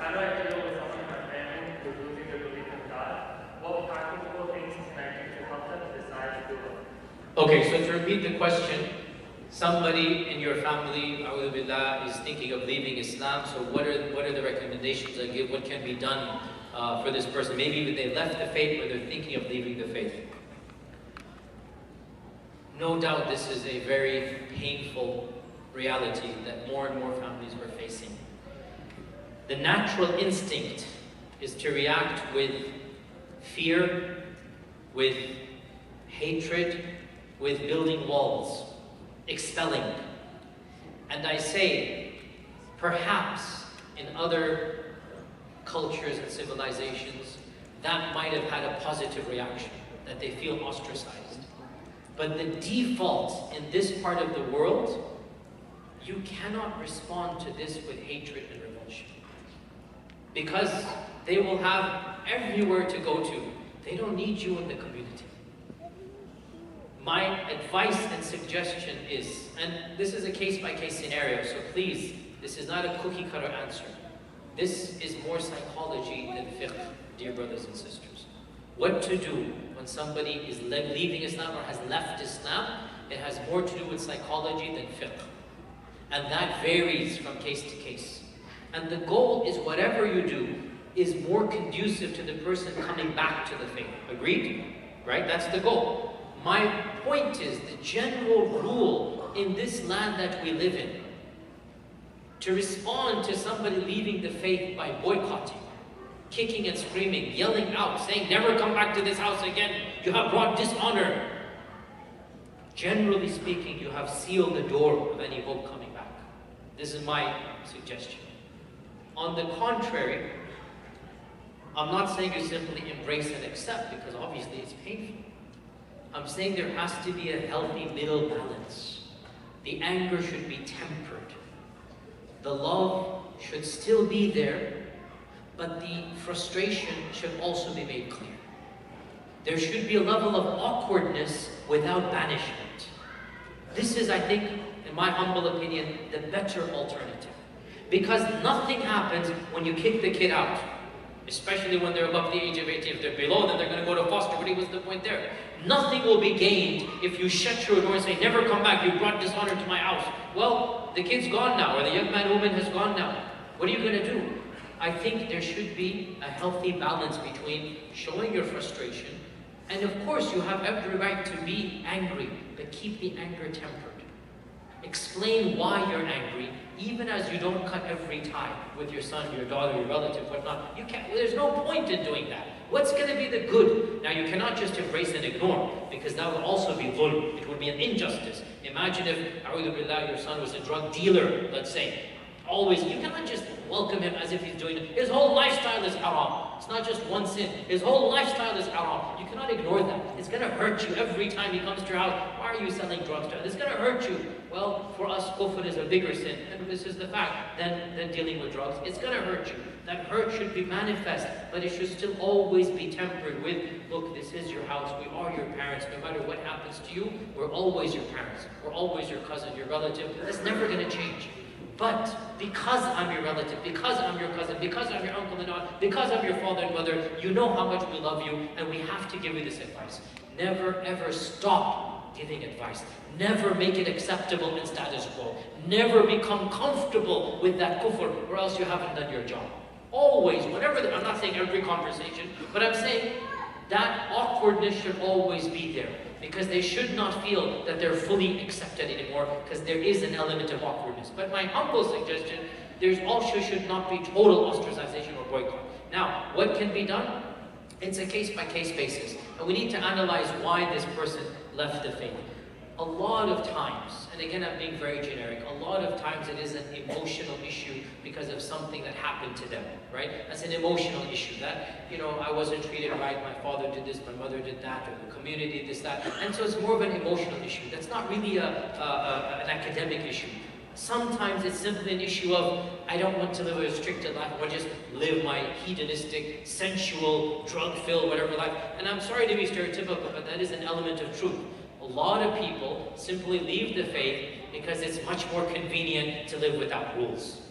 How do I deal with someone in my family who's losing their belief in God? What practical things can I do to help them decide to do it? Okay, so to repeat the question, somebody in your family, a'udhu billah, is thinking of leaving Islam, so what are the recommendations I give? What can be done for this person? Maybe they left the faith or they're thinking of leaving the faith. No doubt this is a very painful reality that more and more families are facing. The natural instinct is to react with fear, with hatred, with building walls, expelling. And I say, perhaps in other cultures and civilizations, that might have had a positive reaction, that they feel ostracized. But the default in this part of the world, you cannot respond to this with hatred and revulsion. Because they will have everywhere to go to. They don't need you in the community. My advice and suggestion is, and this is a case-by-case scenario, so please, this is not a cookie-cutter answer. This is more psychology than fiqh, dear brothers and sisters. What to do when somebody is leaving Islam or has left Islam, it has more to do with psychology than fiqh. And that varies from case to case. And the goal is whatever you do is more conducive to the person coming back to the faith. Agreed? Right? That's the goal. My point is the general rule in this land that we live in, to respond to somebody leaving the faith by boycotting, kicking and screaming, yelling out, saying, never come back to this house again, you have brought dishonor. generally speaking, you have sealed the door of any hope coming back. This is my suggestion. On the contrary, I'm not saying you simply embrace and accept, because obviously it's painful. I'm saying there has to be a healthy middle balance. The anger should be tempered. The love should still be there, but the frustration should also be made clear. There should be a level of awkwardness without banishment. This is, I think, in my humble opinion, the better alternative. Because nothing happens when you kick the kid out. Especially when they're above the age of 18. If they're below, then they're going to go to foster. What's the point there? Nothing will be gained if you shut your door and say, never come back, you brought dishonor to my house. Well, the kid's gone now, or the young man or woman has gone now. What are you going to do? I think there should be a healthy balance between showing your frustration, and of course you have every right to be angry, but keep the anger tempered. Explain why you're angry, even as you don't cut every tie with your son, your daughter, your relative, whatnot. You can't. There's no point in doing that. What's going to be the good? Now, you cannot just embrace and ignore, because that would also be dhulm. It would be an injustice. Imagine if, a'udhu billah, your son was a drug dealer, let's say. Always, you cannot just welcome him as if he's doing it. His whole lifestyle is haram. It's not just one sin. His whole lifestyle is haram. You cannot ignore that. It's going to hurt you every time he comes to your house. Why are you selling drugs to us? It's going to hurt you. Well, for us, kufr is a bigger sin, and this is the fact, than dealing with drugs. It's going to hurt you. That hurt should be manifest, but it should still always be tempered with, look, this is your house, we are your parents, no matter what happens to you, we're always your parents, we're always your cousin, your relative. That's never going to change. But because I'm your relative, because I'm your cousin, because I'm your uncle and aunt, because I'm your father and mother, you know how much we love you, and we have to give you this advice. Never ever stop giving advice. Never make it acceptable in status quo. Never become comfortable with that kufr, or else you haven't done your job. Always, whatever, I'm not saying every conversation, but I'm saying that awkwardness should always be there. Because they should not feel that they're fully accepted anymore, because there is an element of awkwardness. But my humble suggestion, there's also should not be total ostracization or boycott. Now, what can be done? It's a case-by-case basis. And we need to analyze why this person left the faith. A lot of times, and again I'm being very generic, a lot of times it is an emotional issue because of something that happened to them, right? That's an emotional issue. That, you know, I wasn't treated right, my father did this, my mother did that, or the community did this, that. And so it's more of an emotional issue. That's not really an academic issue. Sometimes it's simply an issue of, I don't want to live a restricted life, I want to just live my hedonistic, sensual, drug-filled, whatever life. And I'm sorry to be stereotypical, but that is an element of truth. A lot of people simply leave the faith because it's much more convenient to live without rules.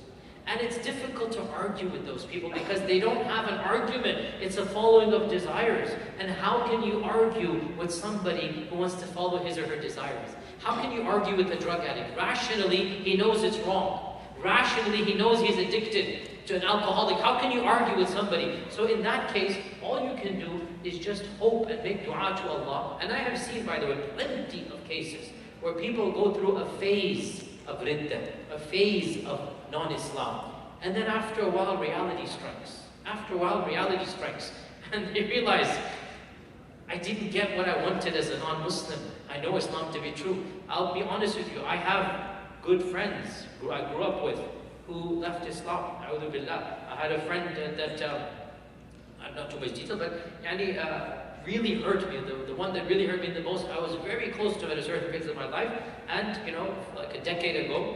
And it's difficult to argue with those people because they don't have an argument. It's a following of desires. And how can you argue with somebody who wants to follow his or her desires? How can you argue with a drug addict? Rationally, he knows it's wrong. Rationally, he knows he's addicted to an alcoholic. How can you argue with somebody? So in that case, all you can do is just hope and make dua to Allah. And I have seen, by the way, plenty of cases where people go through a phase of riddah, a phase of non-Islam. And then after a while, reality strikes. After a while, reality strikes. And they realize, I didn't get what I wanted as a non-Muslim. I know Islam to be true. I'll be honest with you, I have good friends who I grew up with who left Islam. A'udhu billah. I had a friend that not too much detail, but really hurt me. The one that really hurt me the most, I was very close to at a certain phase of my life, and you know, like a decade ago,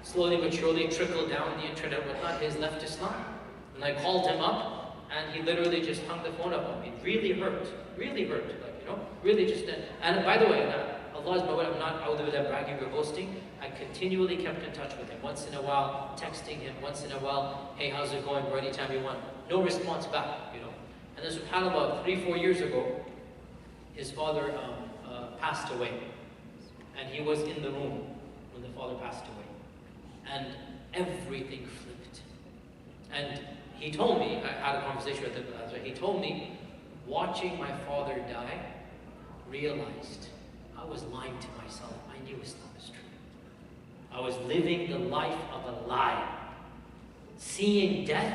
slowly but surely trickled down the internet, whatnot, he's left Islam. And I called him up, and he literally just hung the phone up on me. It really hurt, like, you know, really just, and by the way, Allah is my word, I'm not out of bragging or boasting. I continually kept in touch with him. Once in a while, texting him, once in a while, hey, how's it going, bro, anytime you want. No response back, you know. And then subhanAllah, 3-4 years ago, his father passed away. And he was in the room when the father passed away. And everything flipped. And he told me, I had a conversation with him, he told me, watching my father die, realized I was lying to myself. I knew Islam is true. I was living the life of a lie. Seeing death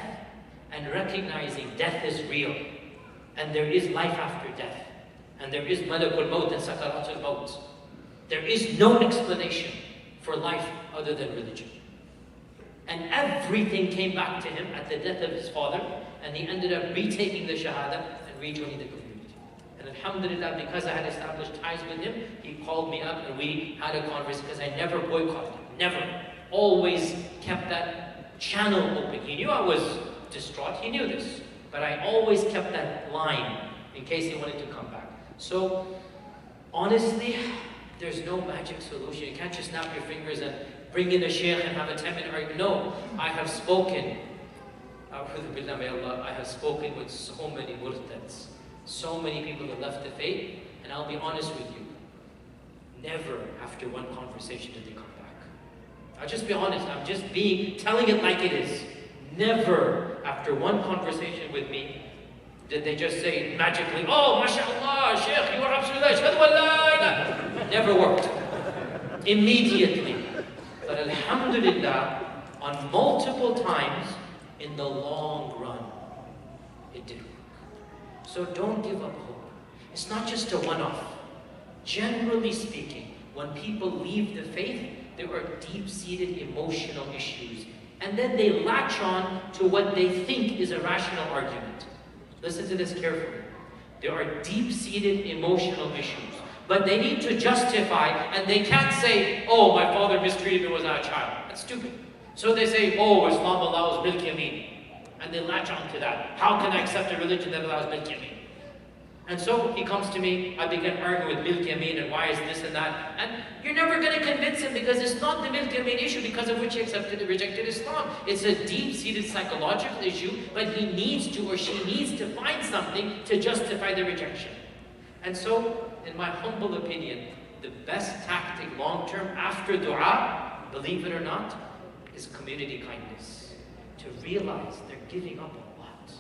and recognizing death is real. And there is life after death. And there is malakul maut and sakaratul maut. There is no explanation for life other than religion. And everything came back to him at the death of his father, and he ended up retaking the Shahada and rejoining the community. And alhamdulillah, because I had established ties with him, he called me up and we had a conversation, because I never boycotted him, never. Always kept that channel open. He knew I was distraught, he knew this, but I always kept that line in case he wanted to come back. So, honestly, there's no magic solution. You can't just snap your fingers and bring in a Shaykh and have a 10-minute argument. No, I have spoken. I have spoken with so many murtads, so many people that left the faith, and I'll be honest with you, never after one conversation did they come back. I'll just be honest, I'm just telling it like it is. Never after one conversation with me did they just say magically, oh, mashallah, Shaykh, you are absolutely, ashhadu an la ilaha. Never worked. Immediately. But alhamdulillah, on multiple times, in the long run, it did work. So don't give up hope. It's not just a one-off. Generally speaking, when people leave the faith, there are deep-seated emotional issues. And then they latch on to what they think is a rational argument. Listen to this carefully. There are deep-seated emotional issues. But they need to justify, and they can't say, oh, my father mistreated me when I was a child. That's stupid. So they say, oh, Islam allows milk yamin. And they latch on to that. How can I accept a religion that allows milk yamin? And so he comes to me, I begin arguing with milk yamin and why is this and that. And you're never going to convince him because it's not the milk yamin issue because of which he rejected Islam. It's a deep-seated psychological issue, but he needs to or she needs to find something to justify the rejection. And so, in my humble opinion, the best tactic long-term after dua, believe it or not, is community kindness. To realize they're giving up a lot.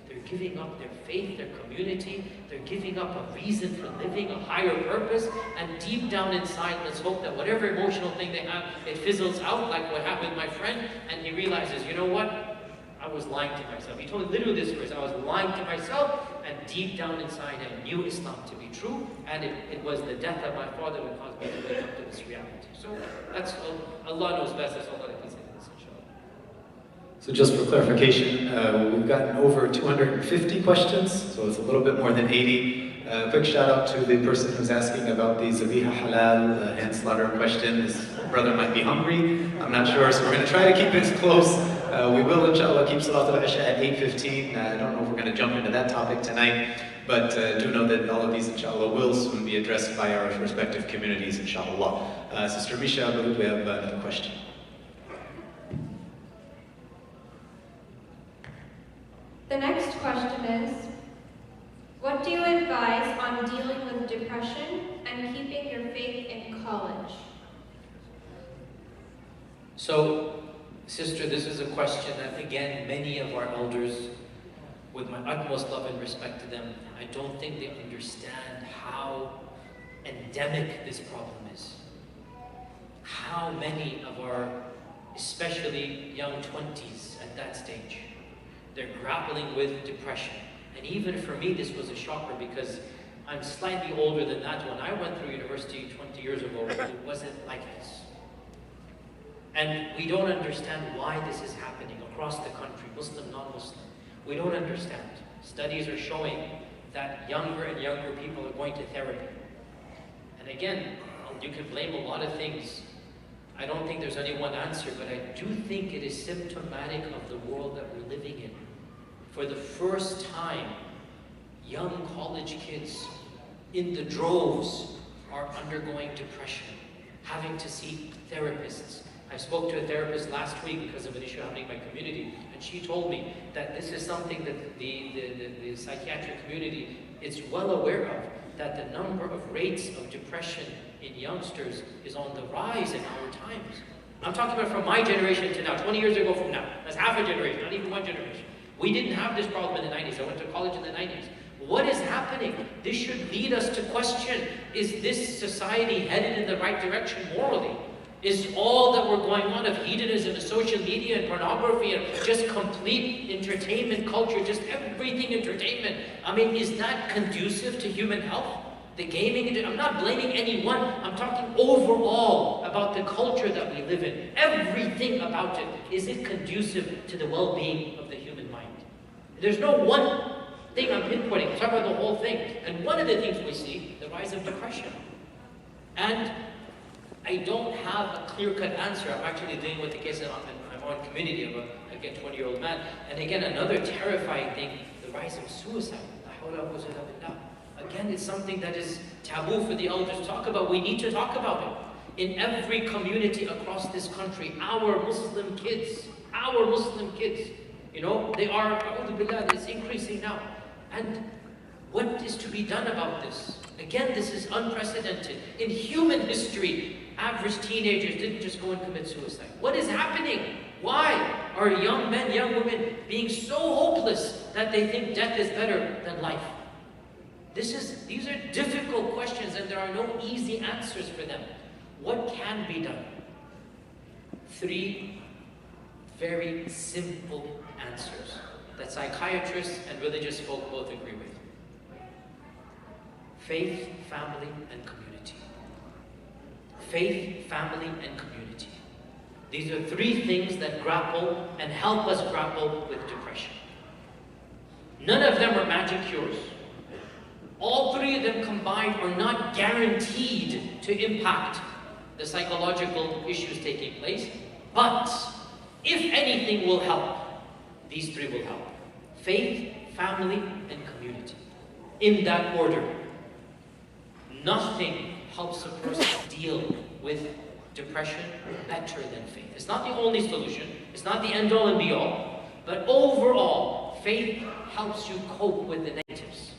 They're giving up their faith, their community, they're giving up a reason for living, a higher purpose, and deep down inside, let's hope that whatever emotional thing they have, it fizzles out like what happened with my friend, and he realizes, you know what? I was lying to myself. He told me literally this verse, I was lying to myself, and deep down inside I knew Islam to be true, and it was the death of my father that caused me to wake up to this reality. So that's, Allah knows best, that's all that I can say to this, inshallah. So just for clarification, we've gotten over 250 questions, so it's a little bit more than 80. Quick shout out to the person who's asking about the Zabiha Halal hand slaughter question. His brother might be hungry, I'm not sure, so we're going to try to keep it close. We will, inshallah, keep Salat al-Isha at 8:15. I don't know if we're going to jump into that topic tonight, but do know that all of these, inshallah, will soon be addressed by our respective communities, inshallah. Sister Misha, I believe we have another question. The next question is, what do you advise on dealing with depression and keeping your faith in college? So, sister, this is a question that, again, many of our elders, with my utmost love and respect to them, I don't think they understand how endemic this problem is. How many of our, especially young 20s at that stage, they're grappling with depression. And even for me, this was a shocker because I'm slightly older than that. When I went through university 20 years ago, it wasn't like this. And we don't understand why this is happening across the country, Muslim, non-Muslim. We don't understand. Studies are showing that younger and younger people are going to therapy. And again, you can blame a lot of things. I don't think there's any one answer, but I do think it is symptomatic of the world that we're living in. For the first time, young college kids in the droves are undergoing depression, having to see therapists. I spoke to a therapist last week because of an issue happening in my community, and she told me that this is something that the psychiatric community is well aware of, that the number of rates of depression in youngsters is on the rise in our times. I'm talking about from my generation to now, 20 years ago from now. That's half a generation, not even one generation. We didn't have this problem in the 90s. I went to college in the 90s. What is happening? This should lead us to question, is this society headed in the right direction morally? Is all that we're going on of hedonism and social media and pornography and just complete entertainment culture, just everything entertainment, I mean, is that conducive to human health? The gaming, I'm not blaming anyone. I'm talking overall about the culture that we live in. Everything about it. Is it conducive to the well-being of the human mind? There's no one thing I'm pinpointing. I'm talking about the whole thing. And one of the things we see, the rise of depression. And I don't have a clear-cut answer. I'm actually dealing with the case of my own community of a 20-year-old man. And again, another terrifying thing, the rise of suicide. Again, it's something that is taboo for the elders to talk about. We need to talk about it. In every community across this country, our Muslim kids, you know, they are, it's increasing now. And what is to be done about this? Again, this is unprecedented. In human history, average teenagers didn't just go and commit suicide. What is happening? Why are young men, young women being so hopeless that they think death is better than life? These are difficult questions, and there are no easy answers for them. What can be done? 3 very simple answers that psychiatrists and religious folk both agree with. Faith, family, and community. Faith, family, and community. These are 3 things that grapple and help us grapple with depression. None of them are magic cures. All 3 of them combined are not guaranteed to impact the psychological issues taking place, but if anything will help, these 3 will help. Faith, family, and community. In that order. Nothing helps a person deal with depression better than faith. It's not the only solution, it's not the end-all and be-all, but overall, faith helps you cope with the negatives.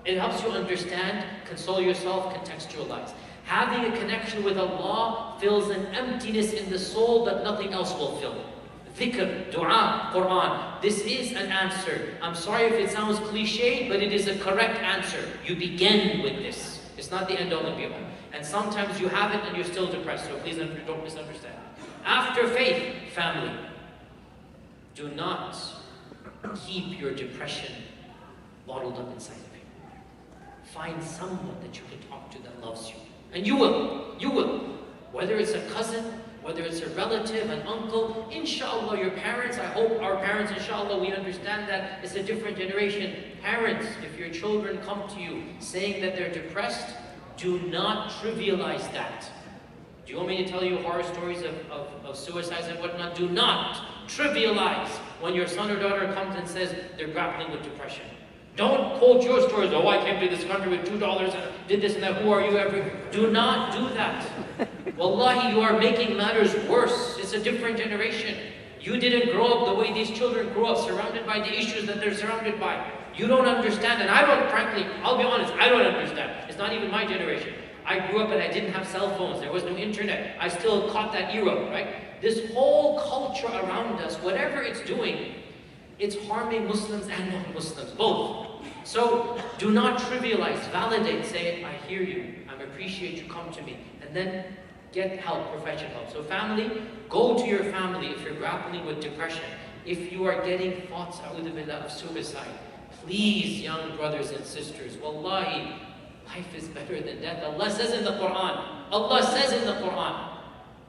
It helps you understand, console yourself, contextualize. Having a connection with Allah fills an emptiness in the soul that nothing else will fill. Dhikr, dua, Quran. This is an answer. I'm sorry if it sounds cliche, but it is a correct answer. You begin with this. It's not the end-all and be-all. And sometimes you have it and you're still depressed, so please don't misunderstand. After faith, family. Do not keep your depression bottled up inside of you. Find someone that you can talk to that loves you. And you will. Whether it's a cousin, whether it's a relative, an uncle, inshallah your parents, I hope our parents, inshallah, we understand that it's a different generation. Parents, if your children come to you saying that they're depressed, do not trivialize that. Do you want me to tell you horror stories of suicides and whatnot? Do not trivialize when your son or daughter comes and says they're grappling with depression. Don't quote your stories. Oh, I came to this country with $2 and did this and that. Who are you ever? Do not do that. Wallahi, you are making matters worse. It's a different generation. You didn't grow up the way these children grew up, surrounded by the issues that they're surrounded by. You don't understand, and I don't, frankly, I'll be honest, I don't understand. It's not even my generation. I grew up and I didn't have cell phones. There was no internet. I still caught that era, right? This whole culture around us, whatever it's doing, it's harming Muslims and non-Muslims, both. So do not trivialize, validate, say, I hear you, I appreciate you, come to me. And then get help, professional help. So family, go to your family if you're grappling with depression. If you are getting thoughts of suicide, please, young brothers and sisters, wallahi, life is better than death. Allah says in the Quran,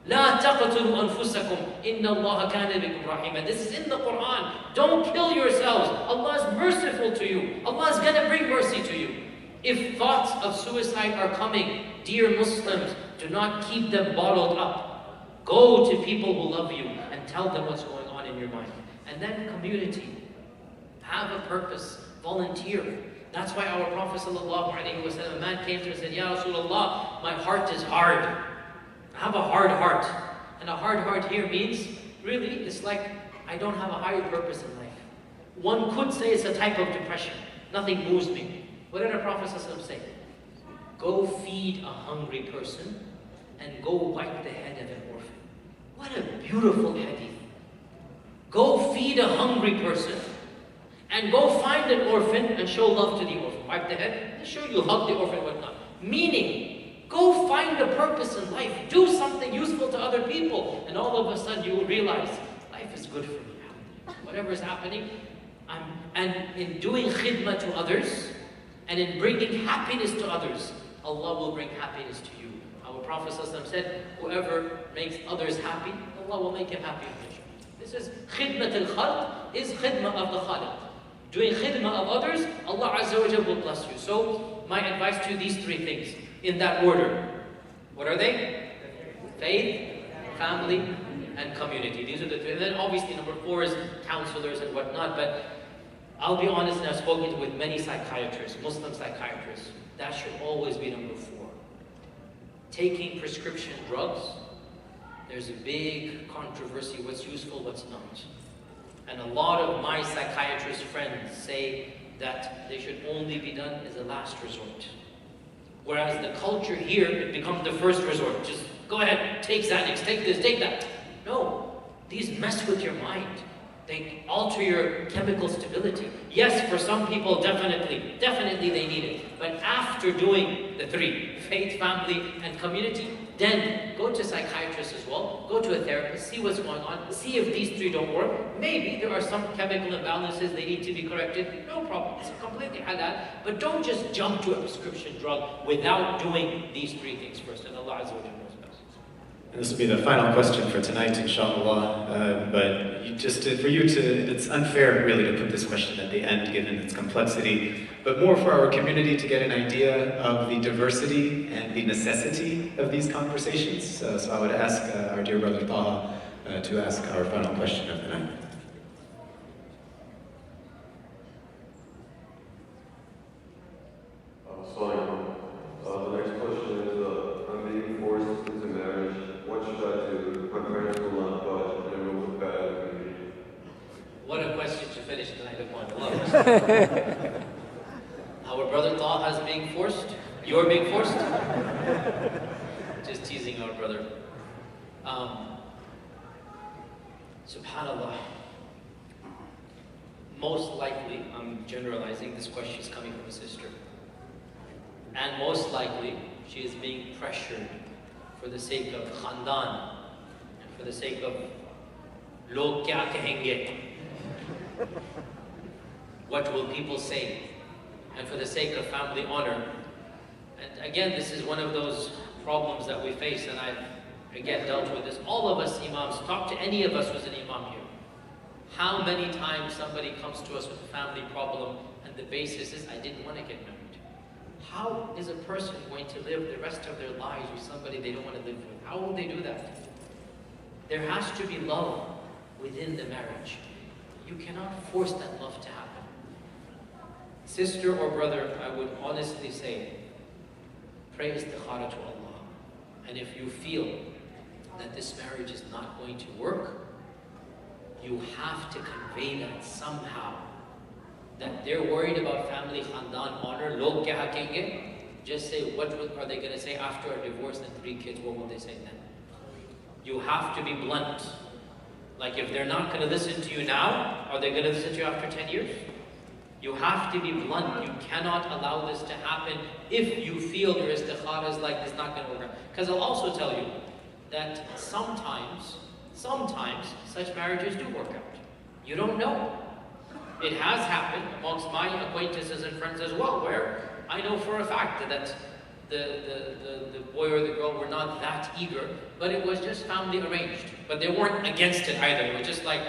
لا تقتلوا أنفسكم إن الله كان بكم رحيما. This is in the Quran. Don't kill yourselves. Allah is merciful to you. Allah is going to bring mercy to you. If thoughts of suicide are coming, dear Muslims, do not keep them bottled up. Go to people who love you and tell them what's going on in your mind. And then community. Have a purpose. Volunteer. That's why our Prophet ﷺ, a man came to him and said, Ya Rasulullah, my heart is hard. I have a hard heart. And a hard heart here means, really, it's like I don't have a higher purpose in life. One could say it's a type of depression. Nothing moves me. What did our Prophet ﷺ say? Go feed a hungry person and go wipe the head of an orphan. What a beautiful hadith. Go feed a hungry person and go find an orphan and show love to the orphan. Wipe the head, sure you hug the orphan and whatnot. Meaning, go find a purpose in life. Do something useful to other people. And all of a sudden you will realize, life is good for me. Whatever is happening, and in doing khidmah to others, and in bringing happiness to others, Allah will bring happiness to you. Our Prophet ﷺ said, whoever makes others happy, Allah will make him happy. This is khidmat al-khalq, is khidmah of the khaliq. Doing khidmah of others, Allah Azza wa Jalla will bless you. So, my advice to you, these three things, in that order. What are they? Faith, family, and community. These are the three. And then obviously number 4 is counselors and whatnot, but I'll be honest, and I've spoken with many psychiatrists, Muslim psychiatrists, that should always be number 4. Taking prescription drugs, there's a big controversy, what's useful, what's not. And a lot of my psychiatrist friends say that they should only be done as a last resort. Whereas the culture here, it becomes the first resort. Just go ahead, take Xanax, take this, take that. No, these mess with your mind. They alter your chemical stability. Yes, for some people, definitely they need it. But after doing the 3, faith, family, and community, then go to psychiatrists as well, go to a therapist, see what's going on, see if these 3 don't work. Maybe there are some chemical imbalances they need to be corrected. No problem, it's completely halal. But don't just jump to a prescription drug without doing these 3 things first. And Allah Azza wa Jalla knows best. And this will be the final question for tonight, inshallah. But it's unfair really to put this question at the end given its complexity, but more for our community to get an idea of the diversity and the necessity of these conversations. So I would ask our dear brother Taha to ask our final question of the night. The next question is, I'm being forced into marriage. What should I do? My parents will not budge, and it will look bad for me. What a question to finish the night upon. I love it. Our brother Taha is being forced. You're being forced? Just teasing our brother. Subhanallah. Most likely, I'm generalizing, this question is coming from a sister. And most likely, she is being pressured for the sake of khandan, and for the sake of log kya kahenge, what will people say, and for the sake of family honor. And again, this is one of those problems that we face, and I've again dealt with this. All of us imams, talk to any of us who's an imam here. How many times somebody comes to us with a family problem and the basis is, I didn't want to get married. How is a person going to live the rest of their lives with somebody they don't want to live with? How will they do that? There has to be love within the marriage. You cannot force that love to happen. Sister or brother, I would honestly say, pray istikhara to Allah. And if you feel that this marriage is not going to work, you have to convey that somehow. That they're worried about family khandan honor, log kya hakenge. Just say, what are they going to say after a divorce and 3 kids? What will they say then? You have to be blunt. Like if they're not going to listen to you now, are they going to listen to you after 10 years? You have to be blunt. You cannot allow this to happen if you feel your istikhara is like this not going to work out. Because I'll also tell you that sometimes such marriages do work out. You don't know. It has happened amongst my acquaintances and friends as well, where I know for a fact that the boy or the girl were not that eager, but it was just family arranged. But they weren't against it either. It was just like,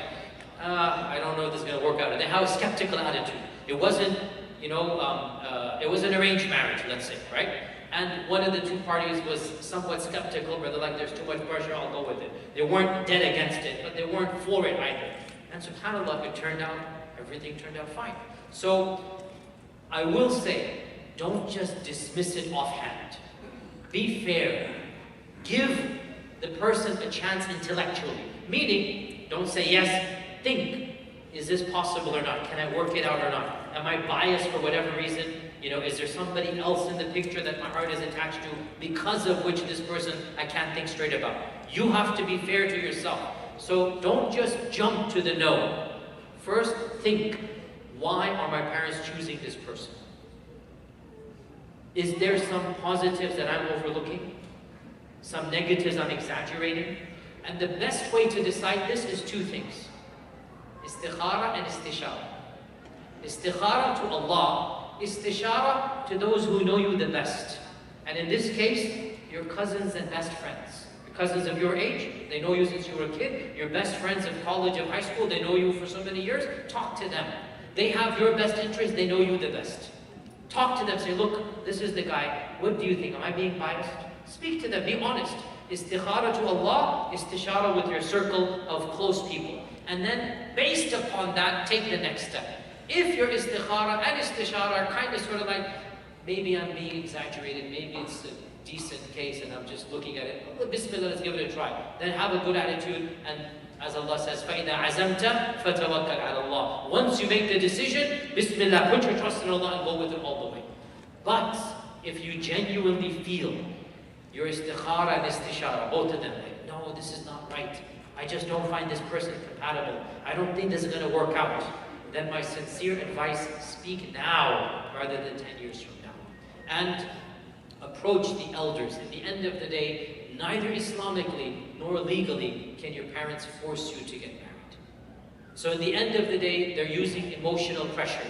I don't know if this is going to work out. And they have a skeptical attitude. It wasn't, it was an arranged marriage, let's say, right? And one of the 2 parties was somewhat skeptical, but they're like, there's too much pressure, I'll go with it. They weren't dead against it, but they weren't for it either. And subhanAllah, everything turned out fine. So, I will say, don't just dismiss it offhand. Be fair. Give the person a chance intellectually. Meaning, don't say yes, think, is this possible or not? Can I work it out or not? Am I biased for whatever reason? Is there somebody else in the picture that my heart is attached to because of which this person I can't think straight about? You have to be fair to yourself. So don't just jump to the no. First, think, why are my parents choosing this person? Is there some positives that I'm overlooking? Some negatives I'm exaggerating? And the best way to decide this is 2 things. Istikhara and istishara. Istikhara to Allah, istishara to those who know you the best. And in this case, your cousins and best friends. Your cousins of your age, they know you since you were a kid. Your best friends of college, of high school, they know you for so many years. Talk to them. They have your best interest, they know you the best. Talk to them, say, look, this is the guy. What do you think? Am I being biased? Speak to them, be honest. Istikhara to Allah, istishara with your circle of close people. And then, based upon that, take the next step. If your istikhara and istishara are kind of sort of like, maybe I'm being exaggerated, maybe it's a decent case and I'm just looking at it, well, Bismillah, let's give it a try. Then have a good attitude, and as Allah says, فَإِذَا عَزَمْتَ فَتَوَكَّلْ عَلَى اللَّهِ. Once you make the decision, Bismillah, put your trust in Allah and go with it all the way. But if you genuinely feel your istikhara and istishara, both of them, like, no, this is not right. I just don't find this person compatible. I don't think this is going to work out. Then my sincere advice, speak now rather than 10 years from now. And approach the elders. At the end of the day, neither Islamically nor legally can your parents force you to get married. So in the end of the day, they're using emotional pressure.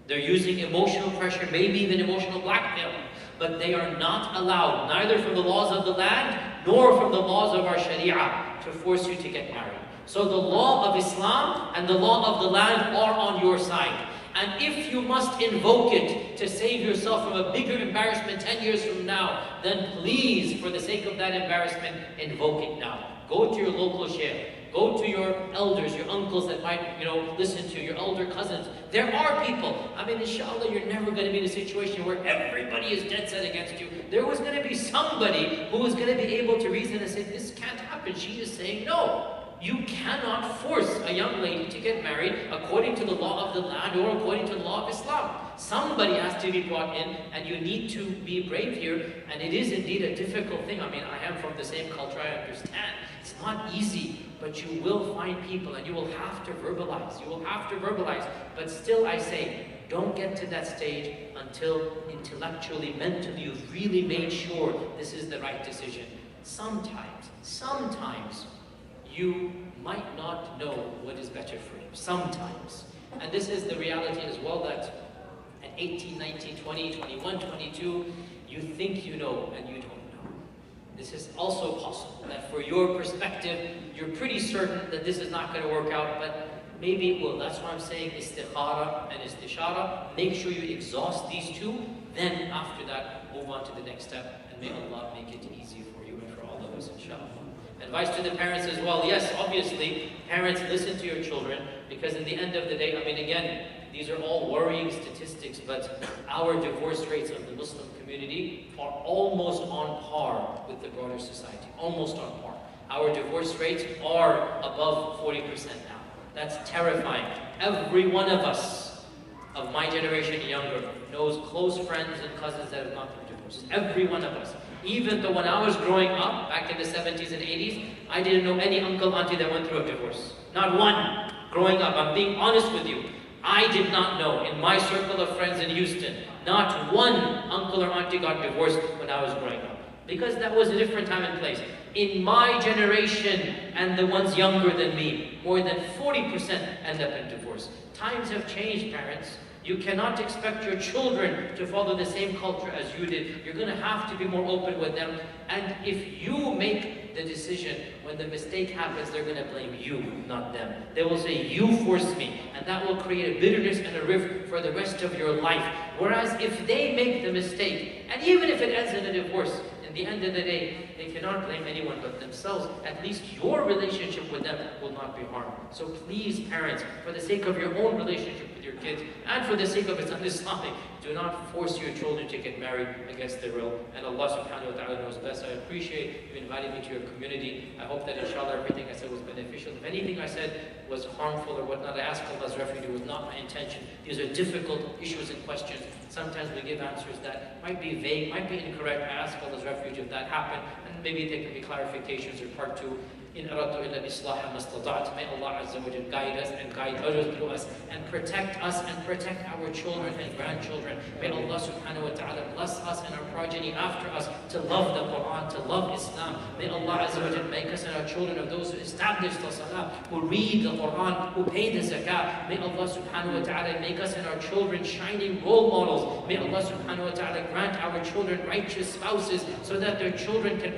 They're using emotional pressure, maybe even emotional blackmail. But they are not allowed, neither from the laws of the land, nor from the laws of our Sharia, to force you to get married. So the law of Islam and the law of the land are on your side. And if you must invoke it to save yourself from a bigger embarrassment 10 years from now, then please, for the sake of that embarrassment, invoke it now. Go to your local shaykh. Go to your elders, your uncles that might, listen to you, your elder cousins. There are people. I mean, inshallah, you're never going to be in a situation where everybody is dead set against you. There was going to be somebody who was going to be able to reason and say, this can't happen. She is saying no. You cannot force a young lady to get married according to the law of the land or according to the law of Islam. Somebody has to be brought in, and you need to be brave here. And it is indeed a difficult thing. I mean, I am from the same culture, I understand. It's not easy, but you will find people and you will have to verbalize. You will have to verbalize. But still, I say, don't get to that stage until intellectually, mentally, you've really made sure this is the right decision. Sometimes, you might not know what is better for you. Sometimes. And this is the reality as well, that at 18, 19, 20, 21, 22, you think you know and you don't know. This is also possible, that for your perspective, you're pretty certain that this is not going to work out, but maybe it will. That's why I'm saying istikhara and istishara. Make sure you exhaust these two. Then after that, move on to the next step. And may Allah make it easy for you and for all of us, inshallah. Advice to the parents as well. Yes, obviously, parents, listen to your children, because in the end of the day, I mean, again, these are all worrying statistics, but our divorce rates of the Muslim community are almost on par with the broader society. Almost on par. Our divorce rates are above 40% now. That's terrifying. Every one of us, of my generation and younger, knows close friends and cousins that have gone through divorce. Every one of us. Even though when I was growing up, back in the 70s and 80s, I didn't know any uncle, auntie that went through a divorce. Not one. Growing up, I'm being honest with you. I did not know, in my circle of friends in Houston, not one uncle or auntie got divorced when I was growing up. Because that was a different time and place. In my generation, and the ones younger than me, more than 40% end up in divorce. Times have changed, parents. You cannot expect your children to follow the same culture as you did. You're going to have to be more open with them. And if you make the decision, when the mistake happens, they're going to blame you, not them. They will say, you forced me. And that will create a bitterness and a rift for the rest of your life. Whereas if they make the mistake, and even if it ends in a divorce, at the end of the day, they cannot blame anyone but themselves. At least your relationship with them will not be harmed. So please, parents, for the sake of your own relationship with your kids, and for the sake of Islamic, do not force your children to get married against their will. And Allah subhanahu wa ta'ala knows best. I appreciate you inviting me to your community. I hope that inshallah everything I said was beneficial. If anything I said was harmful or whatnot, I ask Allah's refuge. It was not my intention. These are difficult issues and questions. Sometimes we give answers that might be vague, might be incorrect. I ask Allah's refuge refuge if that happened. And maybe there can be clarifications or part 2. In aradtu illa al-islah ma istata'tu. May Allah Azza wa Jalla guide us and guide others through us and protect our children and grandchildren. May Allah subhanahu wa ta'ala bless us and our progeny after us to love the Quran, to love Islam. May Allah Azza wa Jalla make us and our children of those who establish the salah, who read the Quran, who pay the zakah. May Allah subhanahu wa ta'ala make us and our children shining role models. May Allah subhanahu wa ta'ala grant our children righteous spouses so that their children can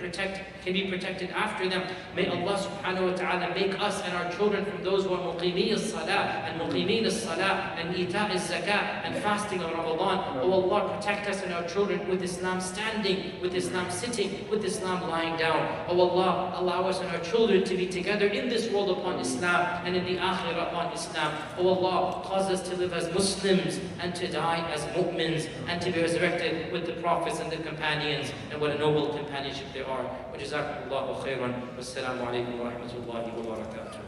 be protected after them. May Allah subhanahu wa ta'ala make us and our children from those who are muqimeen as-salah and muqimeen as-salah and ita' az-zakah and fasting of Ramadan. Oh Allah, protect us and our children with Islam standing, with Islam sitting, with Islam lying down. Oh Allah, allow us and our children to be together in this world upon Islam and in the akhirah upon Islam. Oh Allah, cause us to live as Muslims and to die as mu'mins and to be resurrected with the prophets and the companions, and what a noble companionship they are. Wa jazakumullahu khairan. Wassalamu alaikum wa rahmatullahi wa barakatuh.